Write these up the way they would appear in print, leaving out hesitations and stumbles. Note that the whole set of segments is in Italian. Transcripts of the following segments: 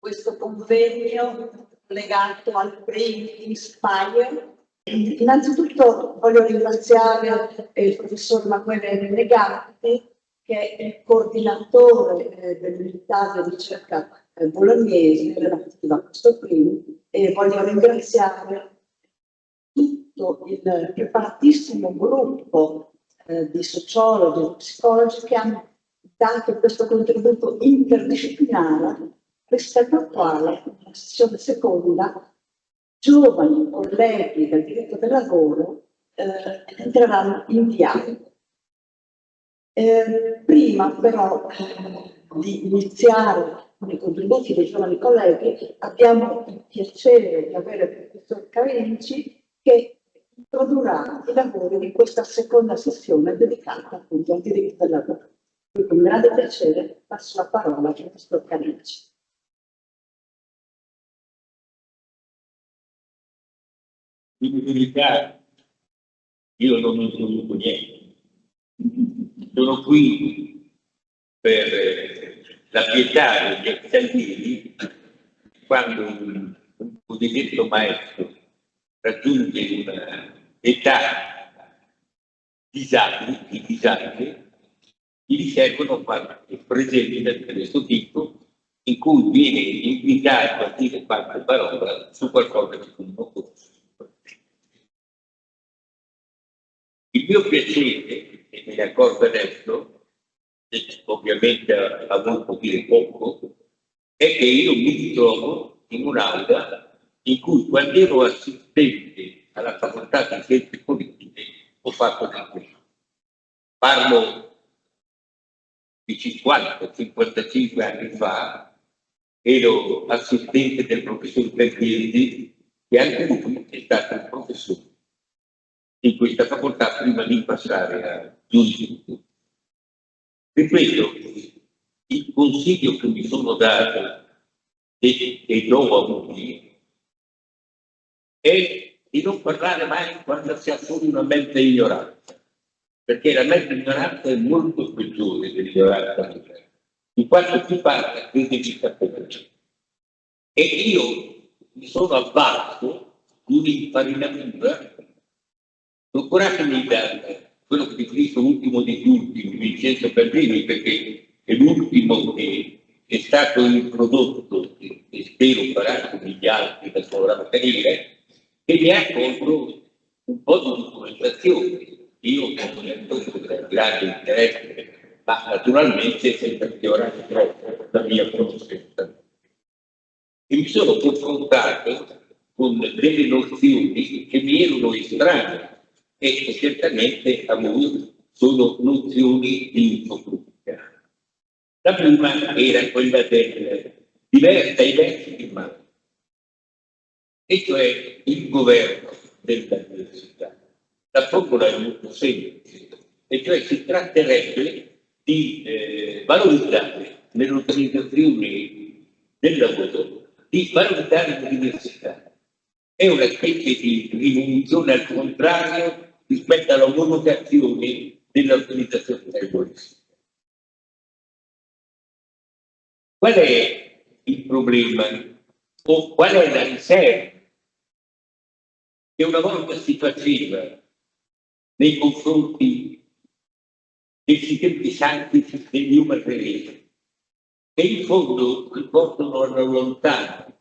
questo convegno legato al Brain Inspire. Innanzitutto voglio ringraziare il professor Emanuele Renegatti, che è il coordinatore dell'unità di ricerca bolognese relativa a questo premio, e voglio ringraziare tutto il preparatissimo gruppo di sociologi e psicologi che hanno dato questo contributo interdisciplinare, rispetto al quale, nella sessione seconda, giovani colleghi del diritto del lavoro entreranno in dialogo. Prima però di iniziare con i contributi dei giovani colleghi, abbiamo il piacere di avere il professor Carinci che introdurrà i lavori di questa seconda sessione dedicata appunto al diritto del lavoro. Quindi con grande piacere passo la parola al professor Carinci. Io non ho voluto niente. Sono qui per la pietà degli exaltini quando un cosiddetto maestro raggiunge un'età disabile, gli riservano qualche presenza di questo tipo in cui viene invitato a dire qualche parola su qualcosa che non conosce. Il mio piacere, e me ne accorgo adesso, ovviamente ha voluto dire poco, è che io mi ritrovo in un'aula in cui quando ero assistente alla facoltà di scienze politiche ho fatto del questo. Parlo di 50-55 anni fa, ero assistente del professor Perchiesi, che anche lui è stato un professore in questa facoltà prima di passare a giudice. Ripeto, il consiglio che mi sono dato e do a tutti è di non parlare mai quando si ha solo una mezza ignoranza, perché la mezza ignoranza è molto peggiore dell'ignoranza. In quanto si parla, crede di sapere. E io mi sono avvalso di un'infarinatura. Procuratemi quello che definisco l'ultimo degli ultimi, Vincenzo Perrini, perché è l'ultimo che è stato introdotto e spero farà come gli altri da sua carriera, che mi ha colto un po' di documentazione. Io ho grande interesse, ma naturalmente senza fiorare troppo la mia conoscenza. E mi sono confrontato con delle nozioni che mi erano estranee e certamente a voi sono nozioni di infopubblica. La prima era quella dei versi di mano, e cioè il governo dell'università. La formula è molto semplice, e cioè si tratterebbe di valorizzare nell'organizzazione del lavoro, di valorizzare l'università. È una specie di rivoluzione al contrario rispetto all'omologazione dell'organizzazione lavoristica. Qual è il problema? O qual è la riserva che una volta si faceva nei confronti dei simpatizzanti degli human relations, che in fondo riportano alla lontano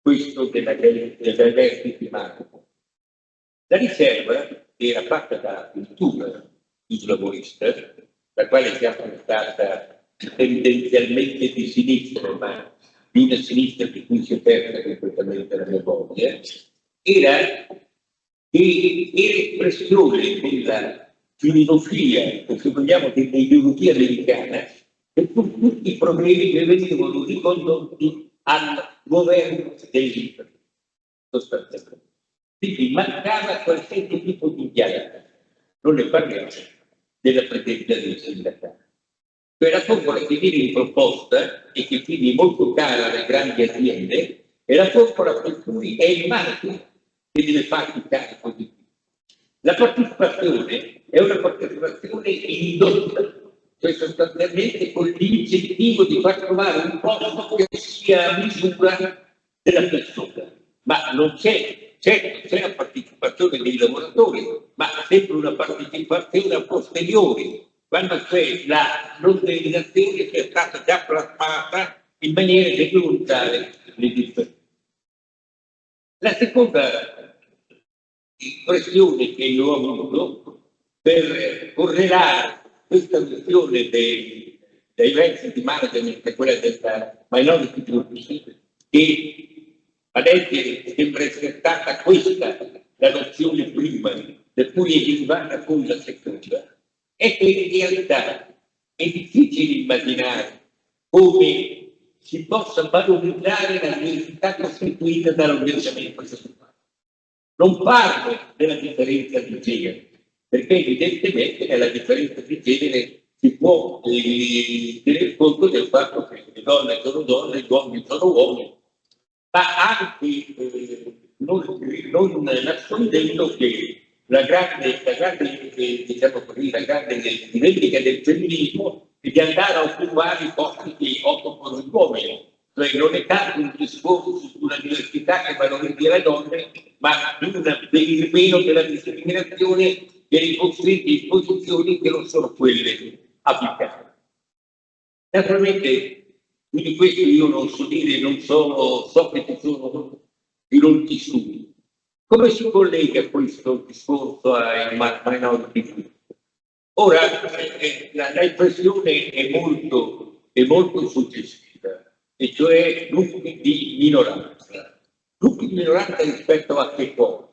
questo della vertice macro. La riserva era fatta da cultura giuslavorista, la quale siamo stata tendenzialmente di sinistra, ma di una sinistra di cui si è persa completamente la memoria, era espressione della filosofia, o se vogliamo dell'ideologia americana, e tutti i problemi che venivano ricondotti al governo dei libri, sostanzialmente. Quindi mancava qualsiasi tipo di dialogo, non ne parliamo della presenza dei sindacati. Cioè la formula che viene proposta e che quindi è molto cara alle grandi aziende è la formula per cui è il marchio che deve farsi carico di tutto. La partecipazione è una partecipazione indotta, cioè sostanzialmente con l'incentivo di far trovare un posto che sia a misura della persona. Ma non c'è, certo c'è la partecipazione dei lavoratori, ma sempre una partecipazione a posteriori, quando c'è l'organizzazione che è stata già plasmata in maniera che non dare le differenze. La seconda impressione che io ho avuto per correlare questa questione dei versi di management e quella della minority group, che a leggere sembra essere stata questa la nozione prima, per cui è derivata poi la seconda, è che in realtà è difficile immaginare come si possa valorizzare la diversità costituita dall'orientamento sessuale. Non parlo della differenza di genere, perché evidentemente nella differenza di genere si può tener conto del fatto che le donne sono donne, gli uomini sono uomini, ma anche non nascondendo che la grande diciamo così, la grande dimentica del femminismo è di andare a occupare i posti che occupano gli uomini. Cioè non è tanto un discorso sulla diversità che valorizza le donne, ma di un venir della discriminazione dei costretti in posizioni che non sono quelle applicate. Naturalmente, quindi questo io non so dire, non so che ci sono di molti studi. Come si collega questo discorso ai minority group? Ora, la impressione è molto suggestiva, e cioè gruppi di minoranza. Gruppi di minoranza rispetto a che cosa?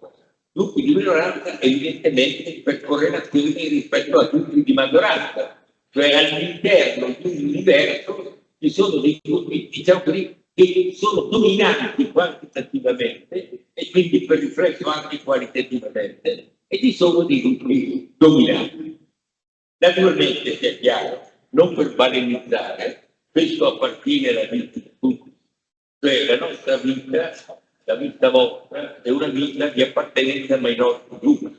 Gruppi di minoranza evidentemente per correlazione rispetto a gruppi di maggioranza, cioè all'interno di un universo ci sono dei gruppi, diciamo così, che sono dominanti quantitativamente e quindi per riflesso anche qualitativamente, e ci sono dei gruppi dominanti. Naturalmente sia chiaro, non per valorizzare, questo appartiene alla vita di tutti, cioè la nostra vita, la vita vostra, è una vita di appartenenza ai minority group,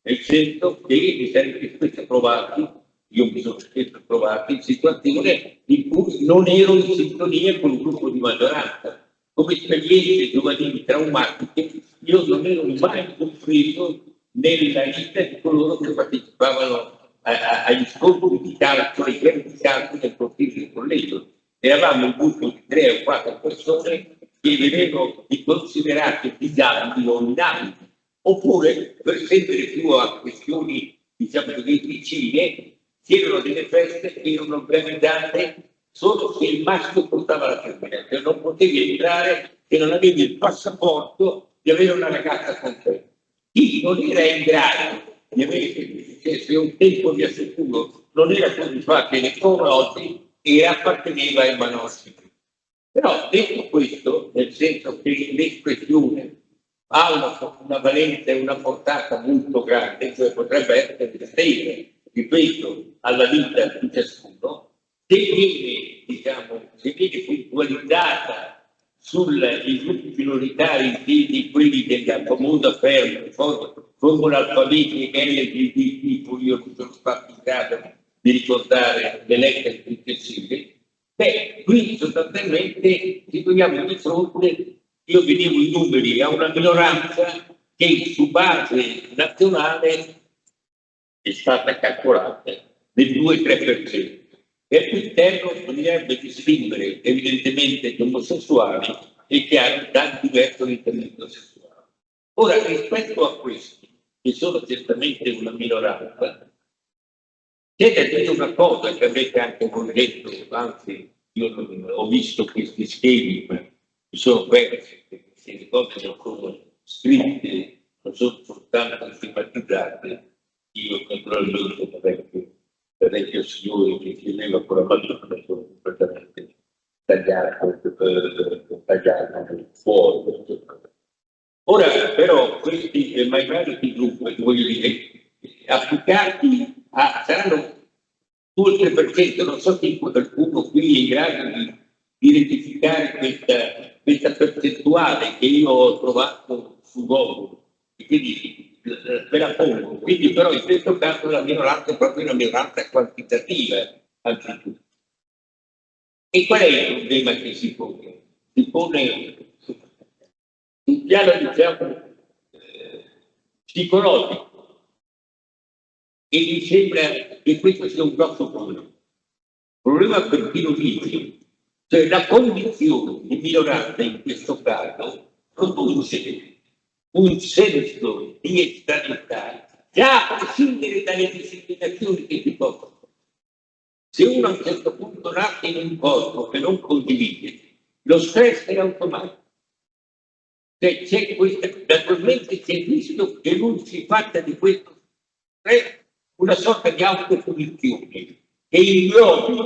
nel senso che vi sarete spesso trovati, io mi sono spesso trovato in situazioni in cui non ero in sintonia con il gruppo di maggioranza. Come esperienze giovanili traumatiche, io non ero mai compreso nella vita di coloro che partecipavano agli scontri di calcio, ai gare di calcio del consiglio del collegio. Eravamo un gruppo di 3 o 4 persone che venivano considerate disabili o inabili, oppure per stendere più a questioni, diciamo così, vicine, c'erano delle feste che erano organizzate solo se il maschio portava la femmina, cioè non potevi entrare se non avevi il passaporto di avere una ragazza con te. Chi non era in grado di avere, se un tempo vi assicuro non era così facile come oggi, e apparteneva ai minority. Però detto questo, nel senso che l'espressione ha una valenza e una portata molto grande, cioè potrebbe essere estesa, ripeto, alla vita di ciascuno, se viene puntualizzata sui gruppi minoritari, di quelli della famosa formula alfabetica LGBT, cui io non sono stato in grado di ricordare le lettere successive, qui sostanzialmente ci troviamo di fronte, io vedevo i numeri, a una minoranza che su base nazionale è stata calcolata del 2-3%. E all'interno bisognerebbe distinguere evidentemente gli omosessuali e che hanno tanti diverso orientamento sessuale. Ora, rispetto a questi, che sono certamente una minoranza, c'è da dire una cosa che avete anche voi detto, anzi io ho visto questi schemi, ma mi sono persi, perché queste cose non sono scritte, non sono soltanto stigmatizzate. Io naturalmente vecchio signore che chiedeva con la mattina sono completamente tagliato fuori. Ora però questi minority group, voglio dire, applicati saranno 2-3%, non so se qualcuno qui è in grado di rettificare questa percentuale che io ho trovato su Google, e quindi ve la pongo. Quindi però in questo caso la minoranza è proprio una minoranza quantitativa, anzitutto. E qual è il problema che si pone? Si pone sul piano, diciamo, psicologico. E mi sembra che questo sia un grosso problema. Problema per chi lo dice, cioè la condizione di minoranza in questo caso produce un senso di estranità già a prescindere dalle discriminazioni che si possono. Se uno a un certo punto nasce in un corpo che non condivide, lo stress è automatico. Cioè, naturalmente c'è il rischio che lui si faccia di questo stress una sorta di autopunizione che inglobi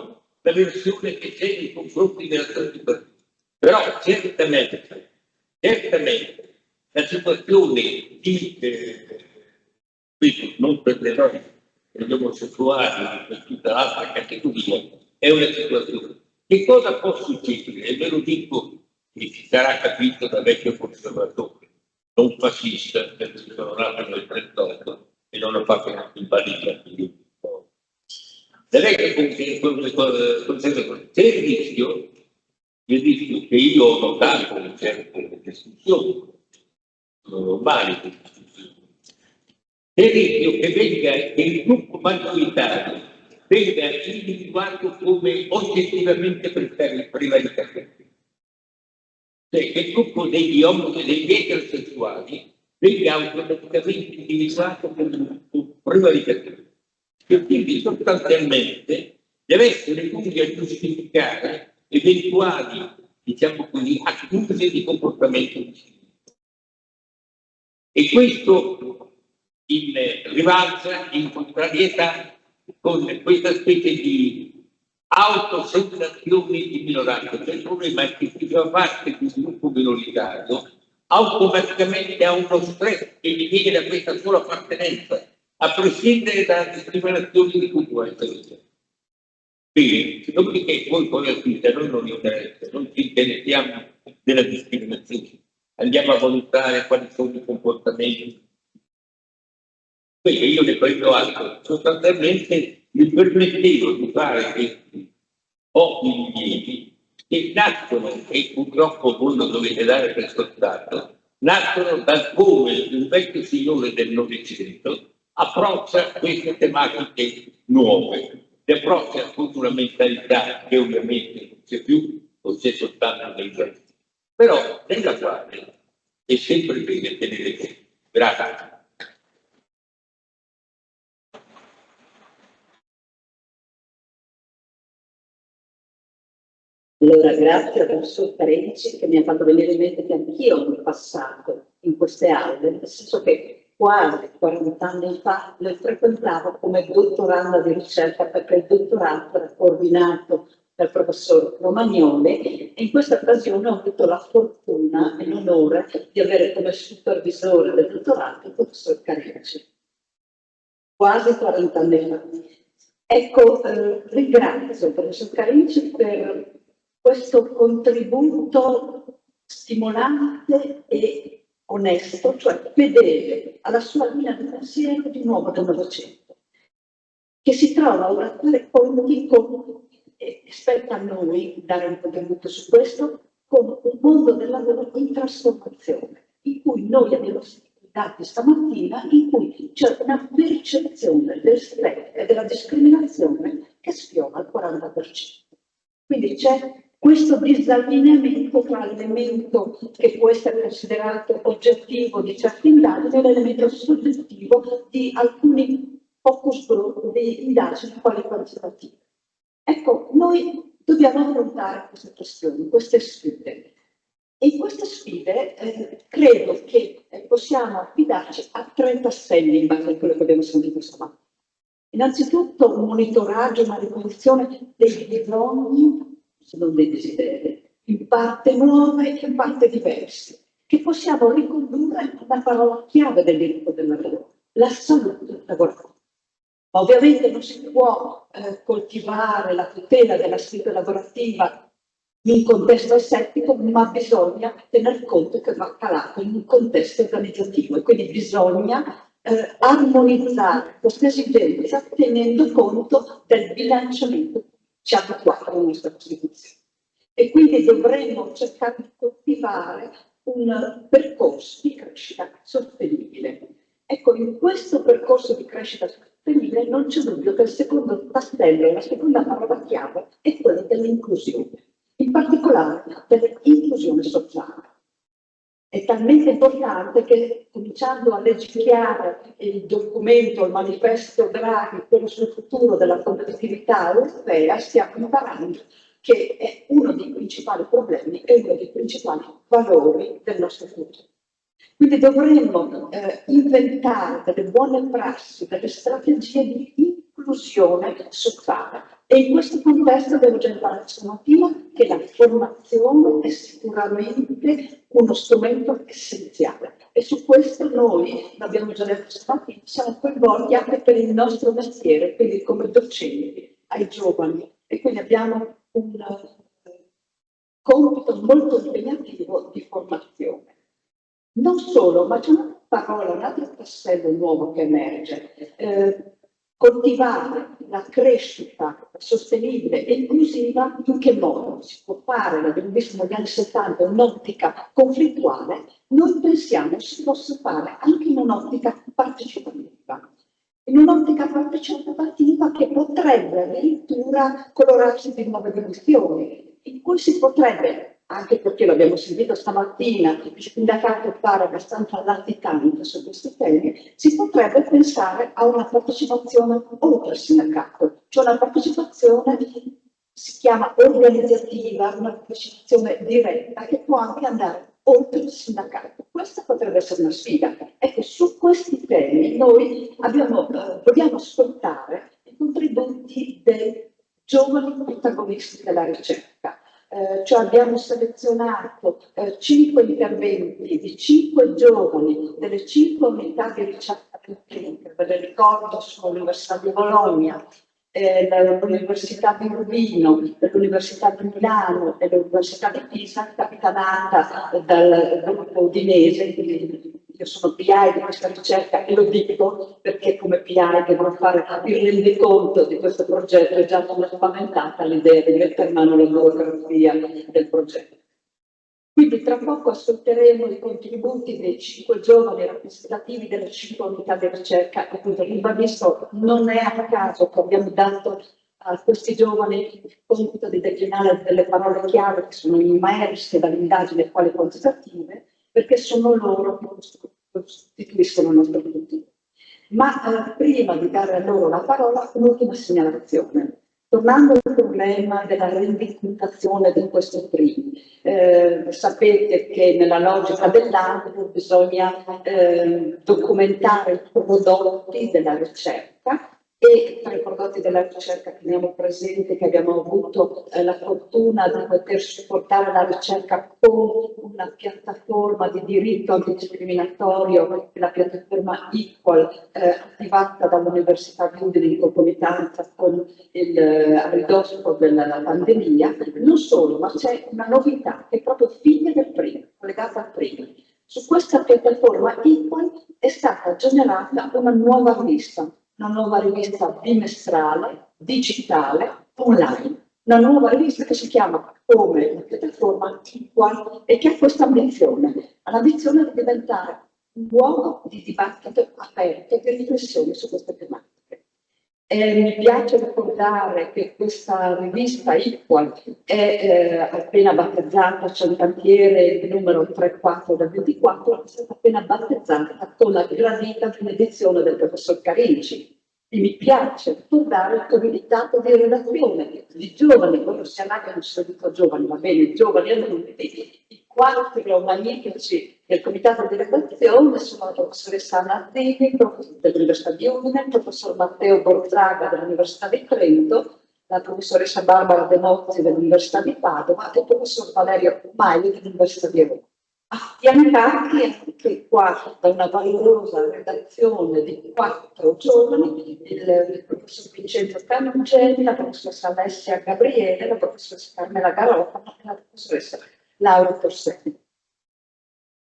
la versione che c'è nei confronti della sua situazione. Però certamente la situazione di questo non per le donne, per gli omosessuali, per tutta l'altra categoria, è una situazione. Che cosa può succedere? E ve lo dico che si sarà capito da vecchio conservatore, non fascista, perché sono nato nel 38 e non ho fatto neanche il balilla. Da vecchio conservatore, c'è il rischio che io ho notato in certe discussioni, sono normali le discussioni, c'è il rischio che il gruppo maggioritario venga individuato come oggettivamente prevaricatore. Cioè che il gruppo degli eterosessuali venga automaticamente individuato come un gruppo prevaricatore. E quindi sostanzialmente deve essere lui a giustificare eventuali, diciamo così, accuse di comportamento discriminatorio. E questo in rivalsa, in contrarietà con questa specie di autosegnazione di minoranza. Cioè il problema è che chi fa parte di un gruppo minoritario automaticamente ha uno stress che gli viene da questa sola appartenenza, a prescindere dalla discriminazione di cui può essere. Bene, dopodiché poi con la vita a noi non interessa, non ci interessiamo della discriminazione, andiamo a valutare quali sono i comportamenti. Quindi io ne prendo atto, sostanzialmente mi permettevo di fare questi pochi rilievi che nascono, e purtroppo voi lo dovete dare per scontato, nascono da come il vecchio signore del Novecento approccia queste tematiche nuove, le approccia con una mentalità che ovviamente non c'è più, o c'è soltanto nei gesti, però nella quale è sempre bene tenere conto. Grazie. Allora, grazie al professor Parenci che mi ha fatto venire in mente che anch'io ho passato in queste aule, nel senso che quasi 40 anni fa le frequentavo come dottoranda di ricerca, perché il dottorato era coordinato dal professor Romagnoli, e in questa occasione ho avuto la fortuna e l'onore di avere come supervisore del dottorato il professor Parenci. Quasi 40 anni fa. Ecco, ringrazio il professor Carinci per questo contributo stimolante e onesto, cioè fedele alla sua linea di pensiero di nuovo del Novecento, che si trova ora a fare conti con, e spetta a noi dare un contributo su questo, con un mondo del lavoro in trasformazione, in cui noi abbiamo dati stamattina, in cui c'è una percezione del stress e della discriminazione che sfiora il 40%. Quindi c'è questo disallineamento tra l'elemento che può essere considerato oggettivo di certe indagini e l'elemento soggettivo di alcuni focus group di indagini quantitative. Ecco, noi dobbiamo affrontare queste questioni, queste sfide. E in queste sfide credo che possiamo affidarci a 3 tasselli in base a quello che abbiamo sentito stamattina. Innanzitutto un monitoraggio, una ricognizione dei bisogni, se non dei desideri, in parte nuove e in parte diverse, che possiamo ricondurre alla parola chiave del diritto del lavoro, la salute lavorativa. Ovviamente non si può coltivare la tutela della salute lavorativa in un contesto asettico, ma bisogna tener conto che va calato in un contesto organizzativo e quindi bisogna armonizzare questa esigenza tenendo conto del bilanciamento ci ha abituato alla nostra Costituzione. E quindi dovremmo cercare di coltivare un percorso di crescita sostenibile. Ecco, in questo percorso di crescita sostenibile non c'è dubbio che il secondo tassello, la seconda parola chiave è quella dell'inclusione, in particolare dell'inclusione sociale. È talmente importante che, cominciando a legiferare il documento, il manifesto Draghi, quello sul futuro della competitività europea, stiamo imparando che è uno dei principali problemi e uno dei principali valori del nostro futuro. Quindi dovremmo inventare delle buone prassi, delle strategie di inclusione sociale. E in questo contesto devo già imparare stamattina che la formazione è sicuramente uno strumento essenziale. E su questo noi, l'abbiamo già detto stamattina, siamo coinvolti anche per il nostro mestiere, quindi come docenti ai giovani. E quindi abbiamo un compito molto impegnativo di formazione. Non solo, ma c'è una parola, un altro tassello nuovo che emerge. Coltivare la crescita sostenibile e inclusiva in che modo? Si può fare, l'abbiamo visto negli anni 70, un'ottica conflittuale, noi pensiamo si possa fare anche in un'ottica partecipativa. In un'ottica partecipativa che potrebbe addirittura colorarsi di nuove dimensioni, in cui si potrebbe, anche perché l'abbiamo sentito stamattina, il sindacato pare abbastanza latitante su questi temi, si potrebbe pensare a una partecipazione oltre il sindacato, cioè una partecipazione si chiama organizzativa, una partecipazione diretta che può anche andare oltre il sindacato. Questa potrebbe essere una sfida. Ecco, su questi temi noi vogliamo ascoltare i contributi dei giovani protagonisti della ricerca. Cioè abbiamo selezionato 5 interventi di 5 giovani delle 5 unità di ricerca clinica, ve le ricordo, sono l'Università di Bologna, l'Università di Urbino, l'Università di Milano e l'Università di Pisa, capitanata dal gruppo udinese. Quindi io sono PI di questa ricerca e lo dico perché come PI dovrò fare il rendiconto di questo progetto e già sono spaventata all'idea di mettere in mano la burocrazia del progetto. Quindi tra poco ascolteremo i contributi dei 5 giovani rappresentativi delle 5 unità di ricerca. Appunto, ribadisco, non è a caso che abbiamo dato a questi giovani il compito di declinare delle parole chiave che sono immerse dall'indagine quali quantitative, perché sono loro che costituiscono il nostro futuro. Ma prima di dare a loro la parola, un'ultima segnalazione. Tornando al problema della rendicontazione di questo PRI, sapete che nella logica dell'ambito bisogna documentare i prodotti della ricerca e tra i prodotti della ricerca che abbiamo presente, che abbiamo avuto la fortuna di poter supportare la ricerca con una piattaforma di diritto antidiscriminatorio, la piattaforma Equal, attivata dall'Università di Udine in concomitanza con a ridosso della pandemia. Non solo, ma c'è una novità che è proprio figlia del primo, collegata al primo. Su questa piattaforma Equal è stata generata una nuova rivista bimestrale, digitale, online. Una nuova rivista che si chiama come la piattaforma Equal e che ha questa ambizione, l'ambizione di diventare un luogo di dibattito aperto e di riflessione su queste tematiche. Mi piace ricordare che questa rivista Equal è appena battezzata, c'è un cantiere numero 3-4 del 24, è stata appena battezzata con la gradita benedizione del professor Carinci. E mi piace ricordare il comitato di redazione di giovani, loro si allargano subito giovani, va bene, giovani adulti, i 4 magnifici del comitato di redazione sono la professoressa Anna Attini, dell'Università di Udine, il professor Matteo Borzaga dell'Università di Trento, la professoressa Barbara De Nozzi dell'Università di Padova e il professor Valerio Maio dell'Università di Roma. Affiancati anche qua da una valorosa redazione di 4 giovani, il professor Vincenzo Canuggelli, la professoressa Alessia Gabriele, la professoressa Carmela Garofano e la professoressa Laura Torseni.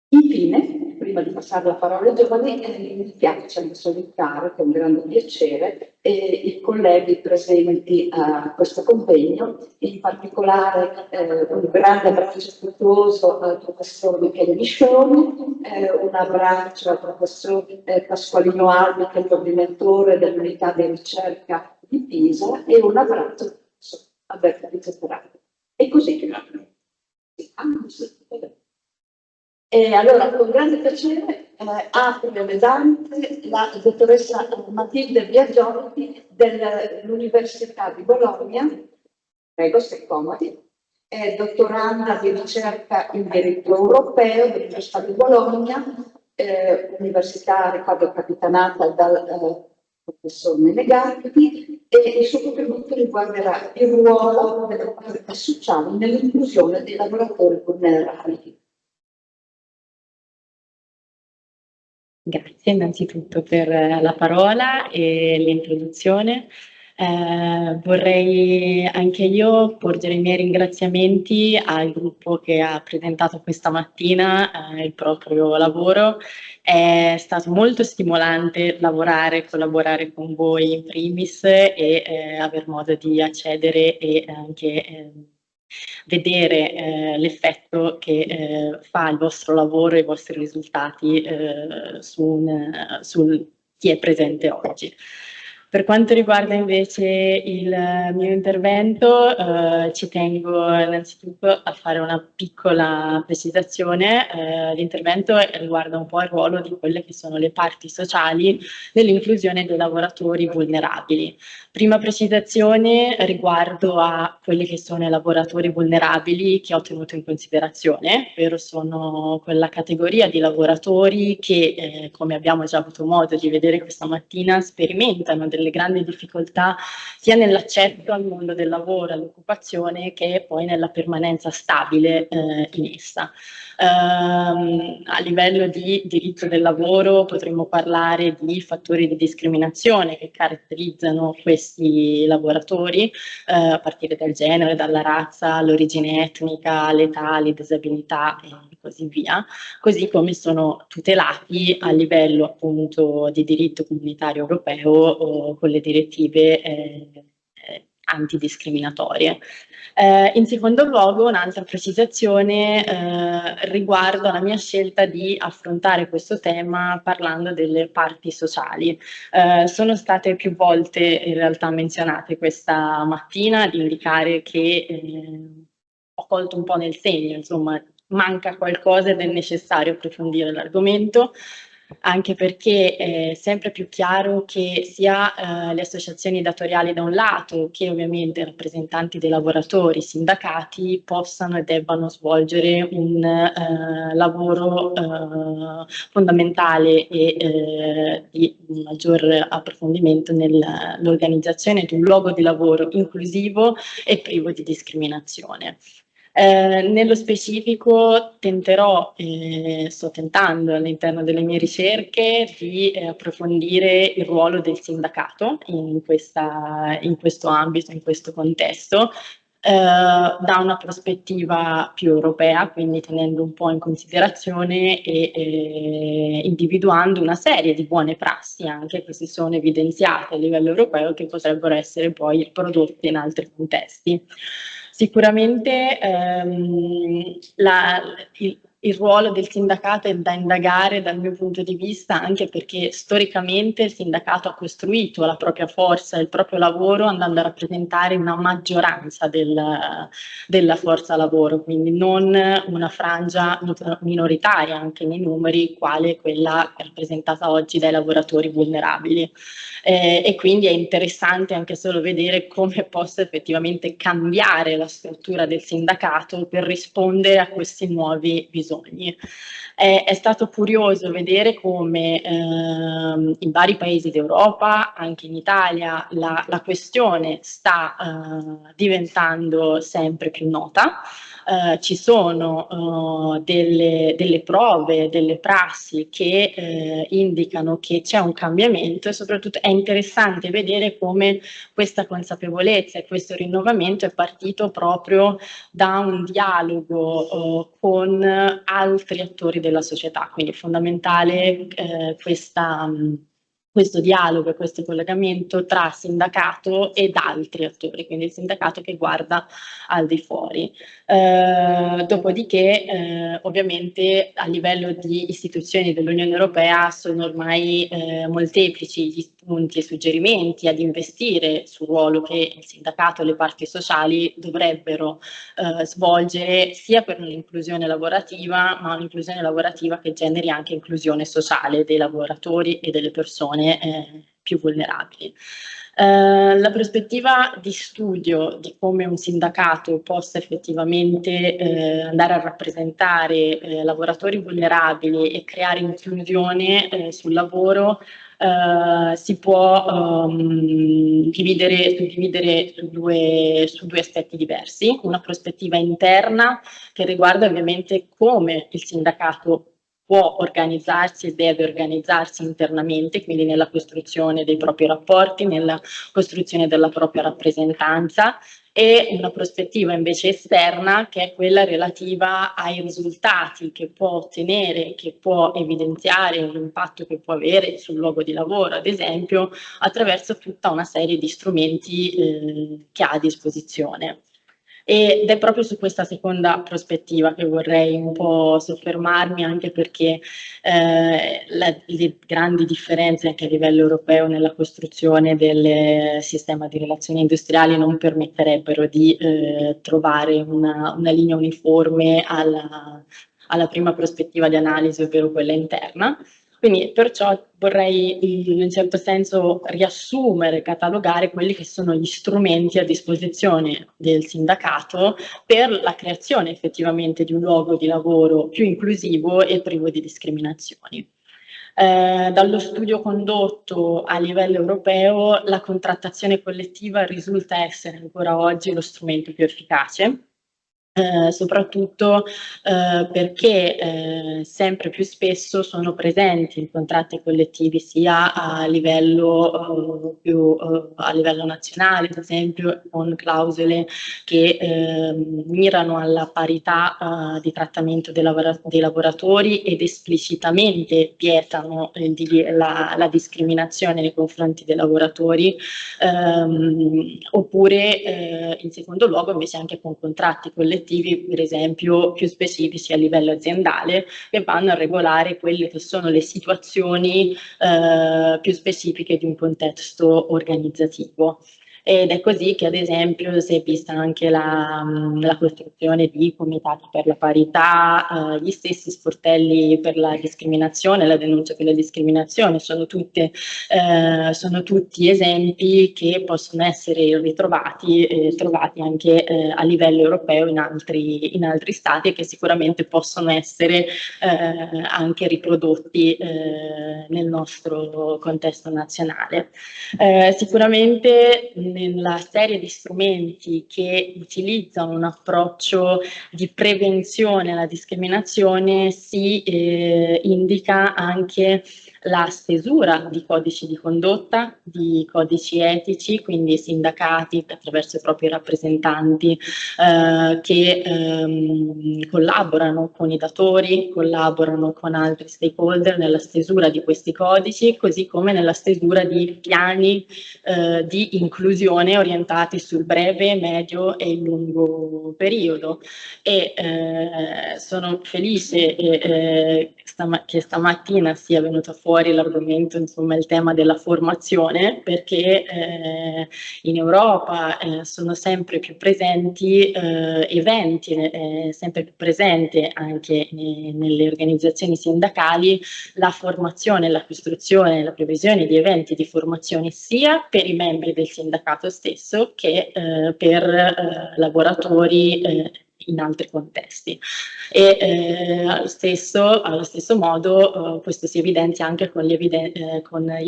Infine, prima di passare la parola ai giovani, mi piace salutare con grande piacere i colleghi presenti a questo convegno, in particolare un grande abbraccio affettuoso al professor Michele Biscioni, un abbraccio al professor Pasqualino Albi, che è il coordinatore dell'unità di ricerca di Pisa, e un abbraccio al professor Alberto Pizzaterati. E così che e allora, con grande piacere, apre le danze la dottoressa Matilde Biagiotti dell'Università di Bologna, prego, se comodi, è dottoranda di ricerca in diritto europeo dell'Università di Bologna, università, ricordo, capitanata dal professor Menegatti, e il suo contributo riguarderà il ruolo delle autorità sociali nell'inclusione dei lavoratori vulnerabili. Grazie innanzitutto per la parola e l'introduzione. Vorrei anche io porgere i miei ringraziamenti al gruppo che ha presentato questa mattina il proprio lavoro. È stato molto stimolante collaborare con voi in primis e aver modo di accedere e anche vedere l'effetto che fa il vostro lavoro e i vostri risultati su chi è presente oggi. Per quanto riguarda invece il mio intervento, ci tengo innanzitutto a fare una piccola precisazione. L'intervento riguarda un po' il ruolo di quelle che sono le parti sociali nell'inclusione dei lavoratori vulnerabili. Prima precisazione riguardo a quelli che sono i lavoratori vulnerabili che ho tenuto in considerazione, ovvero sono quella categoria di lavoratori che, come abbiamo già avuto modo di vedere questa mattina, sperimentano delle grandi difficoltà sia nell'accesso al mondo del lavoro, all'occupazione, che poi nella permanenza stabile in essa. A livello di diritto del lavoro potremmo parlare di fattori di discriminazione che caratterizzano questi lavoratori, a partire dal genere, dalla razza, l'origine etnica, l'età, le disabilità e così via, così come sono tutelati a livello appunto di diritto comunitario europeo o con le direttive antidiscriminatorie. In secondo luogo, un'altra precisazione riguardo alla mia scelta di affrontare questo tema parlando delle parti sociali. Sono state più volte in realtà menzionate questa mattina, ad indicare che ho colto un po' nel segno, insomma, manca qualcosa ed è necessario approfondire l'argomento, anche perché è sempre più chiaro che sia le associazioni datoriali da un lato che ovviamente i rappresentanti dei lavoratori, sindacati, possano e debbano svolgere un lavoro fondamentale e di maggior approfondimento nell'organizzazione di un luogo di lavoro inclusivo e privo di discriminazione. Nello specifico tenterò, sto tentando all'interno delle mie ricerche di approfondire il ruolo del sindacato in questo ambito, in questo contesto, da una prospettiva più europea, quindi tenendo un po' in considerazione e individuando una serie di buone prassi anche che si sono evidenziate a livello europeo che potrebbero essere poi prodotte in altri contesti. Sicuramente il ruolo del sindacato è da indagare dal mio punto di vista, anche perché storicamente il sindacato ha costruito la propria forza, il proprio lavoro, andando a rappresentare una maggioranza della forza lavoro, quindi non una frangia minoritaria anche nei numeri, quale quella rappresentata oggi dai lavoratori vulnerabili. E quindi è interessante anche solo vedere come possa effettivamente cambiare la struttura del sindacato per rispondere a questi nuovi bisogni. È stato curioso vedere come in vari paesi d'Europa, anche in Italia, la questione sta diventando sempre più nota. Ci sono delle prove, delle prassi che indicano che c'è un cambiamento e soprattutto è interessante vedere come questa consapevolezza e questo rinnovamento è partito proprio da un dialogo con altri attori della società, quindi è fondamentale questo dialogo e questo collegamento tra sindacato ed altri attori, quindi il sindacato che guarda al di fuori. Dopodiché, ovviamente, a livello di istituzioni dell'Unione Europea sono ormai molteplici gli spunti e suggerimenti ad investire sul ruolo che il sindacato e le parti sociali dovrebbero svolgere sia per un'inclusione lavorativa, ma un'inclusione lavorativa che generi anche inclusione sociale dei lavoratori e delle persone più vulnerabili. La prospettiva di studio di come un sindacato possa effettivamente andare a rappresentare lavoratori vulnerabili e creare inclusione sul lavoro si può suddividere su due aspetti diversi. Una prospettiva interna che riguarda ovviamente come il sindacato può organizzarsi e deve organizzarsi internamente, quindi nella costruzione dei propri rapporti, nella costruzione della propria rappresentanza, e una prospettiva invece esterna che è quella relativa ai risultati che può ottenere, che può evidenziare l'impatto che può avere sul luogo di lavoro, ad esempio, attraverso tutta una serie di strumenti che ha a disposizione. Ed è proprio su questa seconda prospettiva che vorrei un po' soffermarmi, anche perché le grandi differenze anche a livello europeo nella costruzione del sistema di relazioni industriali non permetterebbero di trovare una linea uniforme alla prima prospettiva di analisi, ovvero quella interna. Quindi perciò vorrei in un certo senso riassumere, catalogare quelli che sono gli strumenti a disposizione del sindacato per la creazione effettivamente di un luogo di lavoro più inclusivo e privo di discriminazioni. Dallo studio condotto a livello europeo, la contrattazione collettiva risulta essere ancora oggi lo strumento più efficace. Soprattutto perché sempre più spesso sono presenti i contratti collettivi sia a livello a livello nazionale, ad esempio con clausole che mirano alla parità di trattamento dei lavoratori ed esplicitamente vietano la discriminazione nei confronti dei lavoratori, oppure in secondo luogo invece anche con contratti collettivi, per esempio più specifici a livello aziendale, che vanno a regolare quelle che sono le situazioni più specifiche di un contesto organizzativo. Ed è così che ad esempio si è vista anche la costruzione di comitati per la parità, gli stessi sportelli per la discriminazione, la denuncia per la discriminazione, sono tutti esempi che possono essere trovati anche a livello europeo in altri stati e che sicuramente possono essere anche riprodotti nel nostro contesto nazionale. Sicuramente nella serie di strumenti che utilizzano un approccio di prevenzione alla discriminazione si indica anche la stesura di codici di condotta, di codici etici, quindi sindacati attraverso i propri rappresentanti che collaborano con i datori, collaborano con altri stakeholder nella stesura di questi codici, così come nella stesura di piani di inclusione orientati sul breve, medio e lungo periodo. E sono felice che stamattina sia venuto fuori l'argomento, insomma, il tema della formazione, perché in Europa sono sempre più presenti eventi, sempre più presente anche nelle organizzazioni sindacali la formazione, la costruzione, la previsione di eventi di formazione sia per i membri del sindacato stesso che per lavoratori in altri contesti. E allo stesso modo questo si evidenzia anche con gli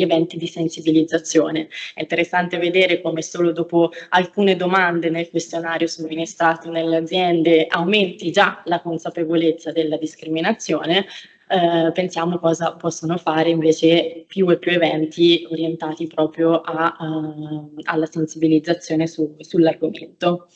eventi di sensibilizzazione. È interessante vedere come solo dopo alcune domande nel questionario somministrato nelle aziende aumenti già la consapevolezza della discriminazione. Pensiamo cosa possono fare invece più e più eventi orientati proprio alla sensibilizzazione sull'argomento.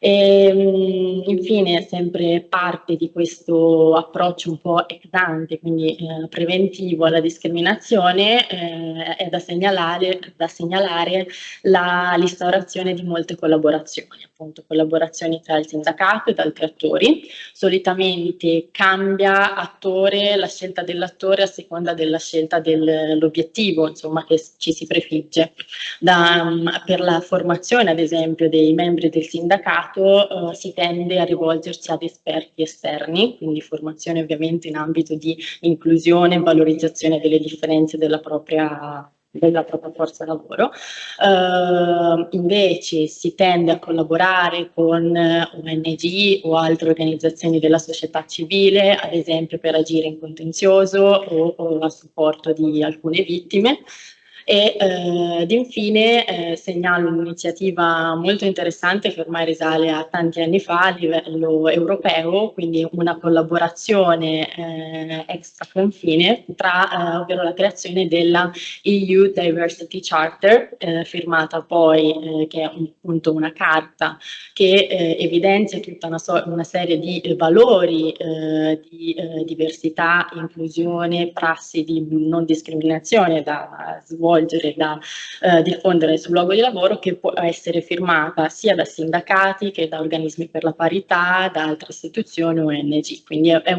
E infine, sempre parte di questo approccio un po' ex ante, quindi preventivo alla discriminazione, è da segnalare l'instaurazione di molte collaborazioni, appunto collaborazioni tra il sindacato ed altri attori. Solitamente cambia attore, la scelta dell'attore a seconda della scelta dell'obiettivo, insomma, che ci si prefigge. Per la formazione, ad esempio, dei membri del sindacato si tende a rivolgersi ad esperti esterni, quindi formazione ovviamente in ambito di inclusione e valorizzazione delle differenze della propria forza lavoro. Invece si tende a collaborare con ONG o altre organizzazioni della società civile, ad esempio per agire in contenzioso o a supporto di alcune vittime. Ed infine segnalo un'iniziativa molto interessante che ormai risale a tanti anni fa a livello europeo, quindi una collaborazione extra confine ovvero la creazione della EU Diversity Charter, firmata poi, che è appunto una carta che evidenzia tutta una serie di valori di diversità, inclusione, prassi di non discriminazione da svolgere, da diffondere sul luogo di lavoro, che può essere firmata sia da sindacati che da organismi per la parità, da altre istituzioni ONG. Quindi è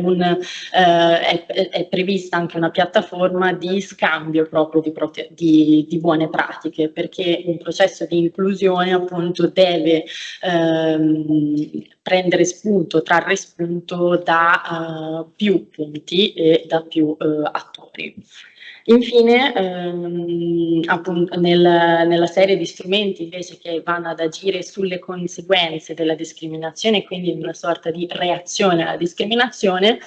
prevista anche una piattaforma di scambio proprio di buone pratiche, perché un processo di inclusione appunto deve trarre spunto da più punti e da più attori. Infine, appunto, nella serie di strumenti invece che vanno ad agire sulle conseguenze della discriminazione, quindi in una sorta di reazione alla discriminazione,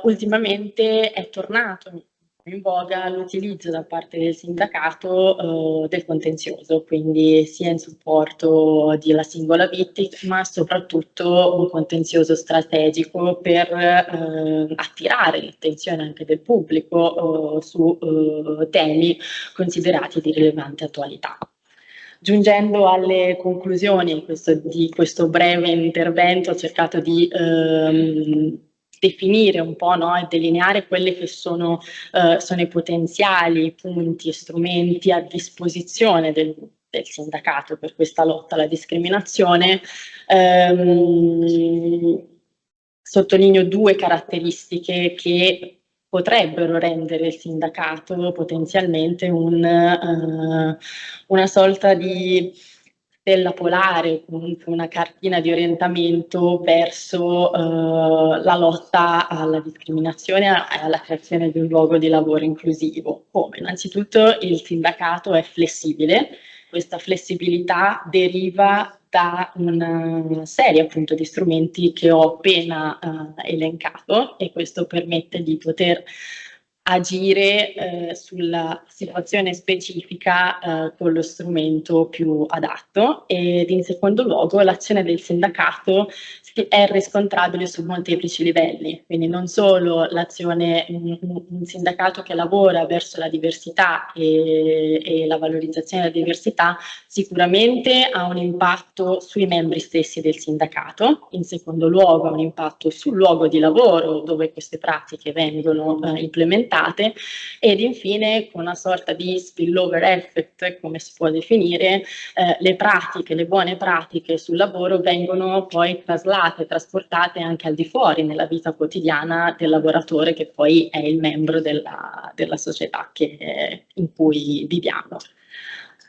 ultimamente è tornato in voga l'utilizzo da parte del sindacato del contenzioso, quindi sia in supporto della singola vittima, ma soprattutto un contenzioso strategico per attirare l'attenzione anche del pubblico su temi considerati di rilevante attualità. Giungendo alle conclusioni di questo breve intervento, ho cercato di definire un po', no, e delineare quelli che sono i potenziali punti e strumenti a disposizione del sindacato per questa lotta alla discriminazione. Sottolineo due caratteristiche che potrebbero rendere il sindacato potenzialmente una sorta di stella polare, comunque una cartina di orientamento verso la lotta alla discriminazione e alla creazione di un luogo di lavoro inclusivo. Come? Innanzitutto il sindacato è flessibile, questa flessibilità deriva da una serie appunto di strumenti che ho appena elencato, e questo permette di poter agire sulla situazione specifica con lo strumento più adatto. Ed in secondo luogo l'azione del sindacato è riscontrabile su molteplici livelli, quindi non solo l'azione, un sindacato che lavora verso la diversità e la valorizzazione della diversità sicuramente ha un impatto sui membri stessi del sindacato, in secondo luogo ha un impatto sul luogo di lavoro dove queste pratiche vengono implementate, ed infine con una sorta di spillover effect, come si può definire, le buone pratiche sul lavoro vengono poi trasportate anche al di fuori nella vita quotidiana del lavoratore, che poi è il membro della società in cui viviamo.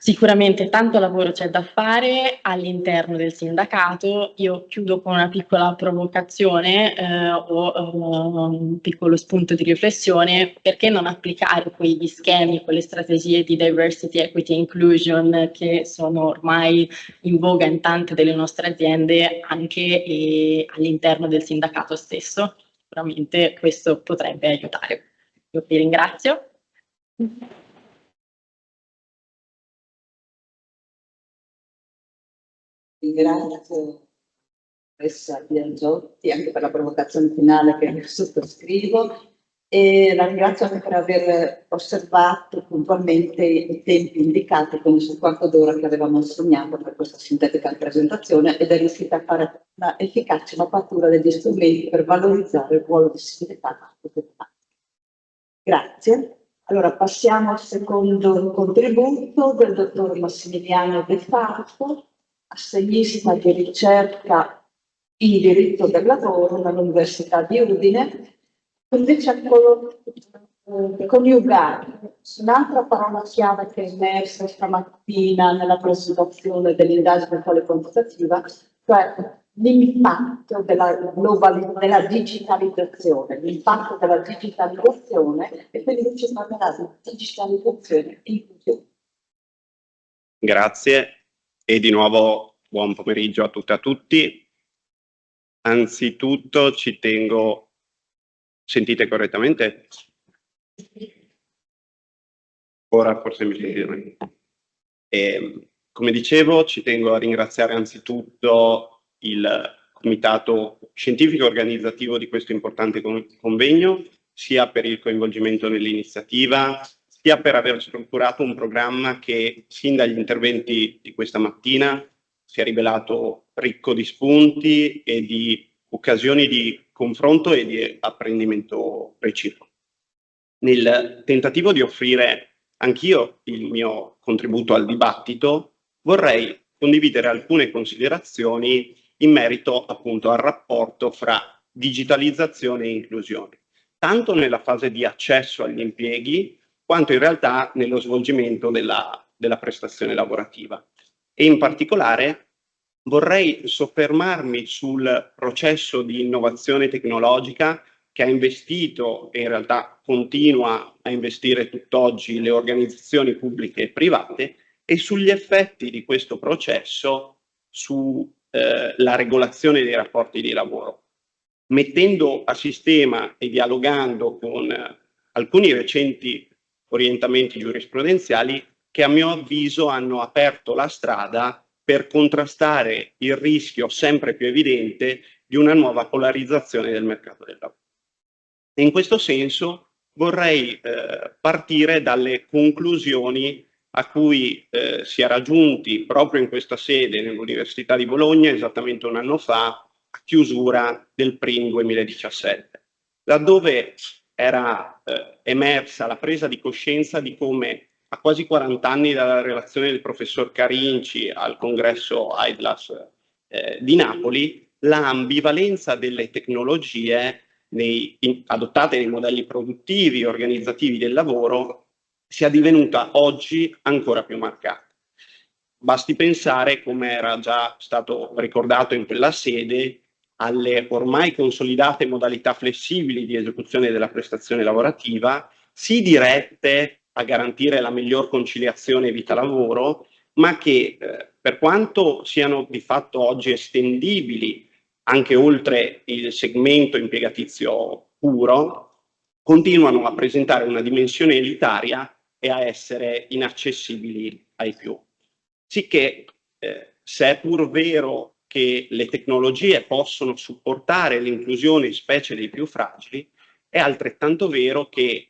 Sicuramente tanto lavoro c'è da fare all'interno del sindacato. Io chiudo con una piccola provocazione o un piccolo spunto di riflessione: perché non applicare quegli schemi, quelle strategie di diversity, equity, inclusion che sono ormai in voga in tante delle nostre aziende anche all'interno del sindacato stesso? Sicuramente questo potrebbe aiutare. Io vi ringrazio. Ringrazio Professoressa Biagiotti anche per la provocazione finale che sottoscrivo. e la ringrazio anche per aver osservato puntualmente i tempi indicati con il quarto d'ora che avevamo assegnato per questa sintetica presentazione ed è riuscita a fare una efficace mappatura degli strumenti per valorizzare il ruolo di sindacato. Grazie. Allora passiamo al secondo contributo del dottor Massimiliano De Falco, assegnista di ricerca in diritto del lavoro dall'Università di Udine. Invece a coniugare un'altra parola chiave che è emersa stamattina nella presentazione dell'indagine quantitativa, cioè l'impatto della digitalizzazione, l'impatto della digitalizzazione, e quindi ci parlerà di digitalizzazione e inclusione. Grazie e di nuovo buon pomeriggio a tutte e a tutti. Anzitutto ci tengo. Sentite correttamente? Ora forse mi sentite. Come dicevo, ci tengo a ringraziare anzitutto il comitato scientifico organizzativo di questo importante convegno, sia per il coinvolgimento nell'iniziativa, sia per aver strutturato un programma che sin dagli interventi di questa mattina si è rivelato ricco di spunti e di occasioni di confronto e di apprendimento reciproco. Nel tentativo di offrire anch'io il mio contributo al dibattito, vorrei condividere alcune considerazioni in merito appunto al rapporto fra digitalizzazione e inclusione, tanto nella fase di accesso agli impieghi, quanto in realtà nello svolgimento della prestazione lavorativa. E in particolare vorrei soffermarmi sul processo di innovazione tecnologica che ha investito e in realtà continua a investire tutt'oggi le organizzazioni pubbliche e private e sugli effetti di questo processo sulla regolazione dei rapporti di lavoro, mettendo a sistema e dialogando con alcuni recenti orientamenti giurisprudenziali che a mio avviso hanno aperto la strada per contrastare il rischio sempre più evidente di una nuova polarizzazione del mercato del lavoro. E in questo senso vorrei partire dalle conclusioni a cui si era giunti proprio in questa sede nell'Università di Bologna esattamente un anno fa, a chiusura del PRIN 2017, laddove era emersa la presa di coscienza di come a quasi 40 anni dalla relazione del professor Carinci al congresso AIDLAS di Napoli, la ambivalenza delle tecnologie adottate nei modelli produttivi e organizzativi del lavoro sia divenuta oggi ancora più marcata. Basti pensare, come era già stato ricordato in quella sede, alle ormai consolidate modalità flessibili di esecuzione della prestazione lavorativa, sì dirette a garantire la miglior conciliazione vita-lavoro, ma che per quanto siano di fatto oggi estendibili anche oltre il segmento impiegatizio puro, continuano a presentare una dimensione elitaria e a essere inaccessibili ai più. Sicché, se è pur vero che le tecnologie possono supportare l'inclusione specie dei più fragili, è altrettanto vero che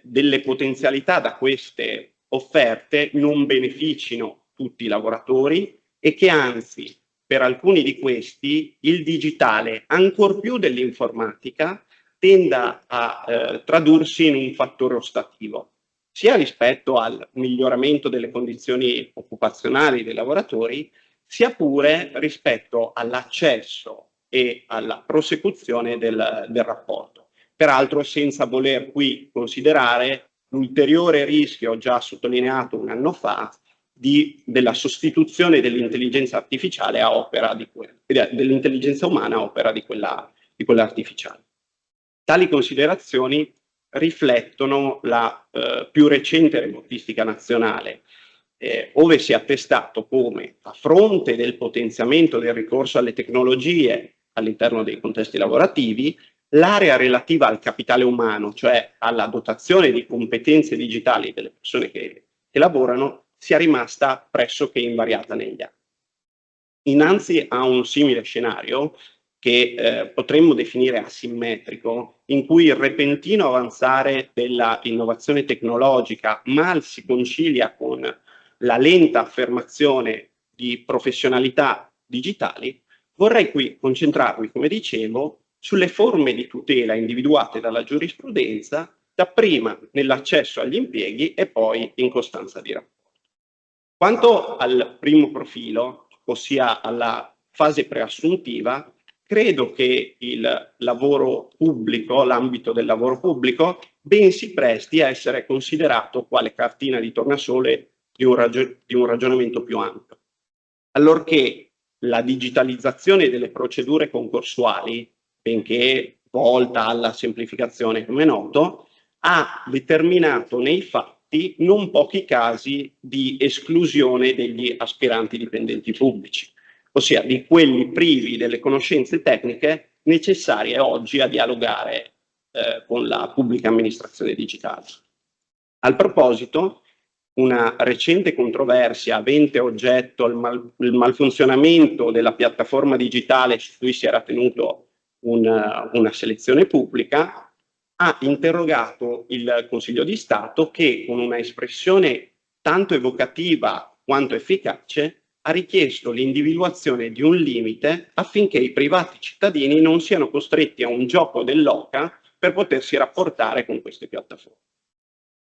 delle potenzialità da queste offerte non beneficino tutti i lavoratori e che anzi per alcuni di questi il digitale, ancor più dell'informatica, tenda a tradursi in un fattore ostativo, sia rispetto al miglioramento delle condizioni occupazionali dei lavoratori, sia pure rispetto all'accesso e alla prosecuzione del rapporto. Peraltro senza voler qui considerare l'ulteriore rischio già sottolineato un anno fa della sostituzione dell'intelligenza artificiale a opera dell'intelligenza umana a opera di quella artificiale. Tali considerazioni riflettono la più recente robotistica nazionale, ove si è attestato come, a fronte del potenziamento del ricorso alle tecnologie all'interno dei contesti lavorativi, l'area relativa al capitale umano, cioè alla dotazione di competenze digitali delle persone che lavorano, sia rimasta pressoché invariata negli anni. Innanzi a un simile scenario, che potremmo definire asimmetrico, in cui il repentino avanzare dell'innovazione tecnologica mal si concilia con la lenta affermazione di professionalità digitali, vorrei qui concentrarmi, come dicevo, sulle forme di tutela individuate dalla giurisprudenza, dapprima nell'accesso agli impieghi e poi in costanza di rapporto. Quanto al primo profilo, ossia alla fase preassuntiva, credo che il lavoro pubblico, l'ambito del lavoro pubblico, ben si presti a essere considerato quale cartina di tornasole di un ragionamento più ampio. Allorché la digitalizzazione delle procedure concorsuali, benché volta alla semplificazione, come è noto, ha determinato nei fatti non pochi casi di esclusione degli aspiranti dipendenti pubblici, ossia di quelli privi delle conoscenze tecniche necessarie oggi a dialogare con la pubblica amministrazione digitale. Al proposito, una recente controversia avente oggetto il malfunzionamento della piattaforma digitale su cui si era tenuto una selezione pubblica ha interrogato il Consiglio di Stato che, con una espressione tanto evocativa quanto efficace, ha richiesto l'individuazione di un limite affinché i privati cittadini non siano costretti a un gioco dell'oca per potersi rapportare con queste piattaforme.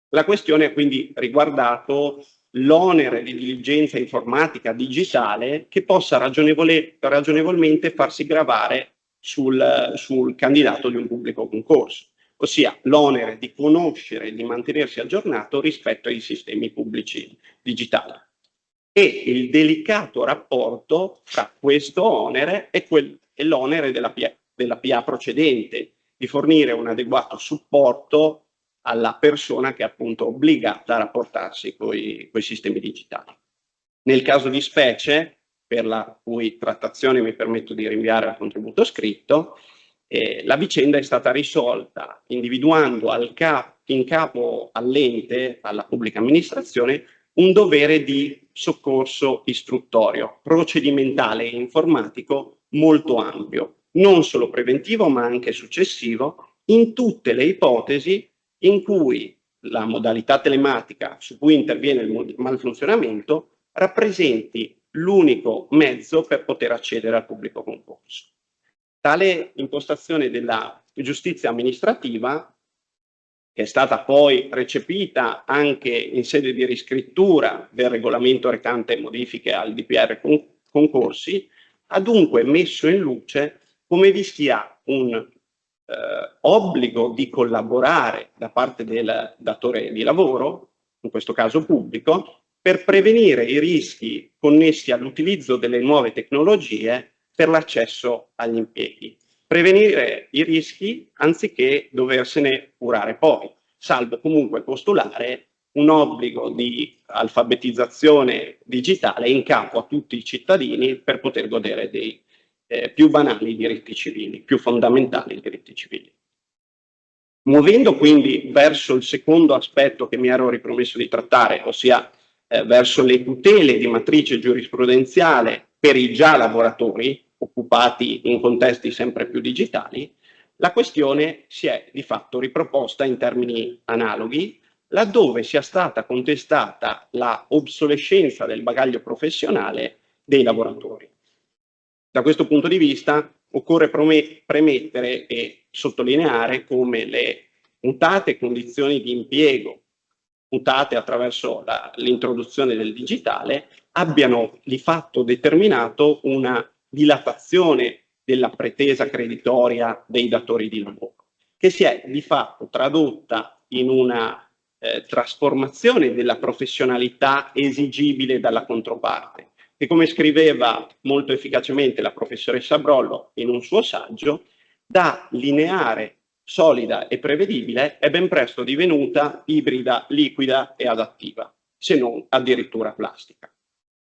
La questione ha quindi riguardato l'onere di diligenza informatica digitale che possa ragionevolmente farsi gravare sul candidato di un pubblico concorso, ossia l'onere di conoscere e di mantenersi aggiornato rispetto ai sistemi pubblici digitali. E il delicato rapporto fra questo onere e l'onere della PA procedente di fornire un adeguato supporto alla persona che è appunto obbligata a rapportarsi con i sistemi digitali. Nel caso di specie, per la cui trattazione mi permetto di rinviare al contributo scritto, la vicenda è stata risolta individuando in capo all'ente, alla pubblica amministrazione, un dovere di soccorso istruttorio, procedimentale e informatico molto ampio, non solo preventivo ma anche successivo, in tutte le ipotesi in cui la modalità telematica su cui interviene il malfunzionamento rappresenti l'unico mezzo per poter accedere al pubblico concorso. Tale impostazione della giustizia amministrativa, che è stata poi recepita anche in sede di riscrittura del regolamento recante modifiche al DPR concorsi, ha dunque messo in luce come vi sia un obbligo di collaborare da parte del datore di lavoro, in questo caso pubblico, per prevenire i rischi connessi all'utilizzo delle nuove tecnologie per l'accesso agli impieghi. Prevenire i rischi anziché doversene curare poi, salvo comunque postulare un obbligo di alfabetizzazione digitale in capo a tutti i cittadini per poter godere dei più banali diritti civili, più fondamentali diritti civili. Muovendo quindi verso il secondo aspetto che mi ero ripromesso di trattare, ossia verso le tutele di matrice giurisprudenziale per i già lavoratori occupati in contesti sempre più digitali, la questione si è di fatto riproposta in termini analoghi, laddove sia stata contestata la obsolescenza del bagaglio professionale dei lavoratori. Da questo punto di vista occorre premettere e sottolineare come le mutate condizioni di impiego, mutate attraverso l'introduzione del digitale, abbiano di fatto determinato una dilatazione della pretesa creditoria dei datori di lavoro, che si è di fatto tradotta in una trasformazione della professionalità esigibile dalla controparte, che, come scriveva molto efficacemente la professoressa Brollo in un suo saggio, da lineare, solida e prevedibile è ben presto divenuta ibrida, liquida e adattiva, se non addirittura plastica.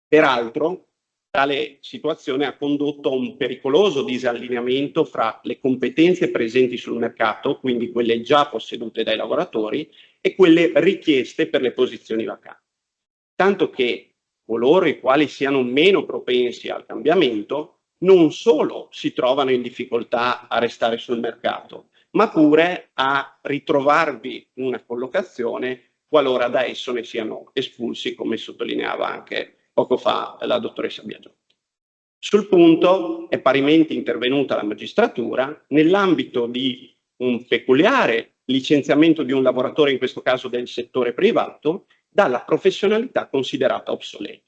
Peraltro, tale situazione ha condotto a un pericoloso disallineamento fra le competenze presenti sul mercato, quindi quelle già possedute dai lavoratori, e quelle richieste per le posizioni vacanti. Tanto che coloro i quali siano meno propensi al cambiamento non solo si trovano in difficoltà a restare sul mercato, ma pure a ritrovarvi una collocazione qualora da esso ne siano espulsi, come sottolineava anche poco fa la dottoressa Biagiotti. Sul punto è parimenti intervenuta la magistratura nell'ambito di un peculiare licenziamento di un lavoratore, in questo caso del settore privato, dalla professionalità considerata obsoleta.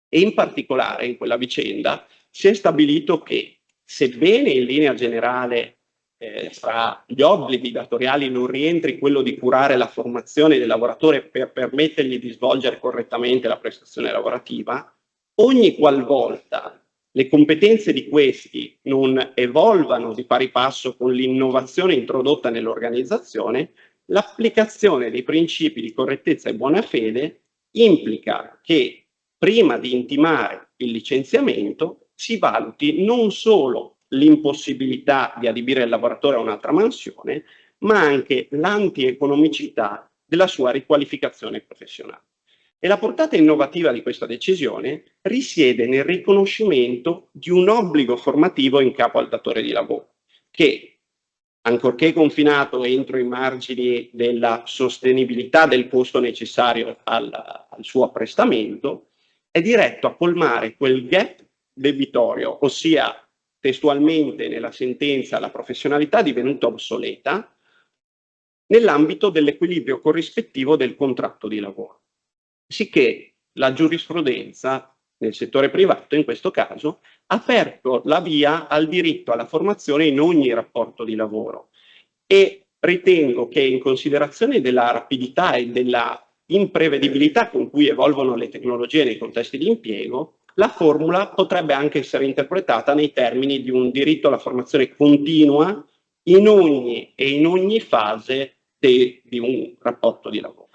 E in particolare in quella vicenda si è stabilito che, sebbene in linea generale fra gli obblighi datoriali non rientri quello di curare la formazione del lavoratore per permettergli di svolgere correttamente la prestazione lavorativa, ogni qualvolta le competenze di questi non evolvano di pari passo con l'innovazione introdotta nell'organizzazione, l'applicazione dei principi di correttezza e buona fede implica che prima di intimare il licenziamento si valuti non solo l'impossibilità di adibire il lavoratore a un'altra mansione, ma anche l'antieconomicità della sua riqualificazione professionale. E la portata innovativa di questa decisione risiede nel riconoscimento di un obbligo formativo in capo al datore di lavoro, che, ancorché confinato entro i margini della sostenibilità del costo necessario al suo apprestamento, è diretto a colmare quel gap debitorio, ossia testualmente nella sentenza la professionalità divenuta obsoleta, nell'ambito dell'equilibrio corrispettivo del contratto di lavoro. Sicché la giurisprudenza nel settore privato, in questo caso, ha aperto la via al diritto alla formazione in ogni rapporto di lavoro e ritengo che in considerazione della rapidità e della imprevedibilità con cui evolvono le tecnologie nei contesti di impiego, la formula potrebbe anche essere interpretata nei termini di un diritto alla formazione continua in ogni fase di un rapporto di lavoro.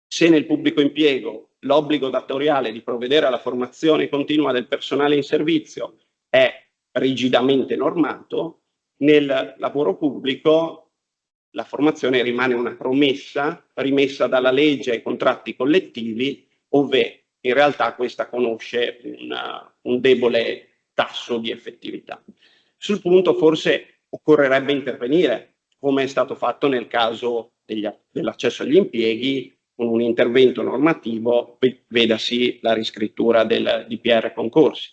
Se nel pubblico impiego l'obbligo datoriale di provvedere alla formazione continua del personale in servizio è rigidamente normato, nel lavoro pubblico la formazione rimane una promessa rimessa dalla legge ai contratti collettivi, ove in realtà questa conosce un debole tasso di effettività. Sul punto forse occorrerebbe intervenire, come è stato fatto nel caso dell'accesso agli impieghi, con un intervento normativo, vedasi la riscrittura del DPR concorsi.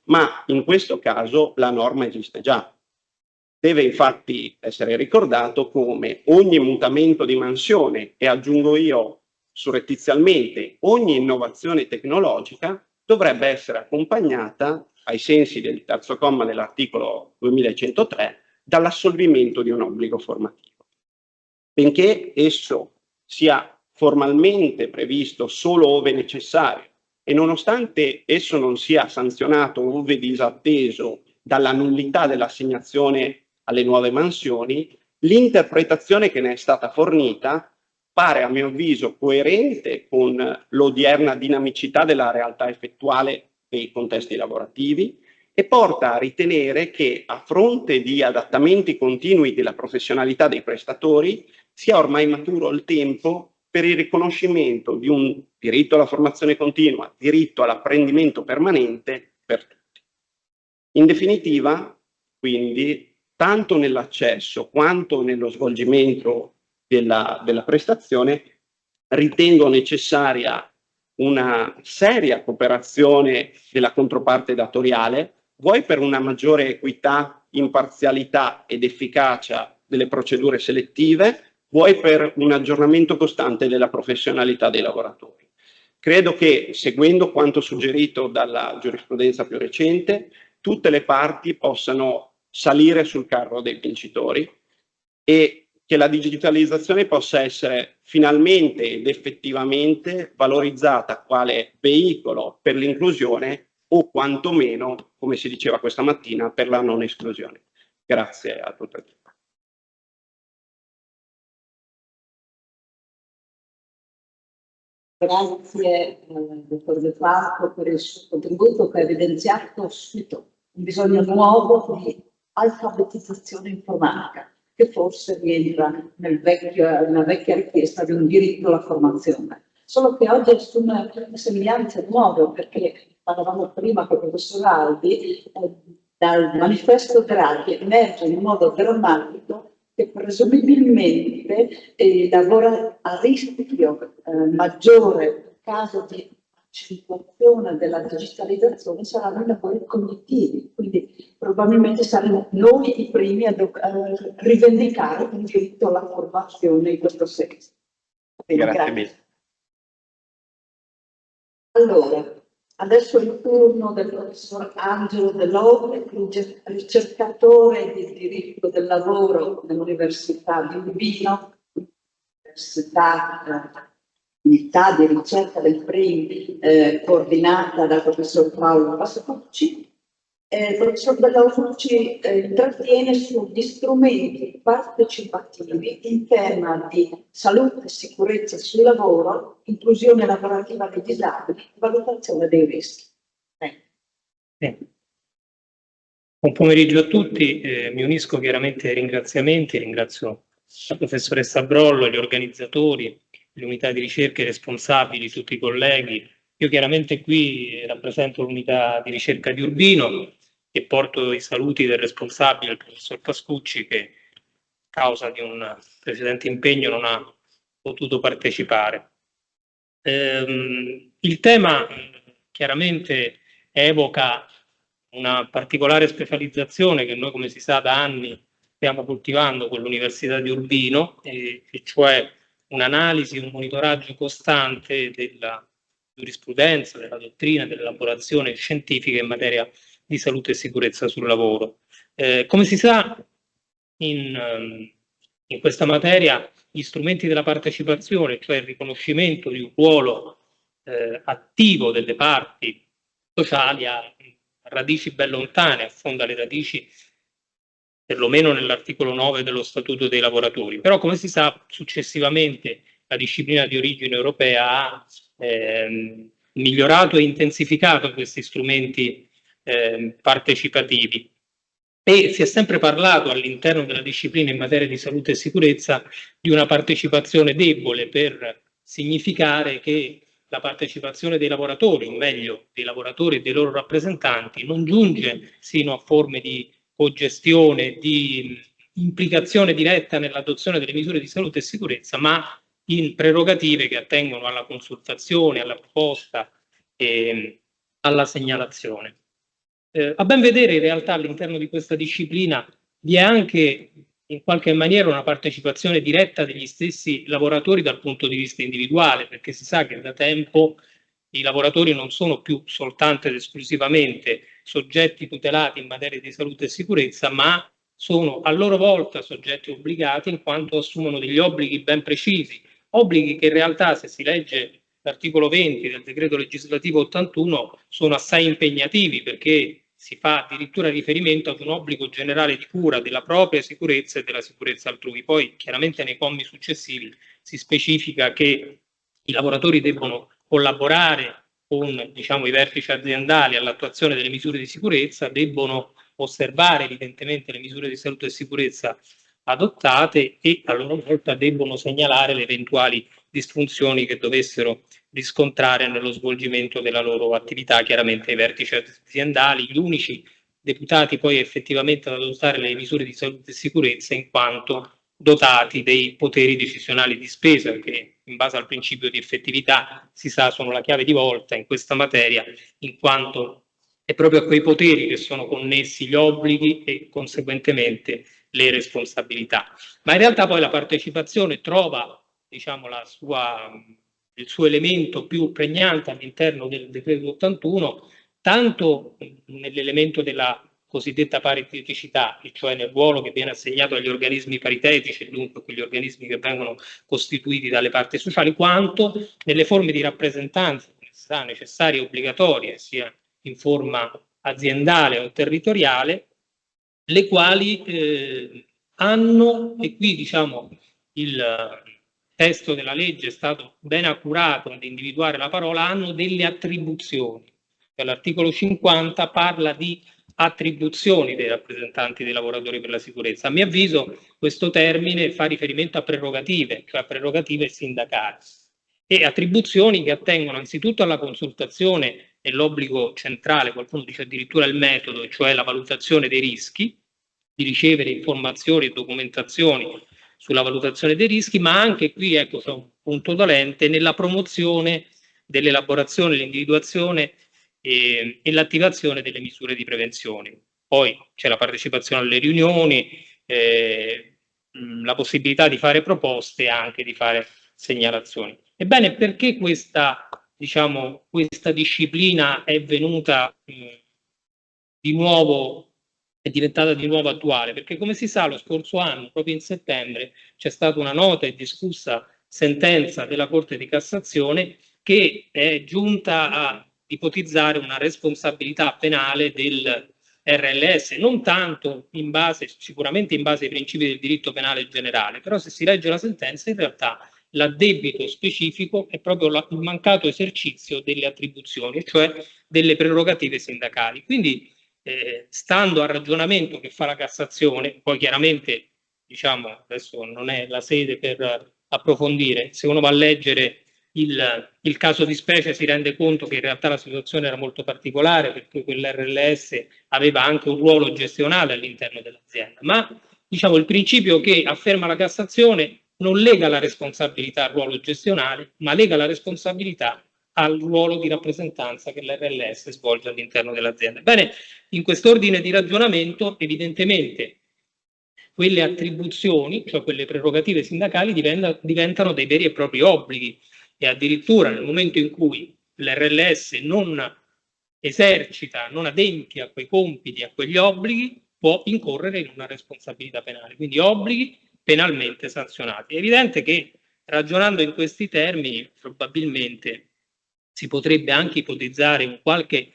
Ma in questo caso la norma esiste già. Deve infatti essere ricordato come ogni mutamento di mansione, e aggiungo io surrettizialmente ogni innovazione tecnologica, dovrebbe essere accompagnata, ai sensi del terzo comma dell'articolo 2103, dall'assolvimento di un obbligo formativo. Benché esso sia formalmente previsto solo ove necessario e nonostante esso non sia sanzionato ove disatteso dalla nullità dell'assegnazione alle nuove mansioni, l'interpretazione che ne è stata fornita pare a mio avviso coerente con l'odierna dinamicità della realtà effettuale dei contesti lavorativi e porta a ritenere che a fronte di adattamenti continui della professionalità dei prestatori sia ormai maturo il tempo per il riconoscimento di un diritto alla formazione continua, diritto all'apprendimento permanente per tutti. In definitiva, quindi, tanto nell'accesso quanto nello svolgimento della prestazione, ritengo necessaria una seria cooperazione della controparte datoriale, vuoi per una maggiore equità, imparzialità ed efficacia delle procedure selettive, vuoi per un aggiornamento costante della professionalità dei lavoratori. Credo che, seguendo quanto suggerito dalla giurisprudenza più recente, tutte le parti possano salire sul carro dei vincitori e che la digitalizzazione possa essere finalmente ed effettivamente valorizzata quale veicolo per l'inclusione o quantomeno, come si diceva questa mattina, per la non esclusione. Grazie a tutti. Grazie dottor De Falco per il suo contributo che ha evidenziato subito un bisogno nuovo di alfabetizzazione informatica, che forse rientra nella vecchia richiesta di un diritto alla formazione. Solo che oggi assume sembianze nuove, perché parlavamo prima con il professor Aldi, dal manifesto Draghi emerge in modo drammatico che presumibilmente lavora a rischio maggiore in caso di accentuazione della digitalizzazione saranno i lavori cognitivi, quindi probabilmente saremo noi i primi a rivendicare un diritto alla formazione in questo senso. Bene, Grazie mille. Allora, adesso è il turno del professor Angelo Delore, ricercatore di diritto del lavoro dell'Università di Urbino, unità di ricerca del PRIM coordinata dal professor Paolo Pascucci. Il professor Delore ci intrattiene sugli strumenti partecipativi in tema di salute e sicurezza sul lavoro, inclusione lavorativa dei disabili, valutazione dei rischi. Buon pomeriggio a tutti, mi unisco chiaramente ai ringraziamenti, ringrazio la professoressa Brollo, gli organizzatori, le unità di ricerca, i responsabili, tutti i colleghi. Io chiaramente qui rappresento l'unità di ricerca di Urbino e porto i saluti del responsabile, il professor Pascucci, che a causa di un precedente impegno non ha potuto partecipare. Il tema chiaramente evoca una particolare specializzazione che noi, come si sa, da anni stiamo coltivando con l'Università di Urbino, e cioè un'analisi, un monitoraggio costante della giurisprudenza, della dottrina, dell'elaborazione scientifica in materia di salute e sicurezza sul lavoro. Come si sa, in questa materia gli strumenti della partecipazione, cioè il riconoscimento di un ruolo attivo delle parti sociali, ha radici ben lontane, affonda le radici perlomeno nell'articolo 9 dello Statuto dei lavoratori. Però, come si sa, successivamente la disciplina di origine europea ha migliorato e intensificato questi strumenti partecipativi, e si è sempre parlato all'interno della disciplina in materia di salute e sicurezza di una partecipazione debole, per significare che la partecipazione dei lavoratori, o meglio dei lavoratori e dei loro rappresentanti, non giunge sino a forme di cogestione, di implicazione diretta nell'adozione delle misure di salute e sicurezza, ma in prerogative che attengono alla consultazione, alla proposta e alla segnalazione. A ben vedere, in realtà, all'interno di questa disciplina vi è anche in qualche maniera una partecipazione diretta degli stessi lavoratori dal punto di vista individuale, perché si sa che da tempo i lavoratori non sono più soltanto ed esclusivamente soggetti tutelati in materia di salute e sicurezza, ma sono a loro volta soggetti obbligati, in quanto assumono degli obblighi ben precisi, obblighi che in realtà, se si legge l'articolo 20 del decreto legislativo 81, sono assai impegnativi, perché si fa addirittura riferimento ad un obbligo generale di cura della propria sicurezza e della sicurezza altrui. Poi chiaramente nei commi successivi si specifica che i lavoratori debbono collaborare con, diciamo, i vertici aziendali all'attuazione delle misure di sicurezza, debbono osservare evidentemente le misure di salute e sicurezza adottate e a loro volta debbono segnalare le eventuali disfunzioni che dovessero riscontrare nello svolgimento della loro attività, chiaramente ai vertici aziendali, gli unici deputati poi effettivamente ad adottare le misure di salute e sicurezza, in quanto dotati dei poteri decisionali di spesa, che in base al principio di effettività, si sa, sono la chiave di volta in questa materia, in quanto è proprio a quei poteri che sono connessi gli obblighi e conseguentemente le responsabilità. Ma in realtà poi la partecipazione trova, diciamo, il suo elemento più pregnante all'interno del decreto 81, tanto nell'elemento della cosiddetta pariteticità, cioè nel ruolo che viene assegnato agli organismi paritetici, e dunque quegli organismi che vengono costituiti dalle parti sociali, quanto nelle forme di rappresentanza necessarie e obbligatorie, sia in forma aziendale o territoriale, le quali hanno, e qui diciamo il testo della legge è stato ben accurato ad individuare la parola, hanno delle attribuzioni. L'articolo 50 parla di attribuzioni dei rappresentanti dei lavoratori per la sicurezza. A mio avviso questo termine fa riferimento a prerogative, cioè a prerogative sindacali. e attribuzioni che attengono anzitutto alla consultazione e l'obbligo centrale, qualcuno dice addirittura il metodo, cioè la valutazione dei rischi, di ricevere informazioni e documentazioni sulla valutazione dei rischi, ma anche qui, ecco, c'è un punto dolente, nella promozione dell'elaborazione, l'individuazione e l'attivazione delle misure di prevenzione. Poi c'è la partecipazione alle riunioni, la possibilità di fare proposte e anche di fare segnalazioni. Ebbene, perché questa, diciamo, questa disciplina è venuta di nuovo, è diventata di nuovo attuale? Perché, come si sa, lo scorso anno, proprio in settembre, c'è stata una nota e discussa sentenza della Corte di Cassazione che è giunta a ipotizzare una responsabilità penale del RLS, non tanto in base, sicuramente in base ai principi del diritto penale generale, però se si legge la sentenza in realtà l'addebito specifico è proprio il mancato esercizio delle attribuzioni, cioè delle prerogative sindacali. Quindi stando al ragionamento che fa la Cassazione, poi chiaramente, diciamo, adesso non è la sede per approfondire, se uno va a leggere il caso di specie si rende conto che in realtà la situazione era molto particolare, perché quell'RLS aveva anche un ruolo gestionale all'interno dell'azienda, ma diciamo il principio che afferma la Cassazione non lega la responsabilità al ruolo gestionale, ma lega la responsabilità al ruolo di rappresentanza che l'RLS svolge all'interno dell'azienda. Bene, in quest'ordine di ragionamento evidentemente quelle attribuzioni, cioè quelle prerogative sindacali, diventano dei veri e propri obblighi, e addirittura nel momento in cui l'RLS non esercita, non adempie a quei compiti, a quegli obblighi, può incorrere in una responsabilità penale, quindi obblighi penalmente sanzionati. È evidente che ragionando in questi termini probabilmente si potrebbe anche ipotizzare un qualche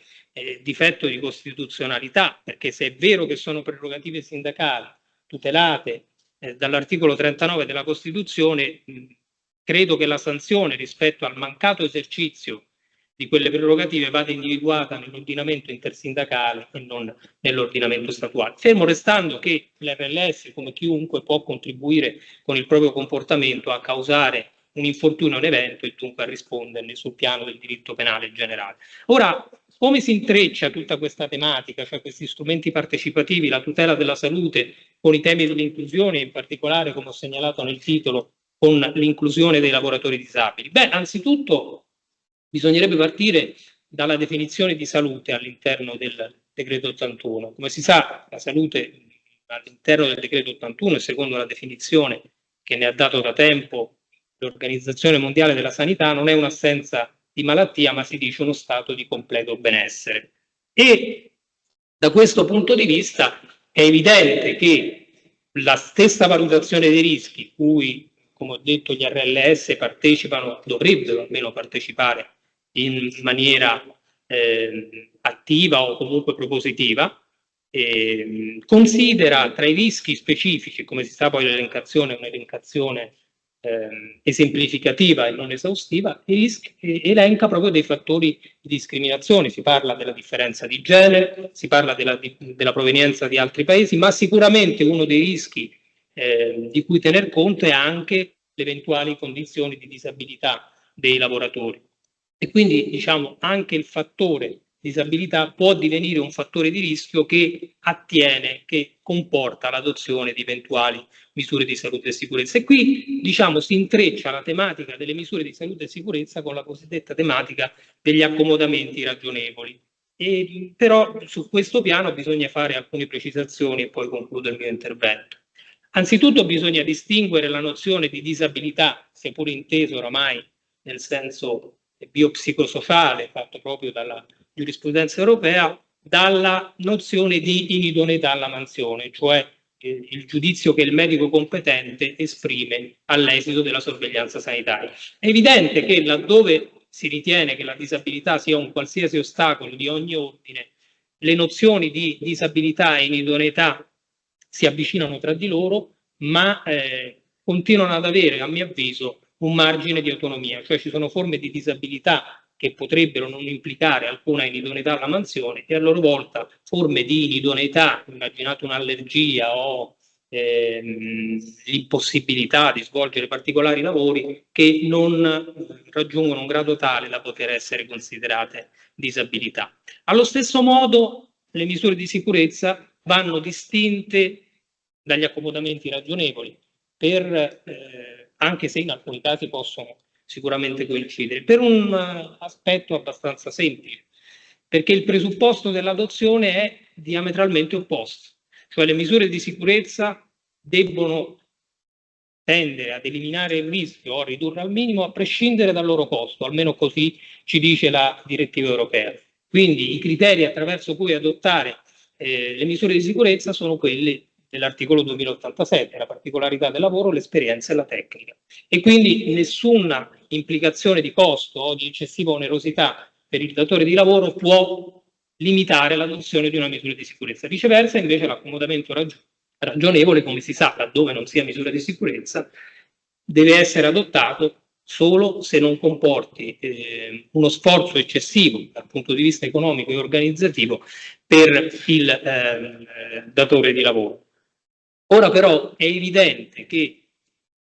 difetto di costituzionalità, perché se è vero che sono prerogative sindacali tutelate dall'articolo 39 della Costituzione, credo che la sanzione rispetto al mancato esercizio di quelle prerogative vada individuata nell'ordinamento intersindacale e non nell'ordinamento statuale. Fermo restando che l'RLS, come chiunque, può contribuire con il proprio comportamento a causare un infortunio, un evento, e dunque a risponderne sul piano del diritto penale generale. Ora, come si intreccia tutta questa tematica, cioè questi strumenti partecipativi, la tutela della salute, con i temi dell'inclusione, in particolare, come ho segnalato nel titolo, con l'inclusione dei lavoratori disabili? Beh, anzitutto bisognerebbe partire dalla definizione di salute all'interno del decreto 81. Come si sa, la salute all'interno del decreto 81, secondo la definizione che ne ha dato da tempo l'Organizzazione Mondiale della Sanità, non è un'assenza di malattia, ma si dice uno stato di completo benessere. E da questo punto di vista è evidente che la stessa valutazione dei rischi, cui, come ho detto, gli RLS partecipano, dovrebbero almeno partecipare in maniera attiva o comunque propositiva, considera tra i rischi specifici, come si sa poi l'elencazione è un'elencazione esemplificativa e non esaustiva, i rischi, elenca proprio dei fattori di discriminazione. Si parla della differenza di genere, si parla della provenienza di altri paesi, ma sicuramente uno dei rischi di cui tener conto è anche le eventuali condizioni di disabilità dei lavoratori. E quindi, diciamo, anche il fattore disabilità può divenire un fattore di rischio che attiene, che comporta l'adozione di eventuali misure di salute e sicurezza. E qui, diciamo, si intreccia la tematica delle misure di salute e sicurezza con la cosiddetta tematica degli accomodamenti ragionevoli. Però su questo piano bisogna fare alcune precisazioni e poi concludo il mio intervento. Anzitutto bisogna distinguere la nozione di disabilità, seppur inteso oramai nel senso biopsicosociale, fatto proprio dalla giurisprudenza europea, dalla nozione di inidoneità alla mansione, cioè il giudizio che il medico competente esprime all'esito della sorveglianza sanitaria. È evidente che laddove si ritiene che la disabilità sia un qualsiasi ostacolo di ogni ordine, le nozioni di disabilità e inidoneità si avvicinano tra di loro, ma continuano ad avere, a mio avviso, un margine di autonomia, cioè ci sono forme di disabilità che potrebbero non implicare alcuna inidoneità alla mansione e a loro volta forme di inidoneità, immaginate un'allergia o l'impossibilità di svolgere particolari lavori che non raggiungono un grado tale da poter essere considerate disabilità. Allo stesso modo, le misure di sicurezza vanno distinte dagli accomodamenti ragionevoli, anche se in alcuni casi possono sicuramente coincidere, per un aspetto abbastanza semplice, perché il presupposto dell'adozione è diametralmente opposto, cioè le misure di sicurezza debbono tendere ad eliminare il rischio o a ridurre al minimo a prescindere dal loro costo, almeno così ci dice la direttiva europea. Quindi i criteri attraverso cui adottare le misure di sicurezza sono quelli dell'articolo 2087, la particolarità del lavoro, l'esperienza e la tecnica. E quindi nessuna implicazione di costo o di eccessiva onerosità per il datore di lavoro può limitare l'adozione di una misura di sicurezza. Viceversa, invece, l'accomodamento ragionevole, come si sa, laddove non sia misura di sicurezza, deve essere adottato solo se non comporti uno sforzo eccessivo dal punto di vista economico e organizzativo per il datore di lavoro. Ora però è evidente che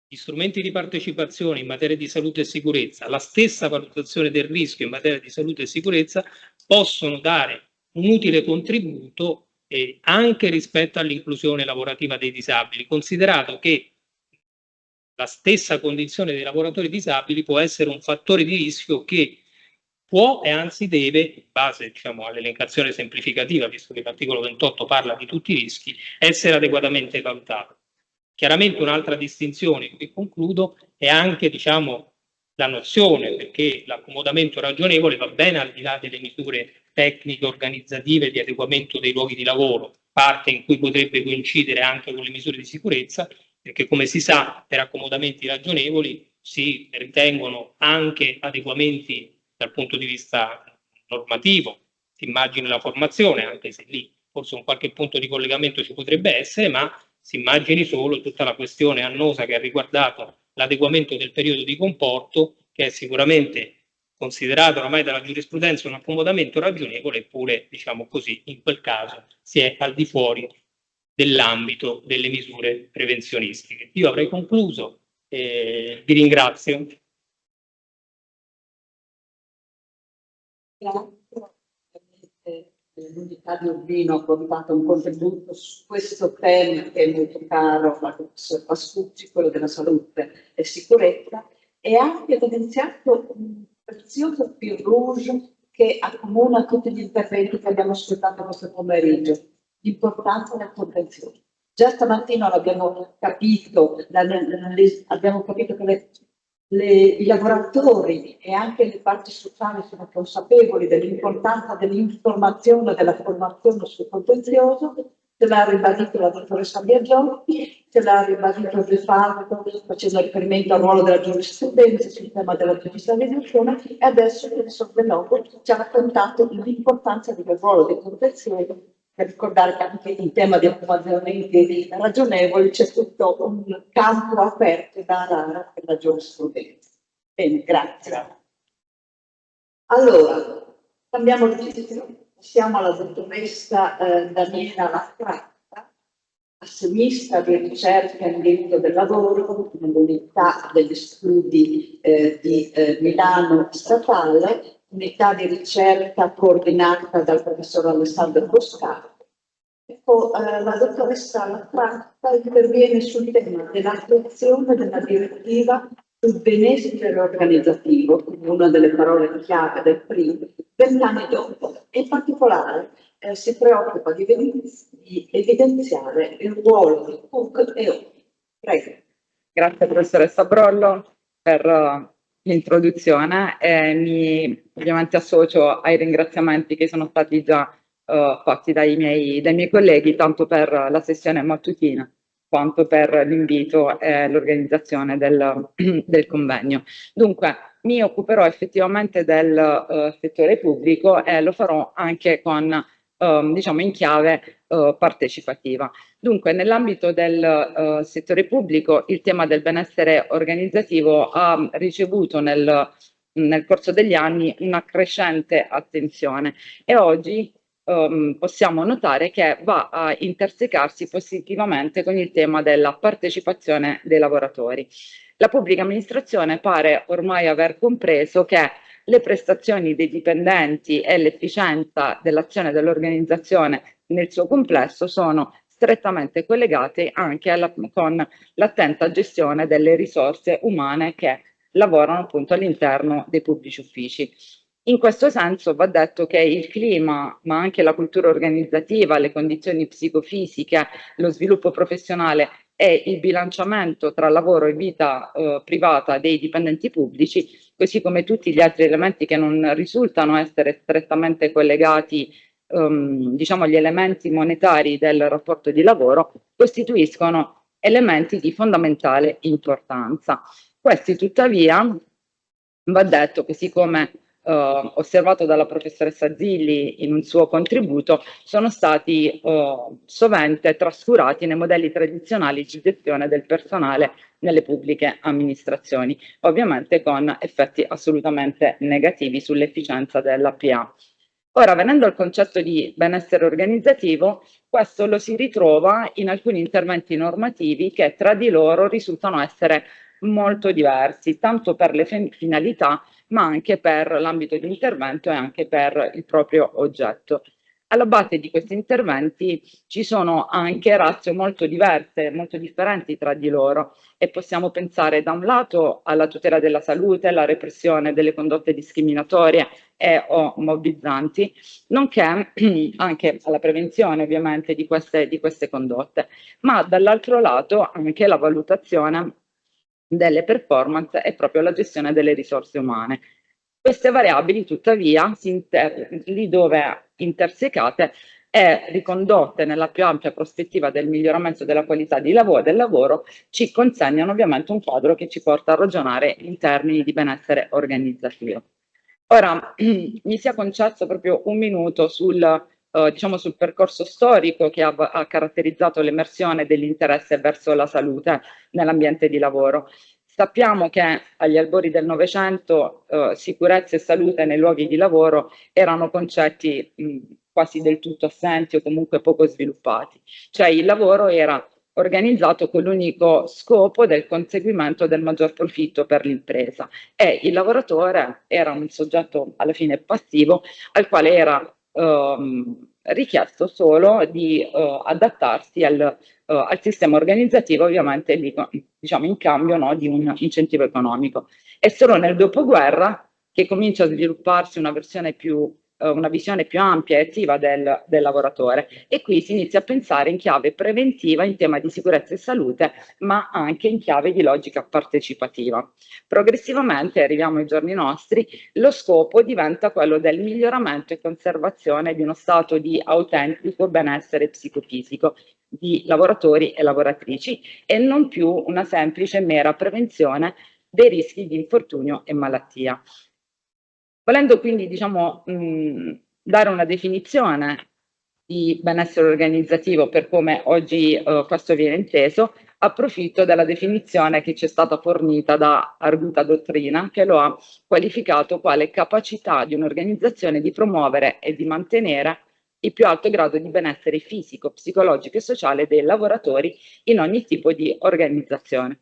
gli strumenti di partecipazione in materia di salute e sicurezza, la stessa valutazione del rischio in materia di salute e sicurezza possono dare un utile contributo anche rispetto all'inclusione lavorativa dei disabili, considerato che la stessa condizione dei lavoratori disabili può essere un fattore di rischio che può e anzi deve, in base all'elencazione semplificativa, visto che l'articolo 28 parla di tutti i rischi, essere adeguatamente valutato. Chiaramente un'altra distinzione, qui concludo, è anche la nozione, perché l'accomodamento ragionevole va bene al di là delle misure tecniche, organizzative, di adeguamento dei luoghi di lavoro, parte in cui potrebbe coincidere anche con le misure di sicurezza, perché come si sa per accomodamenti ragionevoli si ritengono anche adeguamenti dal punto di vista normativo, si immagini la formazione, anche se lì forse un qualche punto di collegamento ci potrebbe essere, ma si immagini solo tutta la questione annosa che ha riguardato l'adeguamento del periodo di comporto, che è sicuramente considerato ormai dalla giurisprudenza un accomodamento ragionevole, eppure, così, in quel caso si è al di fuori dell'ambito delle misure prevenzionistiche. Io avrei concluso, vi ringrazio. Grazie. L'unità di Urbino ha portato un contributo su questo tema che è molto caro al professor Pascucci, quello della salute e sicurezza, e ha anche evidenziato un prezioso fil rouge che accomuna tutti gli interventi che abbiamo ascoltato questo pomeriggio, l'importanza del contenzione. Già stamattina l'abbiamo capito, abbiamo capito che i lavoratori e anche le parti sociali sono consapevoli dell'importanza dell'informazione e della formazione sul contenzioso, ce l'ha ribadito la dottoressa Biagiotti, ce l'ha ribadito De Falco facendo riferimento al ruolo della giurisprudenza sul tema della giudizializzazione, e adesso il professor Bellocco ci ha raccontato l'importanza del ruolo dei contenziosi, per ricordare che anche in tema di accomodamenti ragionevoli c'è tutto un campo aperto da arare per la giurisprudenza. Bene, grazie. Allora, cambiamo di siamo alla dottoressa Daniela Lattratta, assegnista di ricerca in diritto del lavoro nell'unità degli studi di Milano Statale, unità di ricerca coordinata dal professor Alessandro Boscato. Ecco, la dottoressa Lattratta interviene sul tema dell'attuazione della direttiva sul benessere organizzativo, una delle parole chiave del primo, 20 anni dopo, e in particolare si preoccupa di evidenziare il ruolo di Cook e ONU. Prego. Grazie professoressa Brollo per l'introduzione e mi ovviamente associo ai ringraziamenti che sono stati già fatti dai miei colleghi, tanto per la sessione mattutina quanto per l'invito e l'organizzazione del convegno. Dunque, mi occuperò effettivamente del settore pubblico e lo farò anche con, in chiave partecipativa. Dunque, nell'ambito del settore pubblico, il tema del benessere organizzativo ha ricevuto nel corso degli anni una crescente attenzione e oggi possiamo notare che va a intersecarsi positivamente con il tema della partecipazione dei lavoratori. La pubblica amministrazione pare ormai aver compreso che le prestazioni dei dipendenti e l'efficienza dell'azione dell'organizzazione nel suo complesso sono strettamente collegate anche con l'attenta gestione delle risorse umane che lavorano appunto all'interno dei pubblici uffici. In questo senso va detto che il clima, ma anche la cultura organizzativa, le condizioni psicofisiche, lo sviluppo professionale e il bilanciamento tra lavoro e vita privata dei dipendenti pubblici, così come tutti gli altri elementi che non risultano essere strettamente collegati, diciamo, agli elementi monetari del rapporto di lavoro, costituiscono elementi di fondamentale importanza. Questi tuttavia, va detto, così come osservato dalla professoressa Zilli in un suo contributo, sono stati sovente trascurati nei modelli tradizionali di gestione del personale nelle pubbliche amministrazioni, ovviamente con effetti assolutamente negativi sull'efficienza della PA. Ora, venendo al concetto di benessere organizzativo, questo lo si ritrova in alcuni interventi normativi che tra di loro risultano essere molto diversi, tanto per le finalità, ma anche per l'ambito di intervento e anche per il proprio oggetto. Alla base di questi interventi ci sono anche ratio molto diverse, molto differenti tra di loro, e possiamo pensare da un lato alla tutela della salute, alla repressione delle condotte discriminatorie e o mobbizzanti, nonché anche alla prevenzione ovviamente di queste condotte, ma dall'altro lato anche la valutazione delle performance e proprio la gestione delle risorse umane. Queste variabili, tuttavia, lì dove intersecate e ricondotte nella più ampia prospettiva del miglioramento della qualità del lavoro, ci consegnano ovviamente un quadro che ci porta a ragionare in termini di benessere organizzativo. Ora, mi sia concesso proprio un minuto diciamo, sul percorso storico che ha caratterizzato l'emersione dell'interesse verso la salute nell'ambiente di lavoro. Sappiamo che agli albori del Novecento sicurezza e salute nei luoghi di lavoro erano concetti quasi del tutto assenti o comunque poco sviluppati, cioè il lavoro era organizzato con l'unico scopo del conseguimento del maggior profitto per l'impresa e il lavoratore era un soggetto alla fine passivo al quale era richiesto solo di adattarsi al sistema organizzativo, ovviamente lì, diciamo, in cambio, no, di un incentivo economico. È solo nel dopoguerra che comincia a svilupparsi una visione più ampia e attiva del lavoratore, e qui si inizia a pensare in chiave preventiva in tema di sicurezza e salute, ma anche in chiave di logica partecipativa. Progressivamente, arriviamo ai giorni nostri, lo scopo diventa quello del miglioramento e conservazione di uno stato di autentico benessere psicofisico di lavoratori e lavoratrici e non più una semplice mera prevenzione dei rischi di infortunio e malattia. Volendo quindi, diciamo, dare una definizione di benessere organizzativo per come oggi questo viene inteso, approfitto della definizione che ci è stata fornita da Arguta Dottrina, che lo ha qualificato quale capacità di un'organizzazione di promuovere e di mantenere il più alto grado di benessere fisico, psicologico e sociale dei lavoratori in ogni tipo di organizzazione.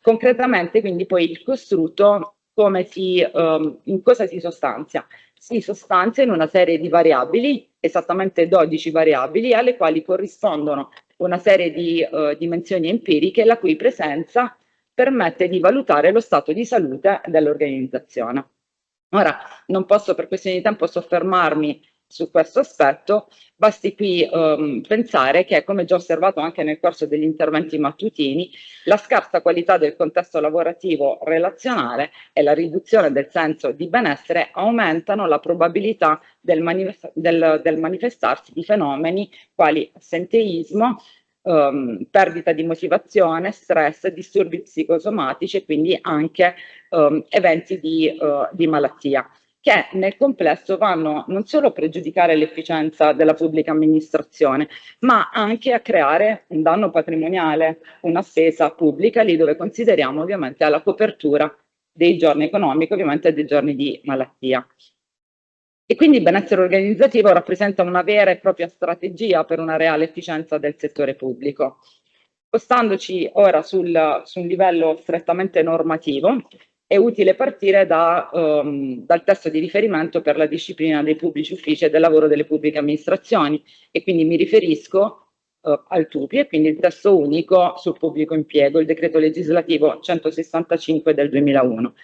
Concretamente, quindi, poi il costrutto in cosa si sostanzia? Si sostanzia in una serie di variabili, esattamente 12 variabili, alle quali corrispondono una serie di dimensioni empiriche, la cui presenza permette di valutare lo stato di salute dell'organizzazione. Ora, non posso per questioni di tempo soffermarmi su questo aspetto, basti qui pensare che, come già osservato anche nel corso degli interventi mattutini, la scarsa qualità del contesto lavorativo relazionale e la riduzione del senso di benessere aumentano la probabilità del manifestarsi di fenomeni quali assenteismo, perdita di motivazione, stress, disturbi psicosomatici e quindi anche eventi di malattia, che nel complesso vanno non solo a pregiudicare l'efficienza della pubblica amministrazione, ma anche a creare un danno patrimoniale, una spesa pubblica, lì dove consideriamo ovviamente la copertura dei giorni economici, ovviamente dei giorni di malattia. E quindi il benessere organizzativo rappresenta una vera e propria strategia per una reale efficienza del settore pubblico. Spostandoci ora su un livello strettamente normativo, è utile partire dal testo di riferimento per la disciplina dei pubblici uffici e del lavoro delle pubbliche amministrazioni, e quindi mi riferisco al TUPI, e quindi il testo unico sul pubblico impiego, il decreto legislativo 165 del 2001.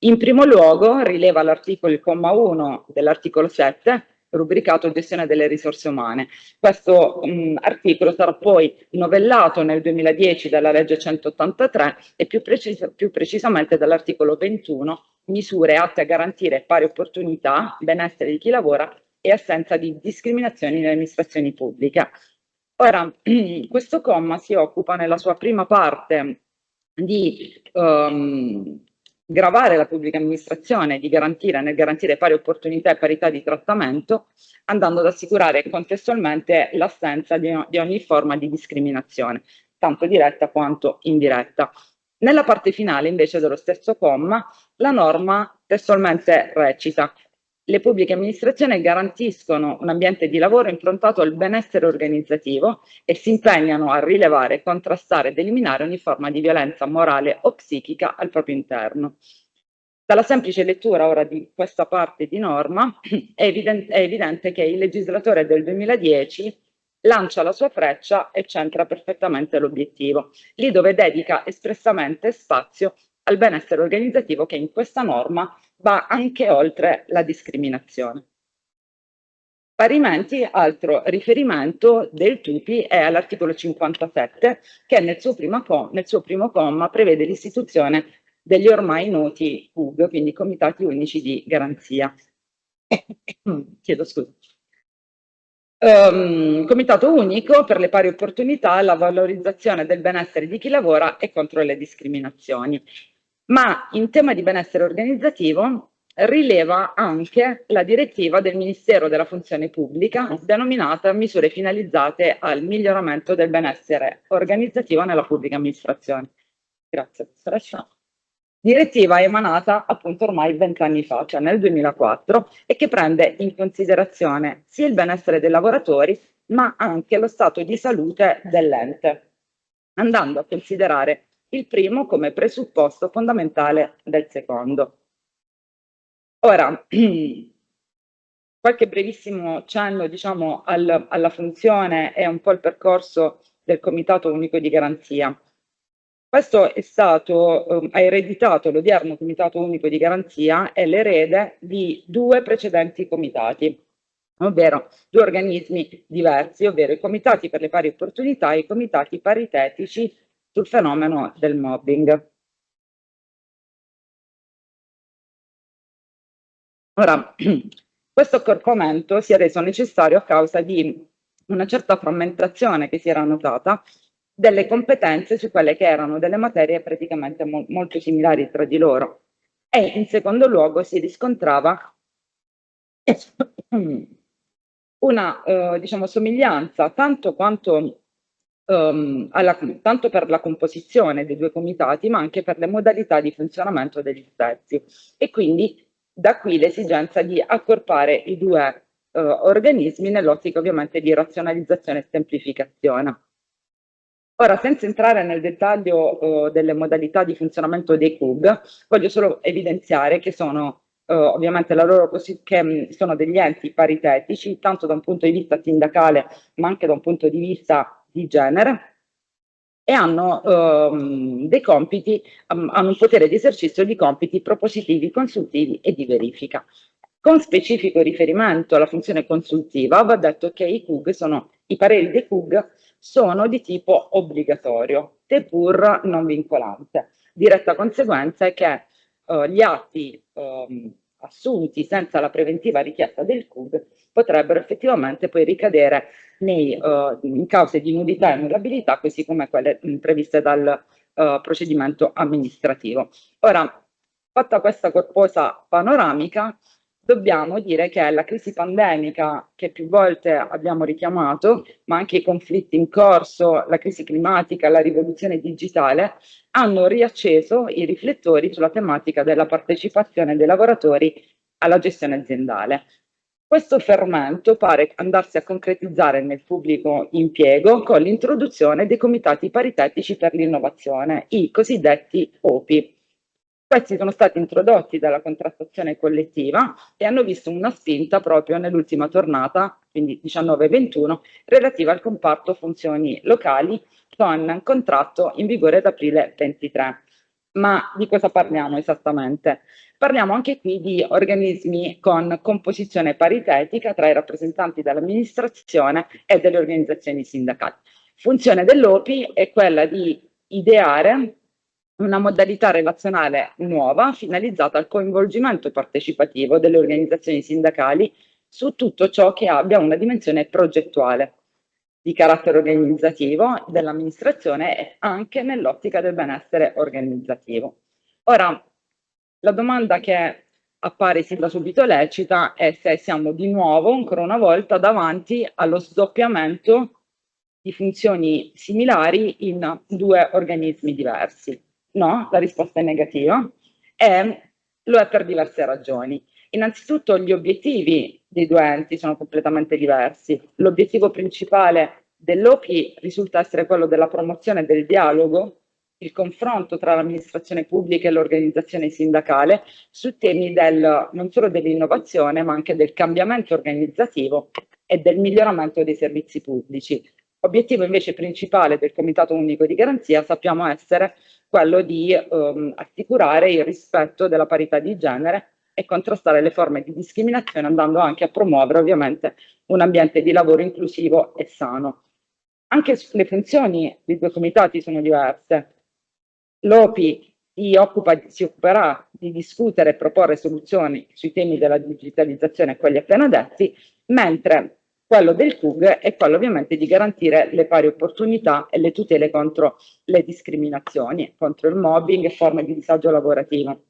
In primo luogo rileva il comma 1 dell'articolo 7, rubricato gestione delle risorse umane. Questo articolo sarà poi novellato nel 2010 dalla legge 183 e più precisamente dall'articolo 21, misure atte a garantire pari opportunità, benessere di chi lavora e assenza di discriminazioni nelle amministrazioni pubbliche. Ora, questo comma si occupa nella sua prima parte di gravare la pubblica amministrazione nel garantire pari opportunità e parità di trattamento, andando ad assicurare contestualmente l'assenza di ogni forma di discriminazione, tanto diretta quanto indiretta. Nella parte finale, invece, dello stesso comma, la norma testualmente recita: le pubbliche amministrazioni garantiscono un ambiente di lavoro improntato al benessere organizzativo e si impegnano a rilevare, contrastare ed eliminare ogni forma di violenza morale o psichica al proprio interno. Dalla semplice lettura ora di questa parte di norma è evidente che il legislatore del 2010 lancia la sua freccia e centra perfettamente l'obiettivo, lì dove dedica espressamente spazio al benessere organizzativo, che in questa norma va anche oltre la discriminazione. Parimenti, altro riferimento del TUPI è all'articolo 57, che nel suo primo comma prevede l'istituzione degli ormai noti CUG, quindi Comitati Unici di Garanzia. Chiedo scusa. Comitato unico per le pari opportunità, la valorizzazione del benessere di chi lavora e contro le discriminazioni. Ma in tema di benessere organizzativo rileva anche la direttiva del Ministero della Funzione Pubblica denominata Misure finalizzate al miglioramento del benessere organizzativo nella pubblica amministrazione. Grazie, professoressa. Direttiva emanata appunto ormai 20 anni fa, cioè nel 2004, e che prende in considerazione sia il benessere dei lavoratori, ma anche lo stato di salute dell'ente, andando a considerare il primo come presupposto fondamentale del secondo. Ora, qualche brevissimo cenno, diciamo, alla funzione e un po' il percorso del Comitato Unico di Garanzia. Questo è stato, ha ereditato l'odierno Comitato Unico di Garanzia, è l'erede di due precedenti comitati, ovvero due organismi diversi, ovvero i comitati per le pari opportunità e i comitati paritetici sul fenomeno del mobbing. Ora, questo accorpamento si è reso necessario a causa di una certa frammentazione che si era notata delle competenze su quelle che erano delle materie praticamente molto similari tra di loro, e in secondo luogo si riscontrava una diciamo, somiglianza tanto per la composizione dei due comitati, ma anche per le modalità di funzionamento degli stessi, e quindi da qui l'esigenza di accorpare i due organismi nell'ottica ovviamente di razionalizzazione e semplificazione. Ora, senza entrare nel dettaglio delle modalità di funzionamento dei CUG, voglio solo evidenziare che sono ovviamente che sono degli enti paritetici, tanto da un punto di vista sindacale, ma anche da un punto di vista di genere, e hanno dei compiti, hanno un potere di esercizio di compiti propositivi, consultivi e di verifica. Con specifico riferimento alla funzione consultiva, va detto che i pareri dei CUG sono di tipo obbligatorio, seppur non vincolante. Diretta conseguenza è che gli atti assunti senza la preventiva richiesta del CUG potrebbero effettivamente poi ricadere in cause di nudità e annullabilità, così come quelle previste dal procedimento amministrativo. Ora, fatta questa corposa panoramica, dobbiamo dire che la crisi pandemica, che più volte abbiamo richiamato, ma anche i conflitti in corso, la crisi climatica, la rivoluzione digitale, hanno riacceso i riflettori sulla tematica della partecipazione dei lavoratori alla gestione aziendale. Questo fermento pare andarsi a concretizzare nel pubblico impiego con l'introduzione dei comitati paritetici per l'innovazione, i cosiddetti OPI. Questi sono stati introdotti dalla contrattazione collettiva e hanno visto una spinta proprio nell'ultima tornata, quindi 19-21, relativa al comparto funzioni locali con contratto in vigore ad aprile 23. Ma di cosa parliamo esattamente? Parliamo anche qui di organismi con composizione paritetica tra i rappresentanti dell'amministrazione e delle organizzazioni sindacali. Funzione dell'OPI è quella di ideare una modalità relazionale nuova finalizzata al coinvolgimento partecipativo delle organizzazioni sindacali su tutto ciò che abbia una dimensione progettuale di carattere organizzativo dell'amministrazione e anche nell'ottica del benessere organizzativo. Ora, la domanda che appare sin da subito lecita è se siamo di nuovo, ancora una volta, davanti allo sdoppiamento di funzioni similari in due organismi diversi. No, la risposta è negativa e lo è per diverse ragioni. Innanzitutto gli obiettivi dei due enti sono completamente diversi. L'obiettivo principale dell'OPI risulta essere quello della promozione del dialogo, il confronto tra l'amministrazione pubblica e l'organizzazione sindacale su temi non solo dell'innovazione, ma anche del cambiamento organizzativo e del miglioramento dei servizi pubblici. Obiettivo invece principale del Comitato Unico di Garanzia sappiamo essere quello di assicurare il rispetto della parità di genere e contrastare le forme di discriminazione, andando anche a promuovere ovviamente un ambiente di lavoro inclusivo e sano. Anche le funzioni dei due comitati sono diverse. L'OPI si occuperà di discutere e proporre soluzioni sui temi della digitalizzazione, quelli appena detti, mentre quello del CUG è quello ovviamente di garantire le pari opportunità e le tutele contro le discriminazioni, contro il mobbing e forme di disagio lavorativo.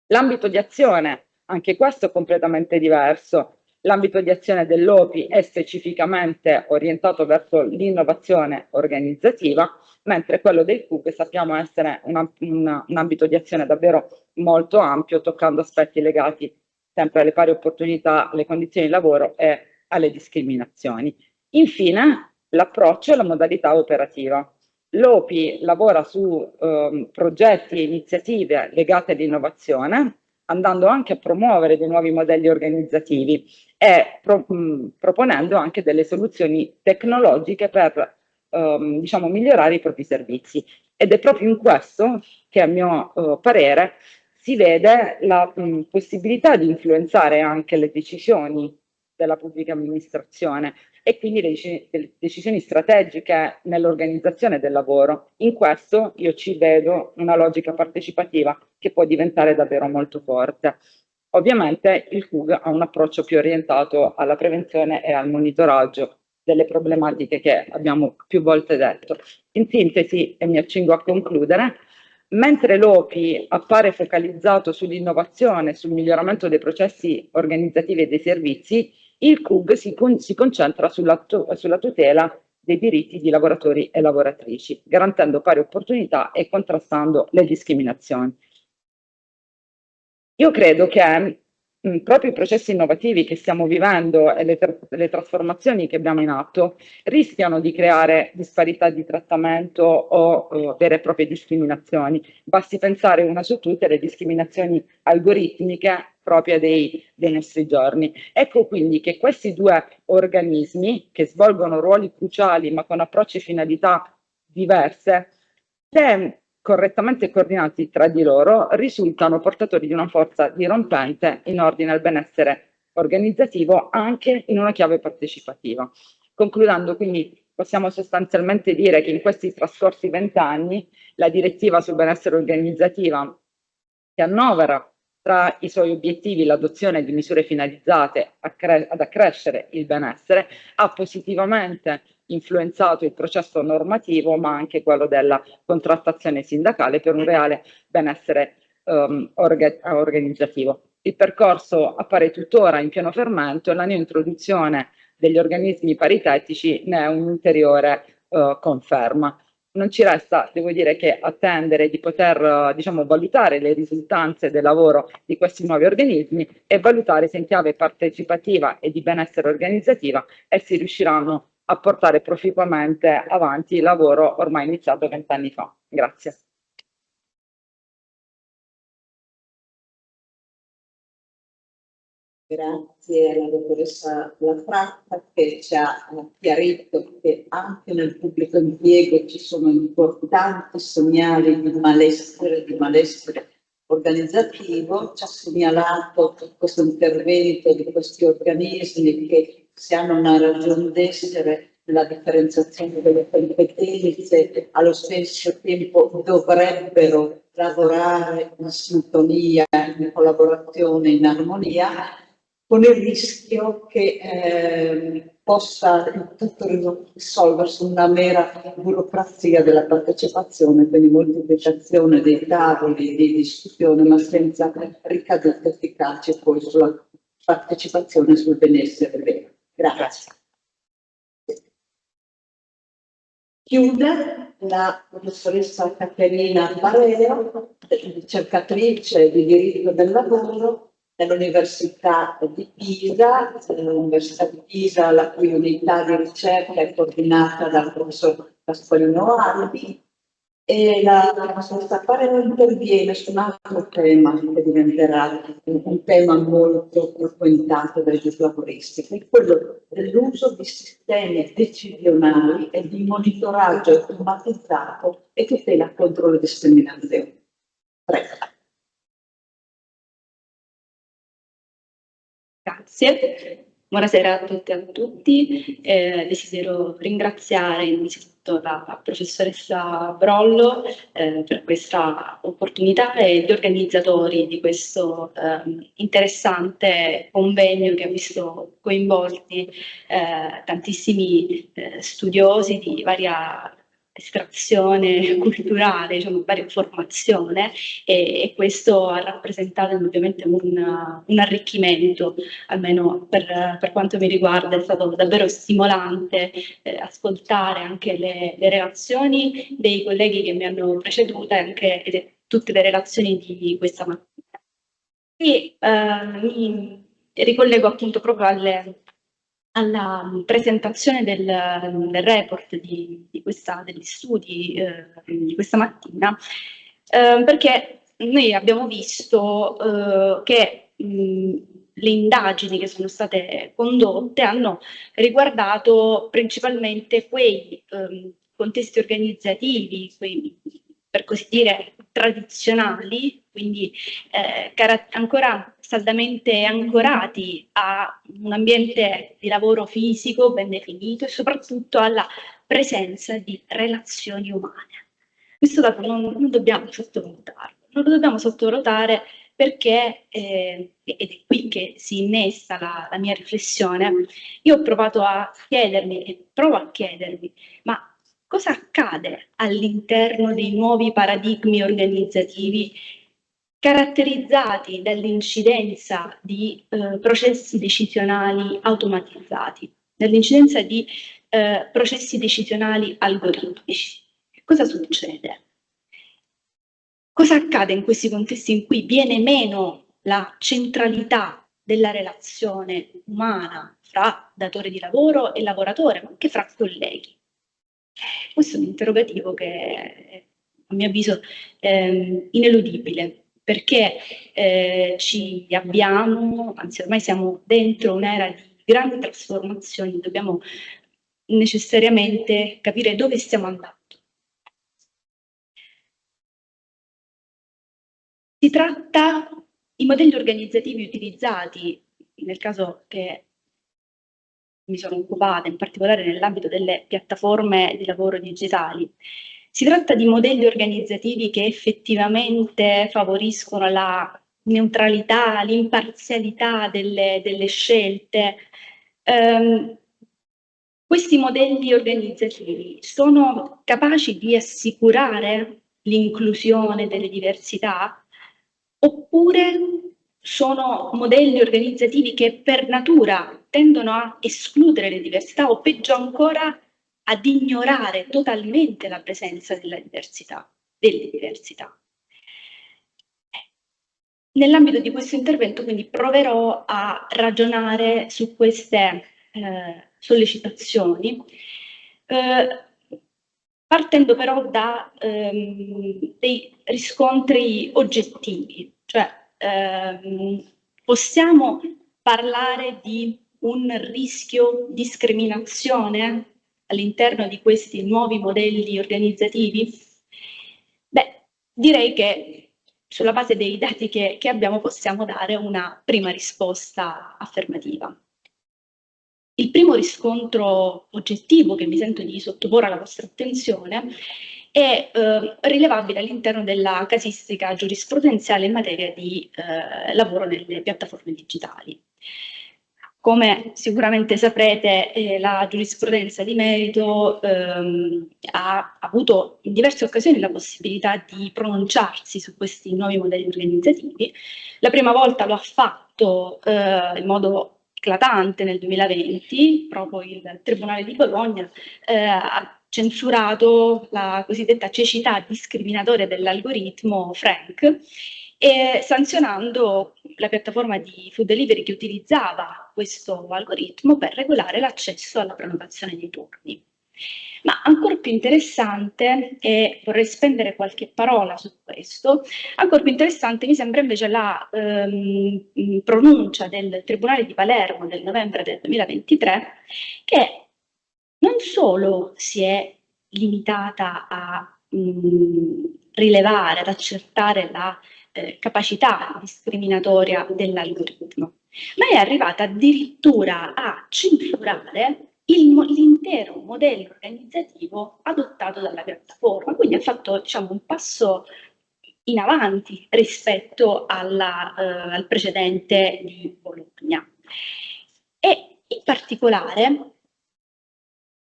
L'ambito di azione, anche questo è completamente diverso. L'ambito di azione dell'OPI è specificamente orientato verso l'innovazione organizzativa, mentre quello del CUG sappiamo essere un ambito di azione davvero molto ampio, toccando aspetti legati sempre alle pari opportunità, alle condizioni di lavoro e alle discriminazioni. Infine, l'approccio e la modalità operativa. L'OPI lavora su progetti e iniziative legate all'innovazione, andando anche a promuovere dei nuovi modelli organizzativi e proponendo anche delle soluzioni tecnologiche per diciamo, migliorare i propri servizi. Ed è proprio in questo che, a mio parere, si vede la possibilità di influenzare anche le decisioni della pubblica amministrazione e quindi le decisioni strategiche nell'organizzazione del lavoro. In questo io ci vedo una logica partecipativa che può diventare davvero molto forte. Ovviamente il CUG ha un approccio più orientato alla prevenzione e al monitoraggio delle problematiche che abbiamo più volte detto. In sintesi, e mi accingo a concludere, mentre l'OPI appare focalizzato sull'innovazione, sul miglioramento dei processi organizzativi e dei servizi, il CUG si concentra sulla tutela dei diritti di lavoratori e lavoratrici, garantendo pari opportunità e contrastando le discriminazioni. Io credo che proprio i processi innovativi che stiamo vivendo e le trasformazioni che abbiamo in atto rischiano di creare disparità di trattamento o vere e proprie discriminazioni. Basti pensare una su tutte alle discriminazioni algoritmiche proprie dei nostri giorni. Ecco quindi che questi due organismi, che svolgono ruoli cruciali ma con approcci e finalità diverse, se correttamente coordinati tra di loro, risultano portatori di una forza dirompente in ordine al benessere organizzativo anche in una chiave partecipativa. Concludendo, quindi, possiamo sostanzialmente dire che in questi trascorsi 20 anni la direttiva sul benessere organizzativo, che annovera tra i suoi obiettivi l'adozione di misure finalizzate ad accrescere il benessere, ha positivamente influenzato il processo normativo, ma anche quello della contrattazione sindacale per un reale benessere organizzativo. Il percorso appare tuttora in pieno fermento e la neointroduzione degli organismi paritetici ne è un'ulteriore conferma. non ci resta, devo dire, che attendere di poter, diciamo, valutare le risultanze del lavoro di questi nuovi organismi e valutare se in chiave partecipativa e di benessere organizzativa essi riusciranno a portare proficuamente avanti il lavoro ormai iniziato 20 anni fa. Grazie. Grazie alla dottoressa Lafratta che ci ha chiarito che anche nel pubblico impiego ci sono importanti segnali di malessere organizzativo. Ci ha segnalato questo intervento di questi organismi che, se hanno una ragione d'essere, la differenziazione delle competenze, allo stesso tempo dovrebbero lavorare in sintonia, in collaborazione, in armonia, con il rischio che possa il tutto risolversi una mera burocrazia della partecipazione, quindi moltiplicazione dei tavoli di discussione, ma senza ricadute efficaci poi sulla partecipazione e sul benessere vero. Grazie. Chiude la professoressa Caterina Barero, ricercatrice di diritto del lavoro dell'Università di Pisa, la cui unità di ricerca è coordinata dal professor Pasqualino Albi, e la professoressa Barero interviene su un altro tema che diventerà un tema molto frequentato dai giuslavoristi, che è quello dell'uso di sistemi decisionali e di monitoraggio automatizzato e tutela contro le discriminazioni. Prego. Grazie, buonasera a tutte e a tutti. Desidero ringraziare innanzitutto la professoressa Brollo per questa opportunità e gli organizzatori di questo interessante convegno che ha visto coinvolti tantissimi studiosi di varia estrazione culturale, diciamo, varia formazione, e questo ha rappresentato ovviamente un arricchimento, almeno per quanto mi riguarda. È stato davvero stimolante ascoltare anche le relazioni dei colleghi che mi hanno preceduta e anche tutte le relazioni di questa mattina. E mi ricollego appunto proprio alla presentazione del report degli studi di questa mattina, perché noi abbiamo visto che le indagini che sono state condotte hanno riguardato principalmente quei contesti organizzativi, quei, per così dire, tradizionali, quindi ancora saldamente ancorati a un ambiente di lavoro fisico ben definito e soprattutto alla presenza di relazioni umane. Questo dato non dobbiamo sottovalutarlo, non lo dobbiamo sottovalutare perché, ed è qui che si innesta la mia riflessione, io ho provato a chiedermi e provo a chiedermi, ma cosa accade all'interno dei nuovi paradigmi organizzativi caratterizzati dall'incidenza di processi decisionali automatizzati, dall'incidenza di processi decisionali algoritmici? Cosa succede? Cosa accade in questi contesti in cui viene meno la centralità della relazione umana fra datore di lavoro e lavoratore, ma anche fra colleghi? Questo è un interrogativo che è, a mio avviso, ineludibile, perché ci abbiamo, anzi ormai siamo dentro un'era di grandi trasformazioni, dobbiamo necessariamente capire dove stiamo andando. Si tratta, i modelli organizzativi utilizzati, nel caso che mi sono occupata, in particolare nell'ambito delle piattaforme di lavoro digitali, si tratta di modelli organizzativi che effettivamente favoriscono la neutralità, l'imparzialità delle scelte. Questi modelli organizzativi sono capaci di assicurare l'inclusione delle diversità, oppure sono modelli organizzativi che per natura tendono a escludere le diversità o peggio ancora ad ignorare totalmente la presenza delle diversità. Nell'ambito di questo intervento quindi proverò a ragionare su queste sollecitazioni, partendo però da dei riscontri oggettivi, cioè possiamo parlare di un rischio discriminazione all'interno di questi nuovi modelli organizzativi? Beh, direi che sulla base dei dati che abbiamo possiamo dare una prima risposta affermativa. Il primo riscontro oggettivo che mi sento di sottoporre alla vostra attenzione è rilevabile all'interno della casistica giurisprudenziale in materia di lavoro nelle piattaforme digitali. Come sicuramente saprete, la giurisprudenza di merito ha avuto in diverse occasioni la possibilità di pronunciarsi su questi nuovi modelli organizzativi. La prima volta lo ha fatto in modo eclatante nel 2020, proprio il Tribunale di Bologna ha censurato la cosiddetta cecità discriminatoria dell'algoritmo Frank, e sanzionando la piattaforma di food delivery che utilizzava questo algoritmo per regolare l'accesso alla prenotazione dei turni. Ma ancora più interessante, e vorrei spendere qualche parola su questo, ancora più interessante mi sembra invece la pronuncia del Tribunale di Palermo del novembre del 2023, che non solo si è limitata a rilevare, ad accertare la capacità discriminatoria dell'algoritmo, ma è arrivata addirittura a censurare l'intero modello organizzativo adottato dalla piattaforma. Quindi ha fatto, diciamo, un passo in avanti rispetto al precedente di Bologna. E in particolare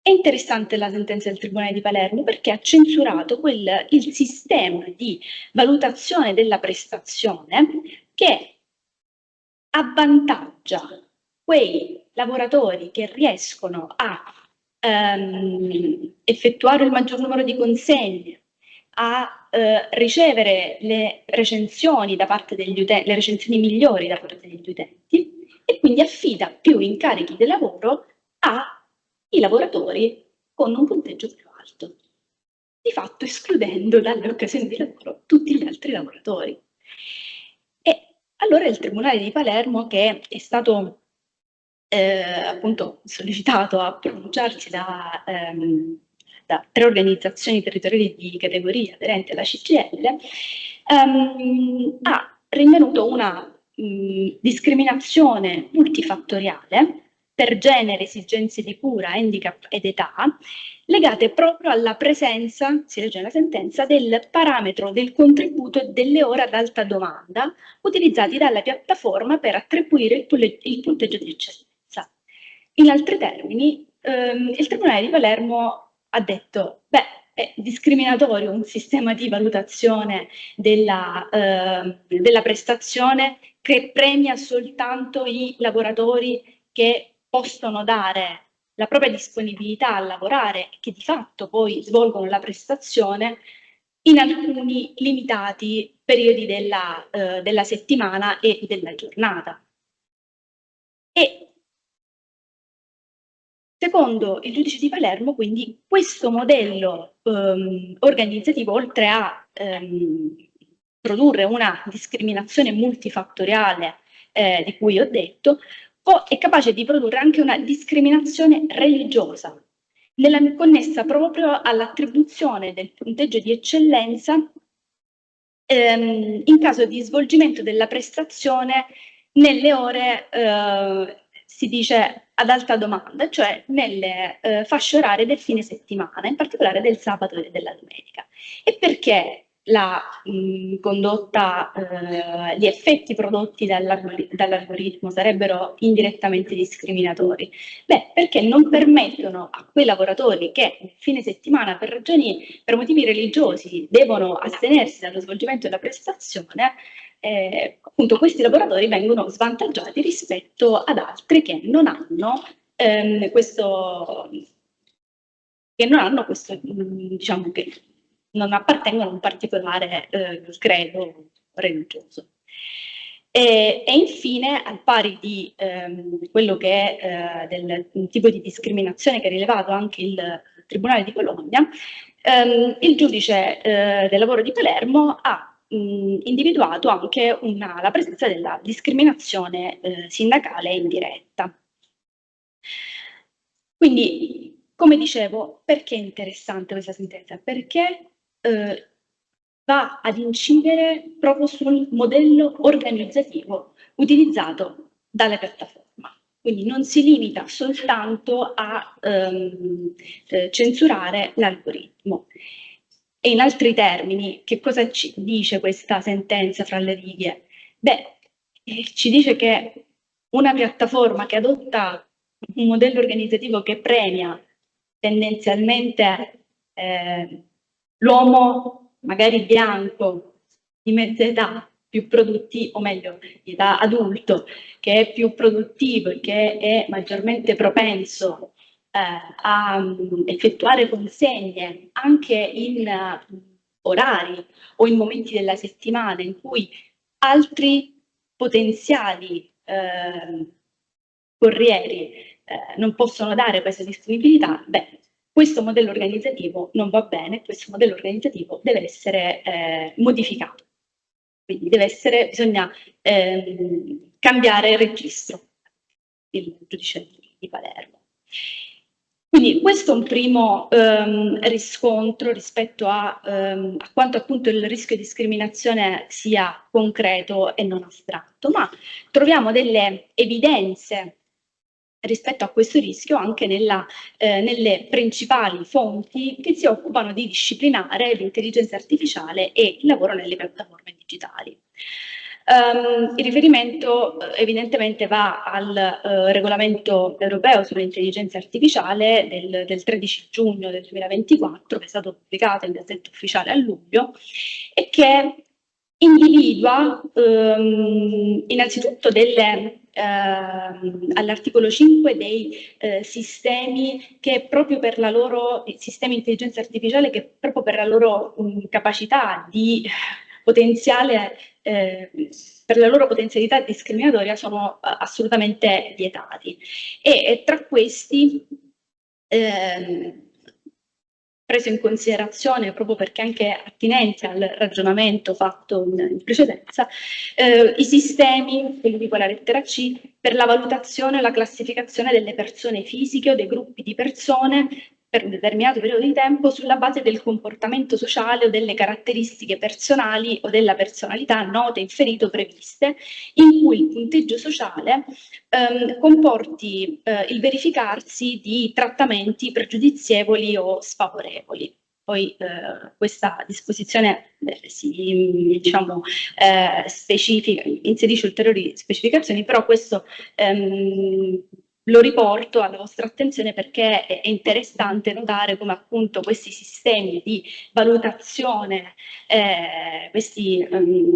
è interessante la sentenza del Tribunale di Palermo perché ha censurato il sistema di valutazione della prestazione che avvantaggia quei lavoratori che riescono a effettuare il maggior numero di consegne, a ricevere le recensioni da parte degli utenti, le recensioni migliori da parte degli utenti, e quindi affida più incarichi di lavoro ai lavoratori con un punteggio più alto, di fatto escludendo dalle occasioni di lavoro tutti gli altri lavoratori. E allora il Tribunale di Palermo, che è stato appunto sollecitato a pronunciarsi da 3 organizzazioni territoriali di categoria aderenti alla CGIL, ha rinvenuto una discriminazione multifattoriale per genere, esigenze di cura, handicap ed età, legate proprio alla presenza, si legge nella sentenza, del parametro del contributo e delle ore ad alta domanda utilizzati dalla piattaforma per attribuire il punteggio di eccellenza. In altri termini, il Tribunale di Palermo ha detto, beh, è discriminatorio un sistema di valutazione della prestazione che premia soltanto i lavoratori che possono dare la propria disponibilità a lavorare e che di fatto poi svolgono la prestazione in alcuni limitati periodi della settimana e della giornata. E secondo il giudice di Palermo, quindi, questo modello organizzativo, oltre a produrre una discriminazione multifattoriale di cui ho detto, è capace di produrre anche una discriminazione religiosa, connessa proprio all'attribuzione del punteggio di eccellenza in caso di svolgimento della prestazione nelle ore, si dice, ad alta domanda, cioè nelle fasce orarie del fine settimana, in particolare del sabato e della domenica. E perché la condotta, gli effetti prodotti dall'algoritmo sarebbero indirettamente discriminatori? Beh, perché non permettono a quei lavoratori che nel fine settimana per motivi religiosi devono astenersi dallo svolgimento della prestazione, appunto questi lavoratori vengono svantaggiati rispetto ad altri che non hanno questo che non hanno questo, diciamo che non appartengono a un particolare credo religioso. E infine, al pari di quello che è del tipo di discriminazione che ha rilevato anche il Tribunale di Bologna, il giudice del lavoro di Palermo ha individuato anche la presenza della discriminazione sindacale indiretta. Quindi, come dicevo, perché è interessante questa sentenza? Perché va ad incidere proprio sul modello organizzativo utilizzato dalla piattaforma. Quindi non si limita soltanto a censurare l'algoritmo. E in altri termini, che cosa ci dice questa sentenza fra le righe? Beh, ci dice che una piattaforma che adotta un modello organizzativo che premia tendenzialmente l'uomo magari bianco di mezza età, più produttivo, o meglio, di età adulto, che è più produttivo e che è maggiormente propenso a effettuare consegne anche in orari o in momenti della settimana in cui altri potenziali corrieri non possono dare questa disponibilità, beh, questo modello organizzativo non va bene, questo modello organizzativo deve essere modificato. Quindi bisogna cambiare il registro, il giudice di Palermo. Quindi questo è un primo riscontro rispetto a quanto appunto il rischio di discriminazione sia concreto e non astratto, ma troviamo delle evidenze rispetto a questo rischio anche nelle principali fonti che si occupano di disciplinare l'intelligenza artificiale e il lavoro nelle piattaforme digitali. Il riferimento evidentemente va al regolamento europeo sull'intelligenza artificiale del 13 giugno del 2024, che è stato pubblicato in Gazzetta Ufficiale a luglio e che individua innanzitutto all'articolo 5 dei sistemi che proprio per la loro sistemi di intelligenza artificiale che proprio per la loro capacità di potenziale per la loro potenzialità discriminatoria sono assolutamente vietati e tra questi preso in considerazione proprio perché anche attinenti al ragionamento fatto in precedenza, i sistemi, quelli di quella lettera C, per la valutazione e la classificazione delle persone fisiche o dei gruppi di persone per un determinato periodo di tempo sulla base del comportamento sociale o delle caratteristiche personali o della personalità note, inferite o previste, in cui il punteggio sociale comporti il verificarsi di trattamenti pregiudizievoli o sfavorevoli. Poi questa disposizione specifica, inserisce ulteriori specificazioni, però questo lo riporto alla vostra attenzione perché è interessante notare come appunto questi sistemi di valutazione, questi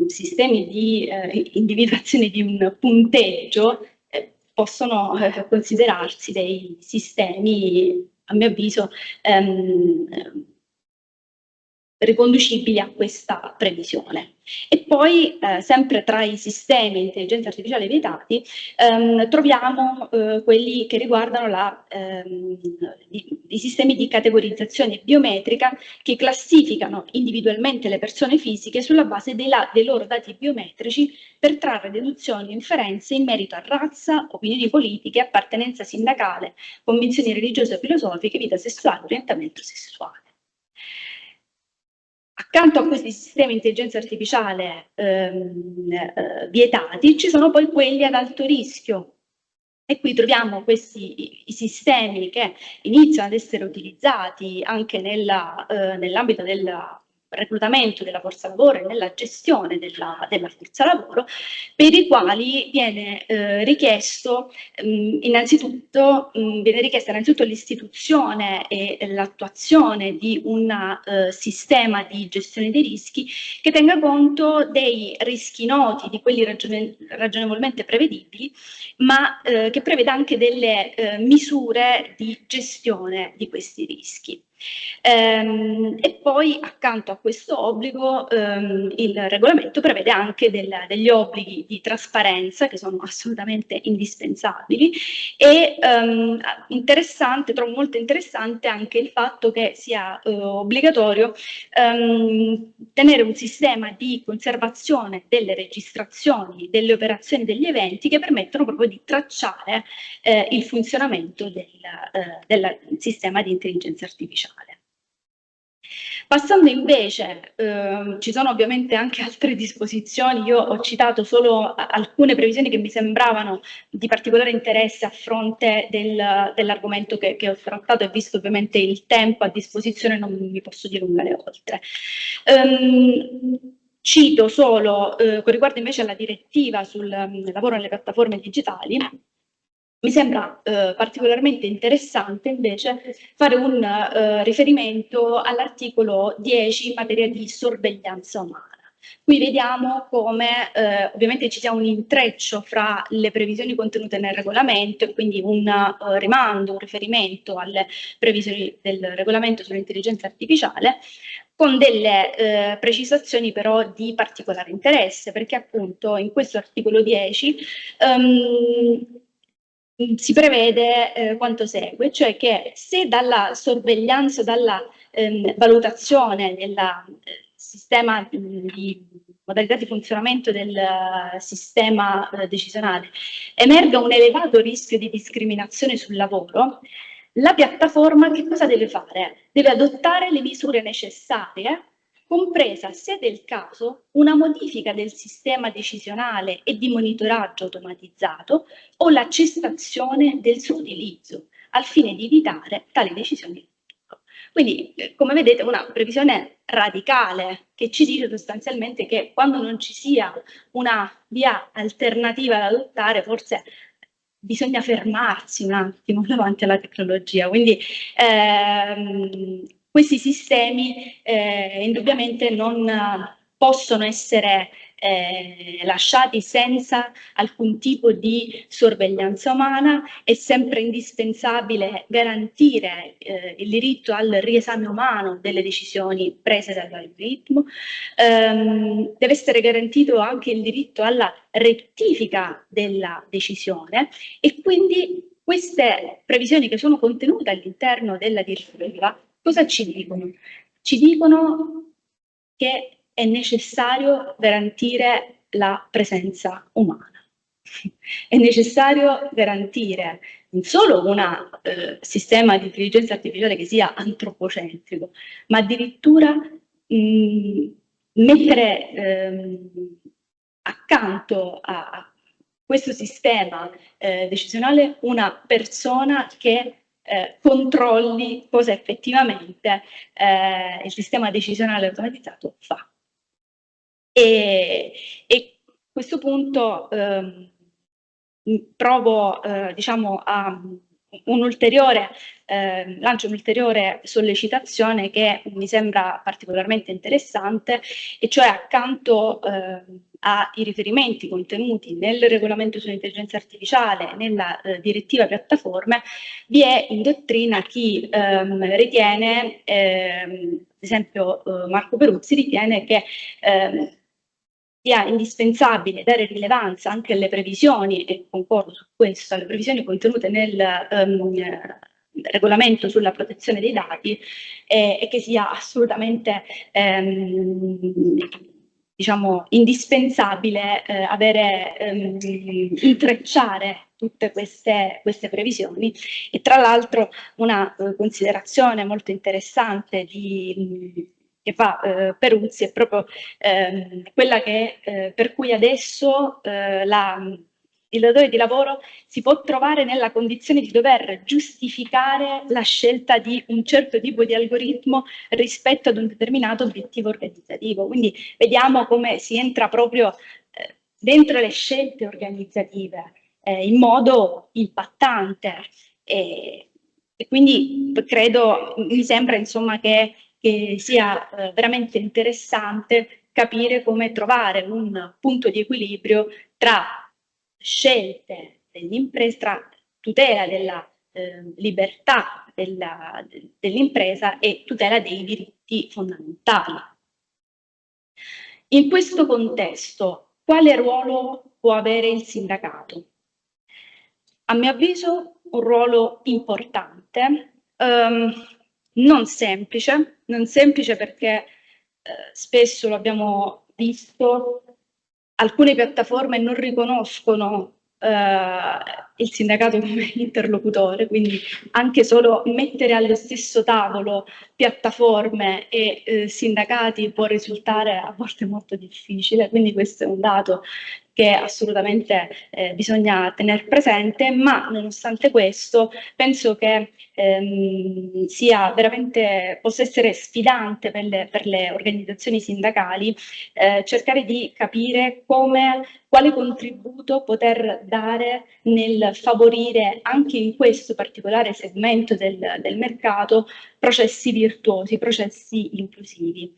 sistemi di individuazione di un punteggio possono considerarsi dei sistemi, a mio avviso, riconducibili a questa previsione. E poi, sempre tra i sistemi di intelligenza artificiale vietati, troviamo quelli che riguardano i sistemi di categorizzazione biometrica che classificano individualmente le persone fisiche sulla base dei loro dati biometrici per trarre deduzioni e inferenze in merito a razza, opinioni politiche, appartenenza sindacale, convinzioni religiose o filosofiche, vita sessuale, orientamento sessuale. Accanto a questi sistemi di intelligenza artificiale vietati, ci sono poi quelli ad alto rischio. E qui troviamo i sistemi che iniziano ad essere utilizzati anche nell'ambito del reclutamento della forza lavoro e nella gestione della forza lavoro, per i quali viene richiesta innanzitutto l'istituzione e l'attuazione di un sistema di gestione dei rischi che tenga conto dei rischi noti, di quelli ragionevolmente prevedibili, ma che preveda anche delle misure di gestione di questi rischi. E poi accanto a questo obbligo il regolamento prevede anche degli obblighi di trasparenza che sono assolutamente indispensabili e trovo molto interessante anche il fatto che sia obbligatorio tenere un sistema di conservazione delle registrazioni, delle operazioni, degli eventi che permettono proprio di tracciare il funzionamento del sistema di intelligenza artificiale. Passando invece, ci sono ovviamente anche altre disposizioni, io ho citato solo alcune previsioni che mi sembravano di particolare interesse a fronte dell'argomento che ho trattato e visto ovviamente il tempo a disposizione non mi posso dilungare oltre. Cito solo, con riguardo invece alla direttiva sul lavoro nelle piattaforme digitali, mi sembra particolarmente interessante invece fare un riferimento all'articolo 10 in materia di sorveglianza umana. Qui vediamo come ovviamente ci sia un intreccio fra le previsioni contenute nel regolamento e quindi un rimando, un riferimento alle previsioni del regolamento sull'intelligenza artificiale, con delle precisazioni però di particolare interesse, perché appunto in questo articolo 10 si prevede quanto segue, cioè che se dalla sorveglianza, dalla valutazione del sistema di modalità di funzionamento del sistema decisionale emerga un elevato rischio di discriminazione sul lavoro, la piattaforma che cosa deve fare? Deve adottare le misure necessarie, compresa, se del caso, una modifica del sistema decisionale e di monitoraggio automatizzato o la cessazione del suo utilizzo, al fine di evitare tali decisioni. Quindi, come vedete, una previsione radicale che ci dice sostanzialmente che quando non ci sia una via alternativa da adottare, forse bisogna fermarsi un attimo davanti alla tecnologia. Quindi questi sistemi indubbiamente non possono essere lasciati senza alcun tipo di sorveglianza umana. È sempre indispensabile garantire il diritto al riesame umano delle decisioni prese dall'algoritmo, deve essere garantito anche il diritto alla rettifica della decisione e quindi queste previsioni che sono contenute all'interno della direttiva cosa ci dicono? Ci dicono che è necessario garantire la presenza umana. È necessario garantire non solo un sistema di intelligenza artificiale che sia antropocentrico, ma addirittura mettere accanto a questo sistema decisionale una persona che controlli cosa effettivamente il sistema decisionale automatizzato fa. E a questo punto provo diciamo a lancio un'ulteriore sollecitazione che mi sembra particolarmente interessante, e cioè accanto ai riferimenti contenuti nel regolamento sull'intelligenza artificiale, nella direttiva piattaforme, vi è in dottrina chi ritiene, ad esempio Marco Peruzzi ritiene che sia indispensabile dare rilevanza anche alle previsioni, e concordo su questo, alle previsioni contenute nel regolamento sulla protezione dei dati e che sia assolutamente diciamo indispensabile intrecciare tutte queste previsioni. E tra l'altro una considerazione molto interessante che fa Peruzzi è proprio quella per cui adesso il datore di lavoro si può trovare nella condizione di dover giustificare la scelta di un certo tipo di algoritmo rispetto ad un determinato obiettivo organizzativo. Quindi vediamo come si entra proprio dentro le scelte organizzative in modo impattante e quindi mi sembra insomma che sia veramente interessante capire come trovare un punto di equilibrio tra scelte dell'impresa, tra tutela della libertà dell'impresa e tutela dei diritti fondamentali. In questo contesto, quale ruolo può avere il sindacato? A mio avviso un ruolo importante, non semplice perché spesso lo abbiamo visto, alcune piattaforme non riconoscono il sindacato come interlocutore, quindi anche solo mettere allo stesso tavolo piattaforme e sindacati può risultare a volte molto difficile, quindi questo è un dato che assolutamente bisogna tener presente, ma nonostante questo penso che sia veramente, possa essere sfidante per le organizzazioni sindacali cercare di capire quale contributo poter dare nel favorire anche in questo particolare segmento del mercato processi virtuosi, processi inclusivi.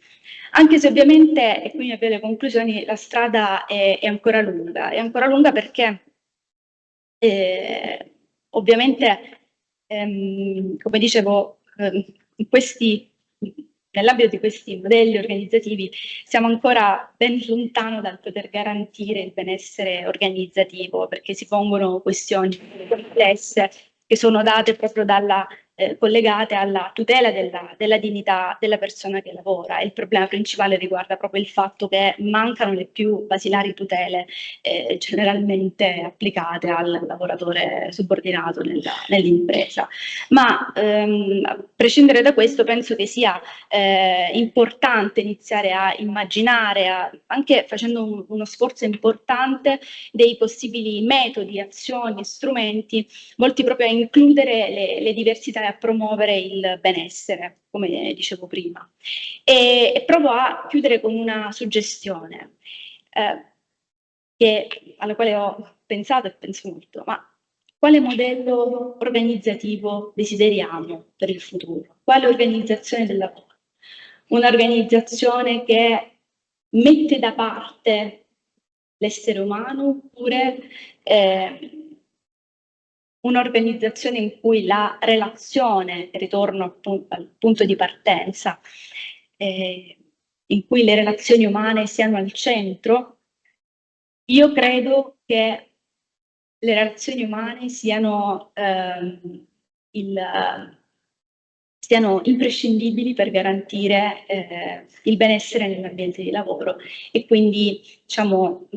Anche se ovviamente, e qui mi avvio alle conclusioni, la strada è ancora lunga perché ovviamente, come dicevo, nell'ambito di questi modelli organizzativi siamo ancora ben lontano dal poter garantire il benessere organizzativo, perché si pongono questioni complesse che sono date proprio collegate alla tutela della dignità della persona che lavora. Il problema principale riguarda proprio il fatto che mancano le più basilari tutele generalmente applicate al lavoratore subordinato nell'impresa. Ma a prescindere da questo, penso che sia importante iniziare a immaginare, anche facendo uno sforzo importante, dei possibili metodi, azioni, strumenti volti proprio a includere le diversità e a promuovere il benessere, come dicevo prima. E provo a chiudere con una suggestione alla quale ho pensato e penso molto, ma quale modello organizzativo desideriamo per il futuro? Quale organizzazione del lavoro? Un'organizzazione che mette da parte l'essere umano oppure un'organizzazione in cui la relazione, ritorno appunto al punto di partenza, in cui le relazioni umane siano al centro? Io credo che le relazioni umane siano imprescindibili per garantire il benessere nell'ambiente di lavoro, e quindi diciamo,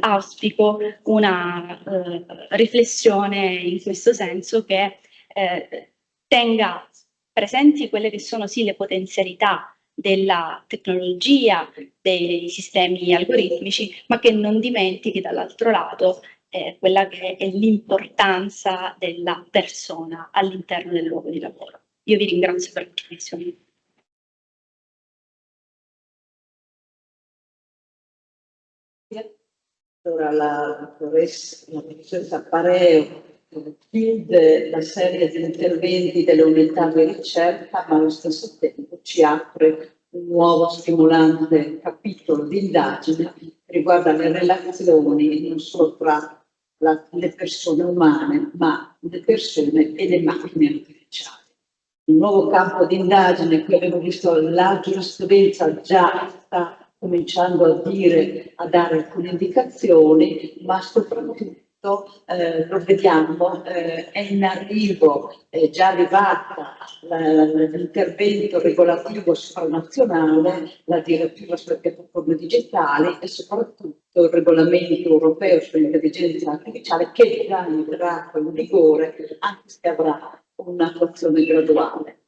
auspico una riflessione in questo senso che tenga presenti quelle che sono sì le potenzialità della tecnologia, dei sistemi algoritmici, ma che non dimentichi dall'altro lato quella che è l'importanza della persona all'interno del luogo di lavoro. Io vi ringrazio per l'attenzione. Allora, la professoressa Pareo chiude la serie di interventi delle unità di ricerca, ma allo stesso tempo ci apre un nuovo stimolante capitolo di indagine che riguarda le relazioni non solo tra le persone umane, ma le persone e le macchine artificiali. Un nuovo campo di indagine che abbiamo visto la giurisprudenza già sta cominciando a dare alcune indicazioni, ma soprattutto lo vediamo, è in arrivo, è già arrivata l'intervento regolativo sovranazionale, la direttiva sulle piattaforme digitali e soprattutto il regolamento europeo sull'intelligenza artificiale, che già entrerà in vigore, anche se avrà un'attuazione graduale.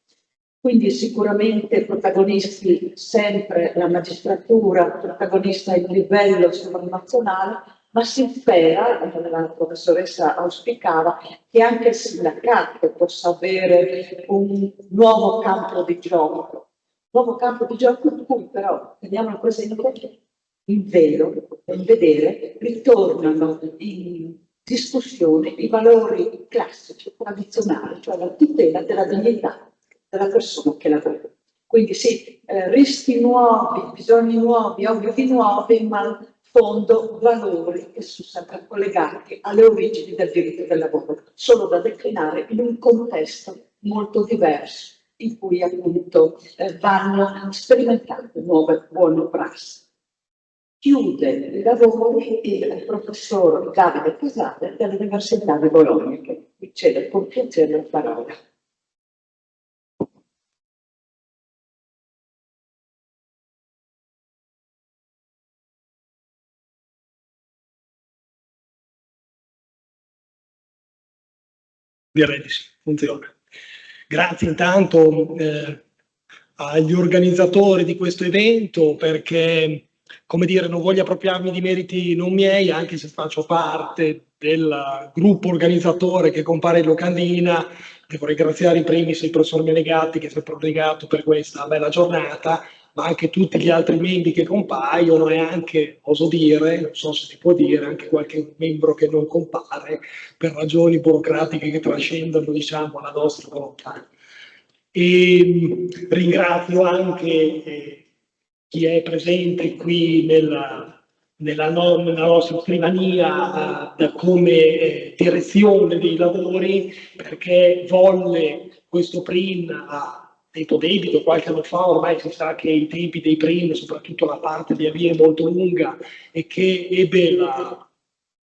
Quindi sicuramente protagonisti sempre la magistratura, protagonista il livello sovranazionale, ma si spera, la professoressa auspicava, che anche il sindacato possa avere un nuovo campo di gioco. Nuovo campo di gioco in cui però, teniamo presente, il vedere, ritornano in discussione i valori classici, tradizionali, cioè la tutela della dignità della persona che lavora. Quindi sì, rischi nuovi, bisogni nuovi, obblighi nuovi, ma in fondo valori che sono sempre collegati alle origini del diritto del lavoro, solo da declinare in un contesto molto diverso, in cui appunto vanno sperimentando nuove buone prassi. Chiude i lavori il professor Davide Casale dell'Università di Bologna, che mi cede con piacere la parola. Direi di sì, funziona. Grazie intanto agli organizzatori di questo evento, perché, come dire, non voglio appropriarmi di meriti non miei, anche se faccio parte del gruppo organizzatore che compare in locandina. Devo ringraziare in primis il professor Menegatti, che si è prodigato per questa bella giornata, ma anche tutti gli altri membri che compaiono, e anche, oso dire, non so se si può dire, anche qualche membro che non compare per ragioni burocratiche che trascendono, diciamo, la nostra volontà. E ringrazio anche chi è presente qui nella nostra scrivania come direzione dei lavori, perché volle questo PRIN a tempo debito, qualche anno fa. Ormai si sa che i tempi dei PRIN, soprattutto la parte di avvio, è molto lunga, e che ebbe la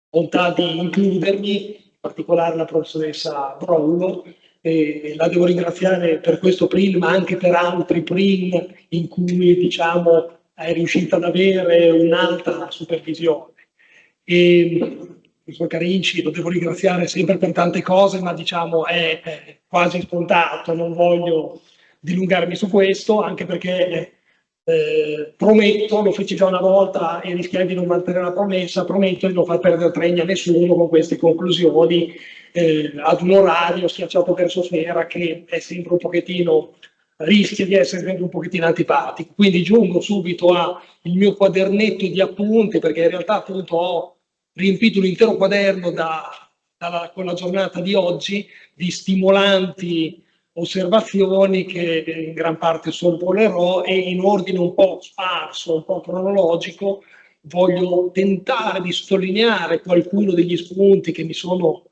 bontà di includermi, in particolare la professoressa Brollo. La devo ringraziare per questo PRIN, ma anche per altri PRIN in cui, diciamo, è riuscita ad avere un'alta supervisione. E il professor Carinci lo devo ringraziare sempre per tante cose, ma diciamo è quasi scontato, non voglio dilungarmi su questo, anche perché prometto, lo feci già una volta e rischiai di non mantenere la promessa, prometto di non far perdere treni a nessuno con queste conclusioni ad un orario schiacciato verso sera, che è sempre un pochettino, rischia di essere sempre un pochettino antipatico. Quindi giungo subito al mio quadernetto di appunti, perché in realtà appunto ho riempito l'intero quaderno con la giornata di oggi di stimolanti osservazioni che in gran parte sorvolerò, e in ordine un po' sparso, un po' cronologico, voglio tentare di sottolineare qualcuno degli spunti che mi sono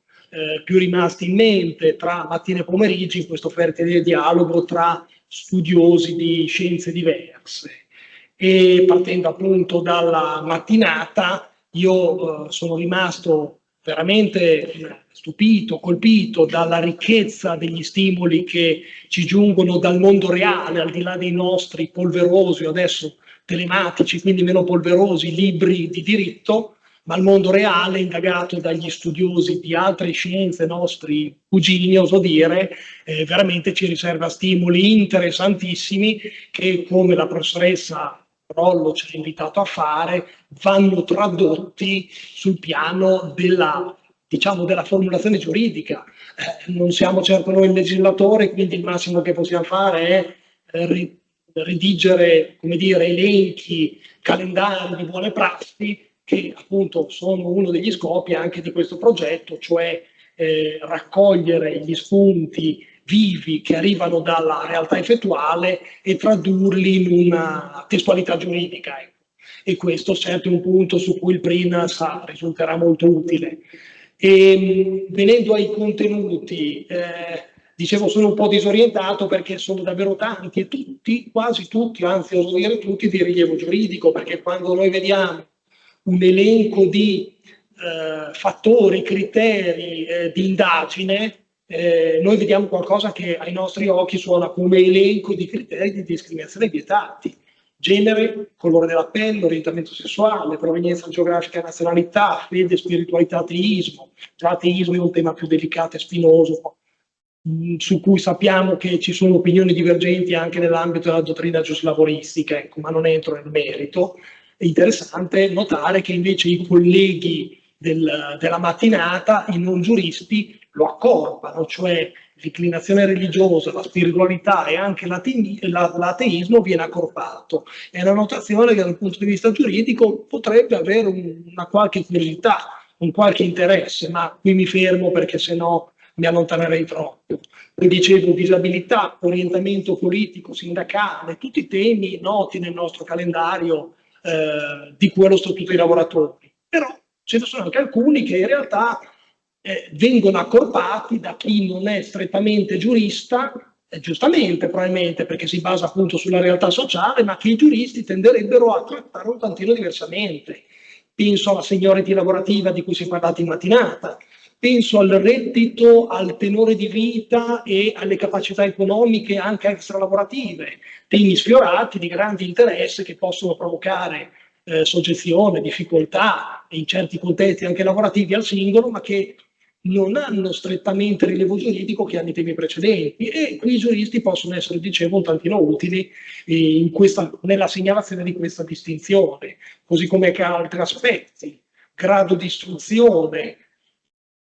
più rimasti in mente tra mattina e pomeriggi, in questo fertile dialogo tra studiosi di scienze diverse. E partendo appunto dalla mattinata, io sono rimasto veramente stupito, colpito dalla ricchezza degli stimoli che ci giungono dal mondo reale, al di là dei nostri polverosi, adesso telematici, quindi meno polverosi, libri di diritto, ma il mondo reale, indagato dagli studiosi di altre scienze, nostri cugini, oso dire, veramente ci riserva stimoli interessantissimi che, come la professoressa Rollo ci ha invitato a fare, vanno tradotti sul piano della, diciamo, della formulazione giuridica. Non siamo certo noi il legislatore, quindi il massimo che possiamo fare è redigere, come dire, elenchi, calendari di buone prassi, che appunto sono uno degli scopi anche di questo progetto, cioè raccogliere gli spunti vivi che arrivano dalla realtà effettuale e tradurli in una testualità giuridica. Ecco. E questo certo è un punto su cui il PRIN risulterà molto utile. E, venendo ai contenuti, dicevo, sono un po' disorientato perché sono davvero tanti, e tutti, quasi tutti, anzi oso dire tutti, di rilievo giuridico, perché quando noi vediamo un elenco di fattori, criteri di indagine, noi vediamo qualcosa che ai nostri occhi suona come elenco di criteri di discriminazione vietati: genere, colore della pelle, orientamento sessuale, provenienza geografica e nazionalità, fede, spiritualità, ateismo. Già ateismo è un tema più delicato e spinoso, su cui sappiamo che ci sono opinioni divergenti anche nell'ambito della dottrina giuslavoristica, ecco, ma non entro nel merito. È interessante notare che invece i colleghi della mattinata, i non giuristi, lo accorpano, cioè l'inclinazione religiosa, la spiritualità e anche l'ateismo viene accorpato. È una notazione che dal punto di vista giuridico potrebbe avere una qualche curiosità, un qualche interesse, ma qui mi fermo perché sennò mi allontanerei troppo. Dicevo, disabilità, orientamento politico, sindacale, tutti temi noti nel nostro calendario di cui è lo Statuto dei lavoratori. Però ce ne sono anche alcuni che in realtà vengono accorpati da chi non è strettamente giurista, giustamente probabilmente perché si basa appunto sulla realtà sociale, ma che i giuristi tenderebbero a trattare un tantino diversamente. Penso alla seniority lavorativa di cui si è parlato in mattinata, penso al reddito, al tenore di vita e alle capacità economiche anche extralavorative, temi sfiorati di grande interesse che possono provocare soggezione, difficoltà in certi contesti anche lavorativi al singolo, ma che non hanno strettamente rilievo giuridico che hanno i temi precedenti, e qui i giuristi possono essere, dicevo, un tantino utili nella segnalazione di questa distinzione, così come che altri aspetti, grado di istruzione,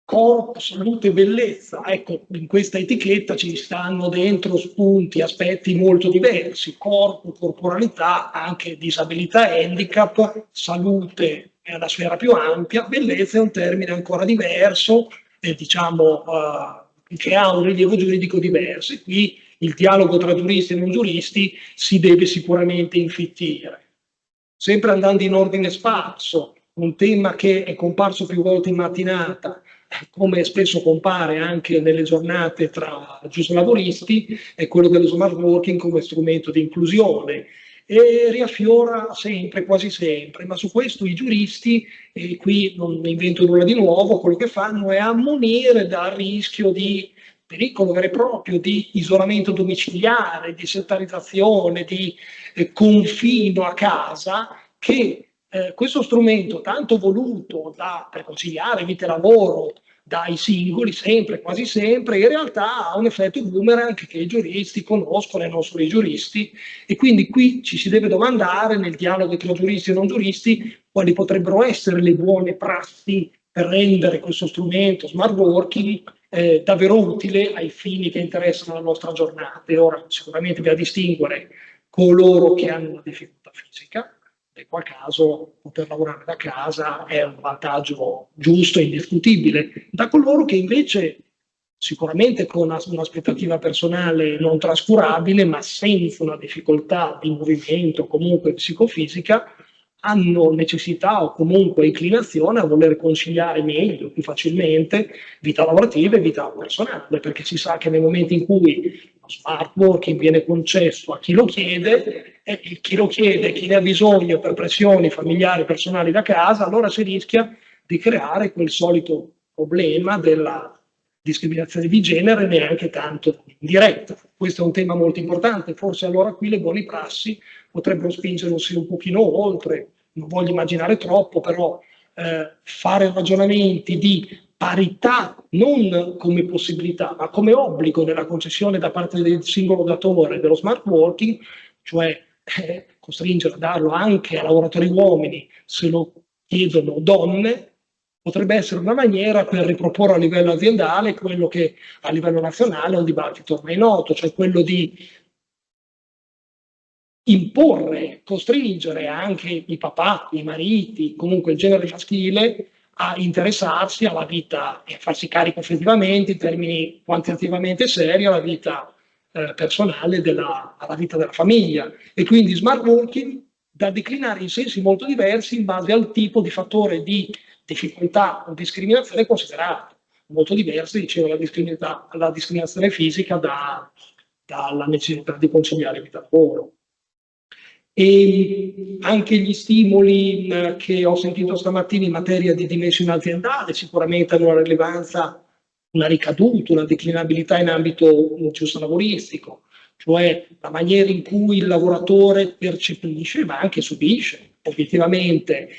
corpo, salute e bellezza. Ecco, in questa etichetta ci stanno dentro spunti, aspetti molto diversi: corpo, corporalità, anche disabilità, handicap, salute è una sfera più ampia, bellezza è un termine ancora diverso, diciamo, che ha un rilievo giuridico diverso. E qui il dialogo tra giuristi e non giuristi si deve sicuramente infittire. Sempre andando in ordine sparso, un tema che è comparso più volte in mattinata, come spesso compare anche nelle giornate tra giuslavoristi, è quello dello smart working come strumento di inclusione, e riaffiora sempre, quasi sempre, ma su questo i giuristi, e qui non invento nulla di nuovo, quello che fanno è ammonire dal rischio di pericolo vero e proprio di isolamento domiciliare, di settarizzazione, di confino a casa, che questo strumento tanto voluto per conciliare vita e lavoro dai singoli, sempre, quasi sempre, in realtà ha un effetto boomerang che i giuristi conoscono e non solo i giuristi, e quindi qui ci si deve domandare, nel dialogo tra giuristi e non giuristi, quali potrebbero essere le buone prassi per rendere questo strumento smart working davvero utile ai fini che interessano la nostra giornata. E ora sicuramente bisogna distinguere coloro che hanno una difficoltà fisica, in qual caso poter lavorare da casa è un vantaggio giusto e indiscutibile, da coloro che invece sicuramente con un'aspettativa personale non trascurabile, ma senza una difficoltà di movimento, comunque psicofisica, hanno necessità o comunque inclinazione a voler conciliare meglio, più facilmente, vita lavorativa e vita personale, perché si sa che nei momenti in cui lo smart working viene concesso a chi lo chiede, e chi lo chiede, chi ne ha bisogno per pressioni familiari, personali da casa, allora si rischia di creare quel solito problema della discriminazione di genere, neanche tanto diretta. Questo è un tema molto importante, forse allora qui le buone prassi potrebbero spingersi un pochino oltre, non voglio immaginare troppo, però fare ragionamenti di parità non come possibilità, ma come obbligo nella concessione da parte del singolo datore dello smart working, cioè costringere a darlo anche a lavoratori uomini se lo chiedono donne, potrebbe essere una maniera per riproporre a livello aziendale quello che a livello nazionale è un dibattito ormai noto, cioè quello di imporre, costringere anche i papà, i mariti, comunque il genere maschile a interessarsi alla vita e a farsi carico effettivamente, in termini quantitativamente seri, alla vita personale, alla vita della famiglia. E quindi smart working da declinare in sensi molto diversi in base al tipo di fattore di difficoltà o discriminazione considerato. Molto diversi, dicevo, la discriminazione fisica dalla necessità di conciliare vita e lavoro. E anche gli stimoli che ho sentito stamattina in materia di dimensione aziendale sicuramente hanno una rilevanza, una ricaduta, una declinabilità in ambito giusto lavoristico, cioè la maniera in cui il lavoratore percepisce, ma anche subisce obiettivamente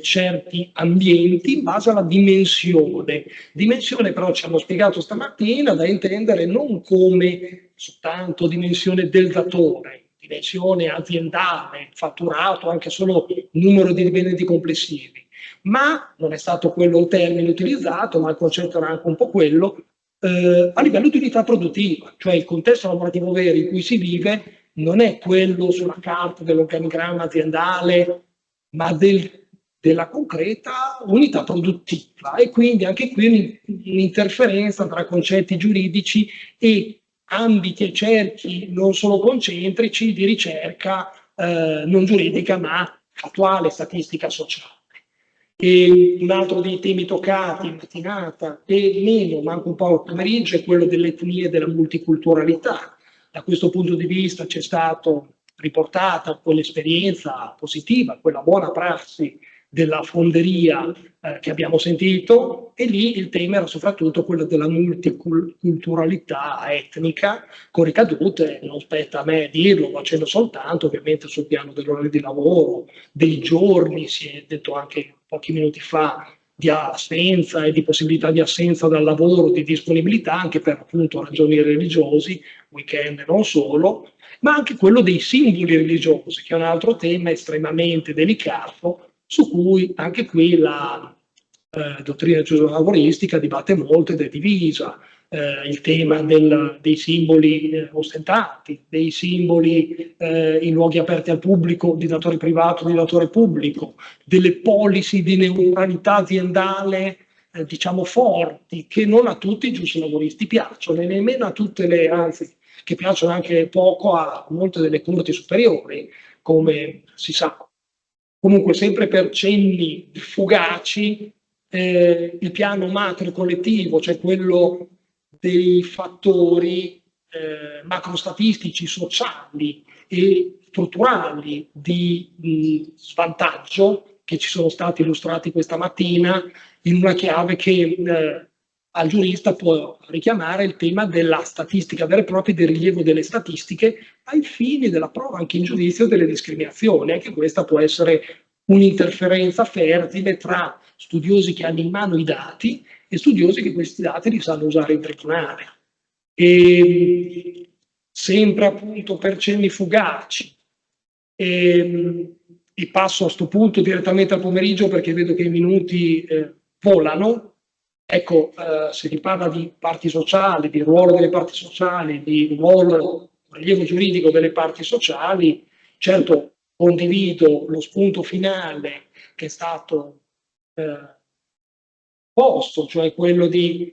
certi ambienti in base alla dimensione. Dimensione però ci hanno spiegato stamattina da intendere non come soltanto dimensione del datore, dimensione aziendale, fatturato, anche solo numero di dipendenti complessivi, ma non è stato quello il termine utilizzato, ma il concetto era anche un po' quello, a livello di unità produttiva, cioè il contesto lavorativo vero in cui si vive non è quello sulla carta dell'organigramma aziendale, ma della concreta unità produttiva, e quindi anche qui un'interferenza tra concetti giuridici e ambiti e cerchi non solo concentrici di ricerca non giuridica ma fattuale, statistica sociale. E un altro dei temi toccati in mattinata e meno, ma anche un po' al pomeriggio, è quello dell'etnia e della multiculturalità. Da questo punto di vista c'è stata riportata quell'esperienza positiva, quella buona prassi della fonderia che abbiamo sentito, e lì il tema era soprattutto quello della multiculturalità etnica, con ricadute, non spetta a me dirlo, lo accendo soltanto, ovviamente sul piano dell'orario di lavoro, dei giorni, si è detto anche pochi minuti fa, di assenza e di possibilità di assenza dal lavoro, di disponibilità anche per appunto ragioni religiosi, weekend e non solo, ma anche quello dei simboli religiosi, che è un altro tema estremamente delicato, su cui anche qui la dottrina giuslavoristica dibatte molto ed è divisa. Il tema dei simboli ostentati, dei simboli in luoghi aperti al pubblico di datore privato, di datore pubblico, delle policy di neutralità aziendale diciamo forti, che non a tutti i giuslavoristi piacciono e nemmeno a tutte le, anzi, che piacciono anche poco a molte delle corti superiori, come si sa. Comunque sempre per cenni fugaci, il piano macro collettivo, cioè quello dei fattori macrostatistici, sociali e strutturali di svantaggio che ci sono stati illustrati questa mattina in una chiave che al giurista può richiamare il tema della statistica vera e propria, del rilievo delle statistiche ai fini della prova anche in giudizio delle discriminazioni. Anche questa può essere un'interferenza fertile tra studiosi che hanno in mano i dati e studiosi che questi dati li sanno usare in tribunale. E sempre appunto per cenni fugaci. E passo a questo punto direttamente al pomeriggio perché vedo che i minuti volano. Ecco, se si parla di parti sociali, di ruolo delle parti sociali, di ruolo, rilievo giuridico delle parti sociali, certo condivido lo spunto finale che è stato posto, cioè quello di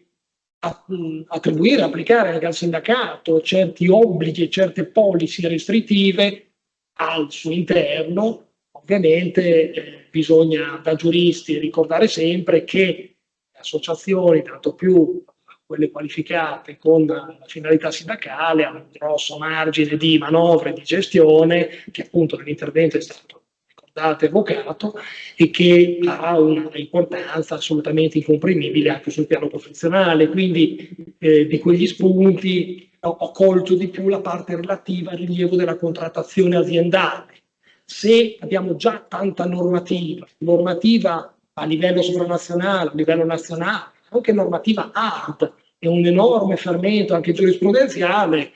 attribuire, applicare anche al sindacato certi obblighi e certe policy restrittive al suo interno. Ovviamente bisogna da giuristi ricordare sempre che le associazioni, tanto più quelle qualificate con la finalità sindacale, hanno un grosso margine di manovre di gestione che appunto nell'intervento è stato ricordato e evocato e che ha un'importanza assolutamente incomprimibile anche sul piano professionale. Quindi di quegli spunti ho colto di più la parte relativa al rilievo della contrattazione aziendale. Se abbiamo già tanta normativa a livello sovranazionale, a livello nazionale, anche normativa hard e un enorme fermento anche giurisprudenziale,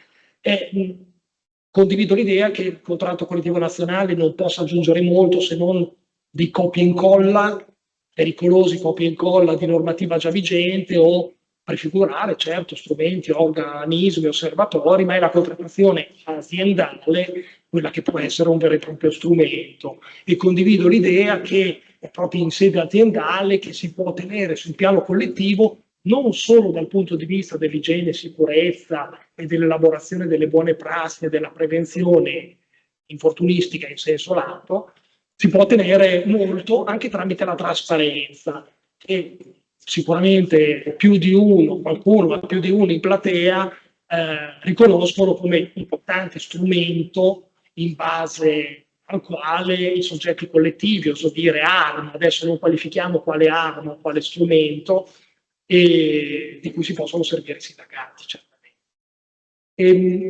condivido l'idea che il contratto collettivo nazionale non possa aggiungere molto se non di copia e incolla, pericolosi copia e incolla di normativa già vigente o prefigurare certo strumenti, organismi, osservatori, ma è la contrattazione aziendale quella che può essere un vero e proprio strumento. E condivido l'idea che è proprio in sede aziendale che si può ottenere sul piano collettivo non solo dal punto di vista dell'igiene e sicurezza e dell'elaborazione delle buone prassi e della prevenzione infortunistica in senso lato, si può ottenere molto anche tramite la trasparenza, che sicuramente più di uno, qualcuno, ma più di uno in platea riconoscono come importante strumento in base al quale i soggetti collettivi, oso dire arma, adesso non qualifichiamo quale arma, quale strumento, e di cui si possono servire i sindacati, certamente.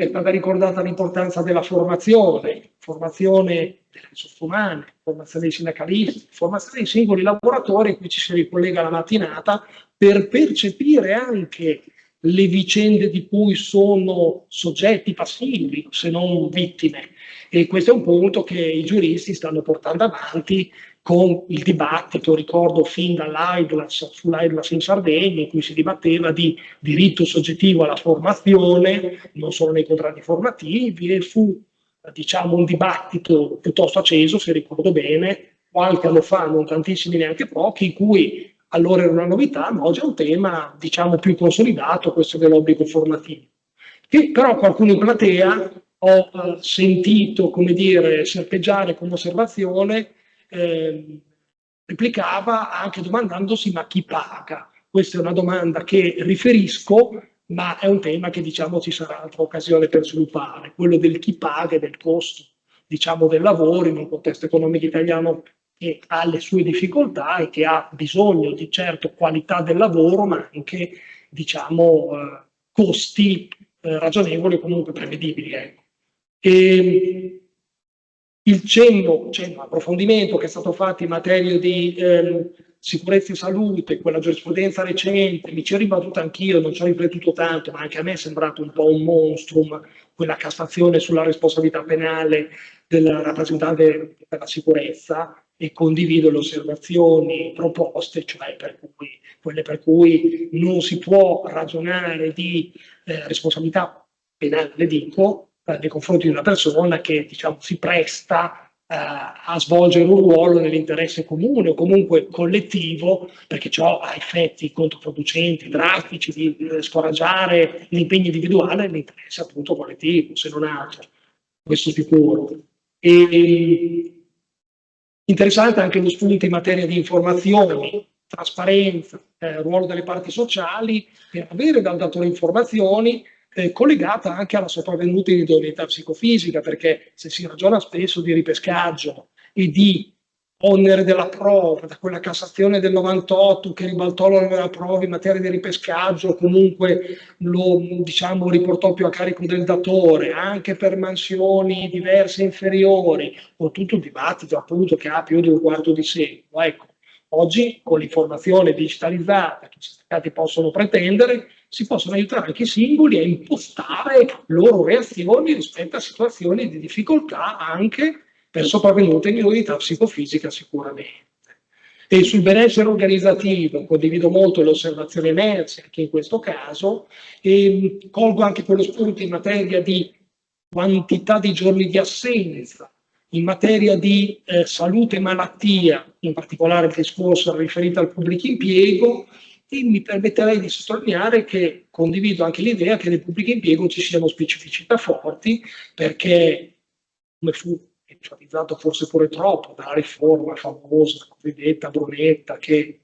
È stata ricordata l'importanza della formazione delle risorse umane, formazione dei sindacalisti, formazione dei singoli lavoratori, in cui ci si ricollega la mattinata per percepire anche le vicende di cui sono soggetti passivi, se non vittime. E questo è un punto che i giuristi stanno portando avanti con il dibattito, ricordo fin dall'AIDLAS, sull'AIDLAS in Sardegna, in cui si dibatteva di diritto soggettivo alla formazione, non solo nei contratti formativi, e fu diciamo un dibattito piuttosto acceso, se ricordo bene, qualche anno fa, non tantissimi neanche pochi, in cui allora era una novità, ma oggi è un tema diciamo più consolidato, questo dell'obbligo formativo. Che però qualcuno in platea ho sentito, come dire, serpeggiare come osservazione replicava anche domandandosi ma chi paga? Questa è una domanda che riferisco, ma è un tema che diciamo ci sarà altra occasione per sviluppare, quello del chi paga e del costo diciamo del lavoro in un contesto economico italiano che ha le sue difficoltà e che ha bisogno di certo qualità del lavoro, ma anche diciamo costi ragionevoli o comunque prevedibili. Ecco. E il cenno, approfondimento che è stato fatto in materia di sicurezza e salute, quella giurisprudenza recente, mi ci ho ribattuto anch'io, non ci ho ripetuto tanto, ma anche a me è sembrato un po' un monstrum, quella Cassazione sulla responsabilità penale del rappresentante per la sicurezza, e condivido le osservazioni proposte, cioè quelle per cui non si può ragionare di responsabilità penale, le dico, nei confronti di una persona che diciamo si presta a svolgere un ruolo nell'interesse comune o comunque collettivo, perché ciò ha effetti controproducenti, drastici, di scoraggiare l'impegno individuale nell'interesse appunto collettivo, se non altro, questo sicuro. E interessante anche lo spunto in materia di informazioni, trasparenza, ruolo delle parti sociali, per avere dal datore informazioni collegata anche alla sopravvenuta idoneità psicofisica, perché se si ragiona spesso di ripescaggio e di onere della prova, da quella Cassazione del 98 che ribaltò l'onere della prova in materia di ripescaggio, comunque lo diciamo, riportò più a carico del datore, anche per mansioni diverse e inferiori, con tutto un dibattito appunto che ha più di un quarto di secolo. Ecco, oggi con l'informazione digitalizzata che i sindacati possono pretendere, si possono aiutare anche i singoli a impostare loro reazioni rispetto a situazioni di difficoltà anche per sopravvenute minorità psicofisica sicuramente. E sul benessere organizzativo condivido molto le osservazioni emerse anche in questo caso, e colgo anche quello spunto in materia di quantità di giorni di assenza, in materia di salute e malattia, in particolare il discorso riferito al pubblico impiego, e mi permetterei di sottolineare che condivido anche l'idea che nel pubblico impiego ci siano specificità forti, perché come fu enfatizzato forse pure troppo dalla riforma famosa, cosiddetta Brunetta, che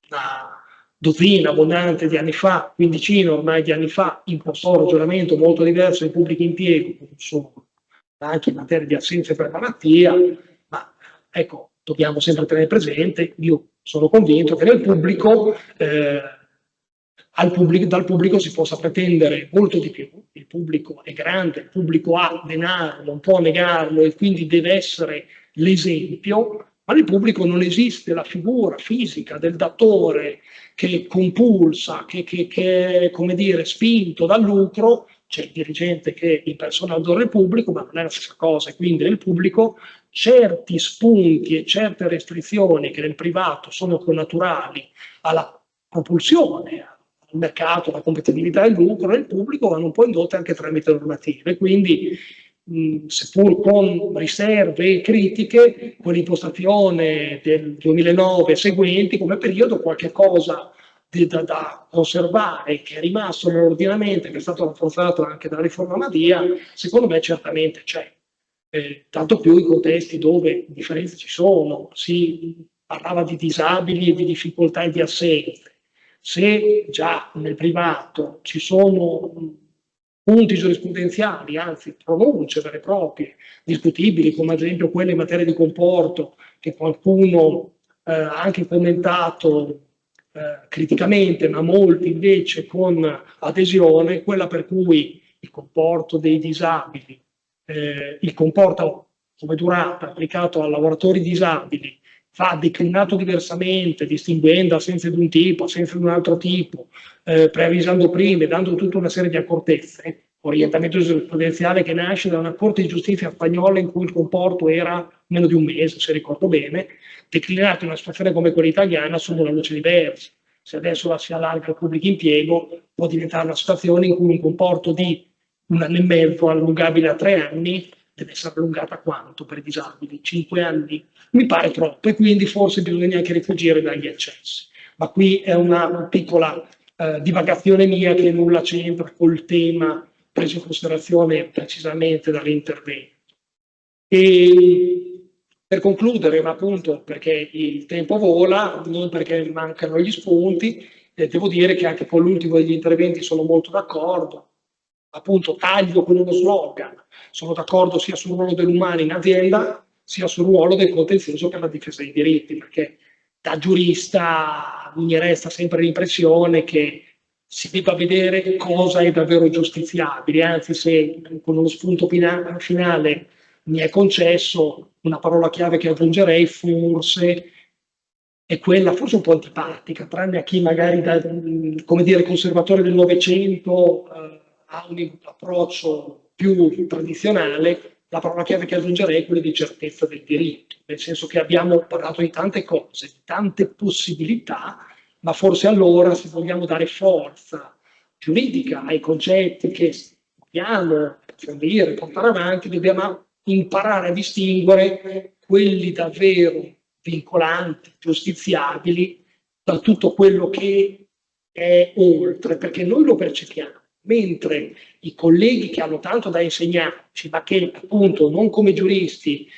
una dozzina abbondante di anni fa, quindicina ormai di anni fa, impostò un ragionamento molto diverso nel pubblico impiego, anche in materia di assenza per malattia, ma ecco, dobbiamo sempre tenere presente, io sono convinto che nel pubblico, dal pubblico si possa pretendere molto di più. Il pubblico è grande, il pubblico ha denaro, non può negarlo e quindi deve essere l'esempio, ma nel pubblico non esiste la figura fisica del datore che compulsa, che è, come dire, spinto dal lucro. C'è il dirigente che impersona il donore pubblico, ma non è la stessa cosa, e quindi nel pubblico certi spunti e certe restrizioni che nel privato sono connaturali alla propulsione, al mercato, alla competitività e al lucro, nel pubblico vanno un po' indotte anche tramite normative. Quindi, seppur con riserve e critiche, quell'impostazione del 2009 e seguenti come periodo qualche cosa da conservare, che è rimasto nell'ordinamento, che è stato rafforzato anche dalla riforma Madia, secondo me certamente c'è. Tanto più in contesti dove differenze ci sono, si parlava di disabili e di difficoltà e di assenze. Se già nel privato ci sono punti giurisprudenziali, anzi pronunce vere e proprie, discutibili, come ad esempio quelle in materia di comporto, che qualcuno ha anche commentato criticamente, ma molti invece con adesione, quella per cui il comporto dei disabili, il comporto come durata applicato a lavoratori disabili va declinato diversamente, distinguendo assenze di un tipo, assenze di un altro tipo, preavvisando prima e dando tutta una serie di accortezze. Orientamento giurisprudenziale che nasce da una Corte di Giustizia spagnola in cui il comporto era meno di un mese, se ricordo bene, declinato in una situazione come quella italiana sono una luce diversa. Se adesso la si allarga al pubblico impiego, può diventare una situazione in cui un comporto di 1 anno e mezzo allungabile a 3 anni deve essere allungata a quanto per i disabili? 5 anni? Mi pare troppo, e quindi forse bisogna anche rifuggire dagli eccessi. Ma qui è una piccola divagazione mia che nulla c'entra col tema preso in considerazione precisamente dall'intervento. E Per concludere, ma appunto perché il tempo vola, non perché mancano gli spunti, devo dire che anche con l'ultimo degli interventi sono molto d'accordo. Appunto, taglio con uno slogan. Sono d'accordo sia sul ruolo dell'umano in azienda, sia sul ruolo del contenzioso per la difesa dei diritti, perché da giurista mi resta sempre l'impressione che si debba vedere cosa è davvero giustiziabile, anzi se con uno spunto finale mi è concesso, una parola chiave che aggiungerei forse è quella, forse un po' antipatica, tranne a chi magari come dire, conservatore del Novecento ha un approccio più tradizionale. La parola chiave che aggiungerei è quella di certezza del diritto, nel senso che abbiamo parlato di tante cose, di tante possibilità, ma forse allora, se vogliamo dare forza giuridica ai concetti che vogliamo approfondire, portare avanti, dobbiamo imparare a distinguere quelli davvero vincolanti, giustiziabili, da tutto quello che è oltre, perché noi lo percepiamo, mentre i colleghi che hanno tanto da insegnarci, ma che appunto non come giuristi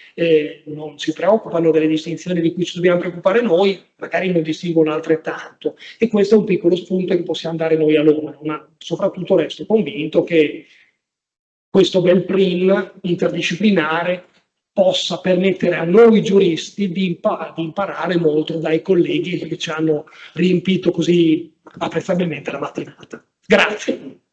non si preoccupano delle distinzioni di cui ci dobbiamo preoccupare noi, magari non distinguono altrettanto. E questo è un piccolo spunto che possiamo dare noi a loro, ma soprattutto resto convinto che questo bel PRIN interdisciplinare possa permettere a noi giuristi di imparare molto dai colleghi che ci hanno riempito così apprezzabilmente la mattinata. Grazie.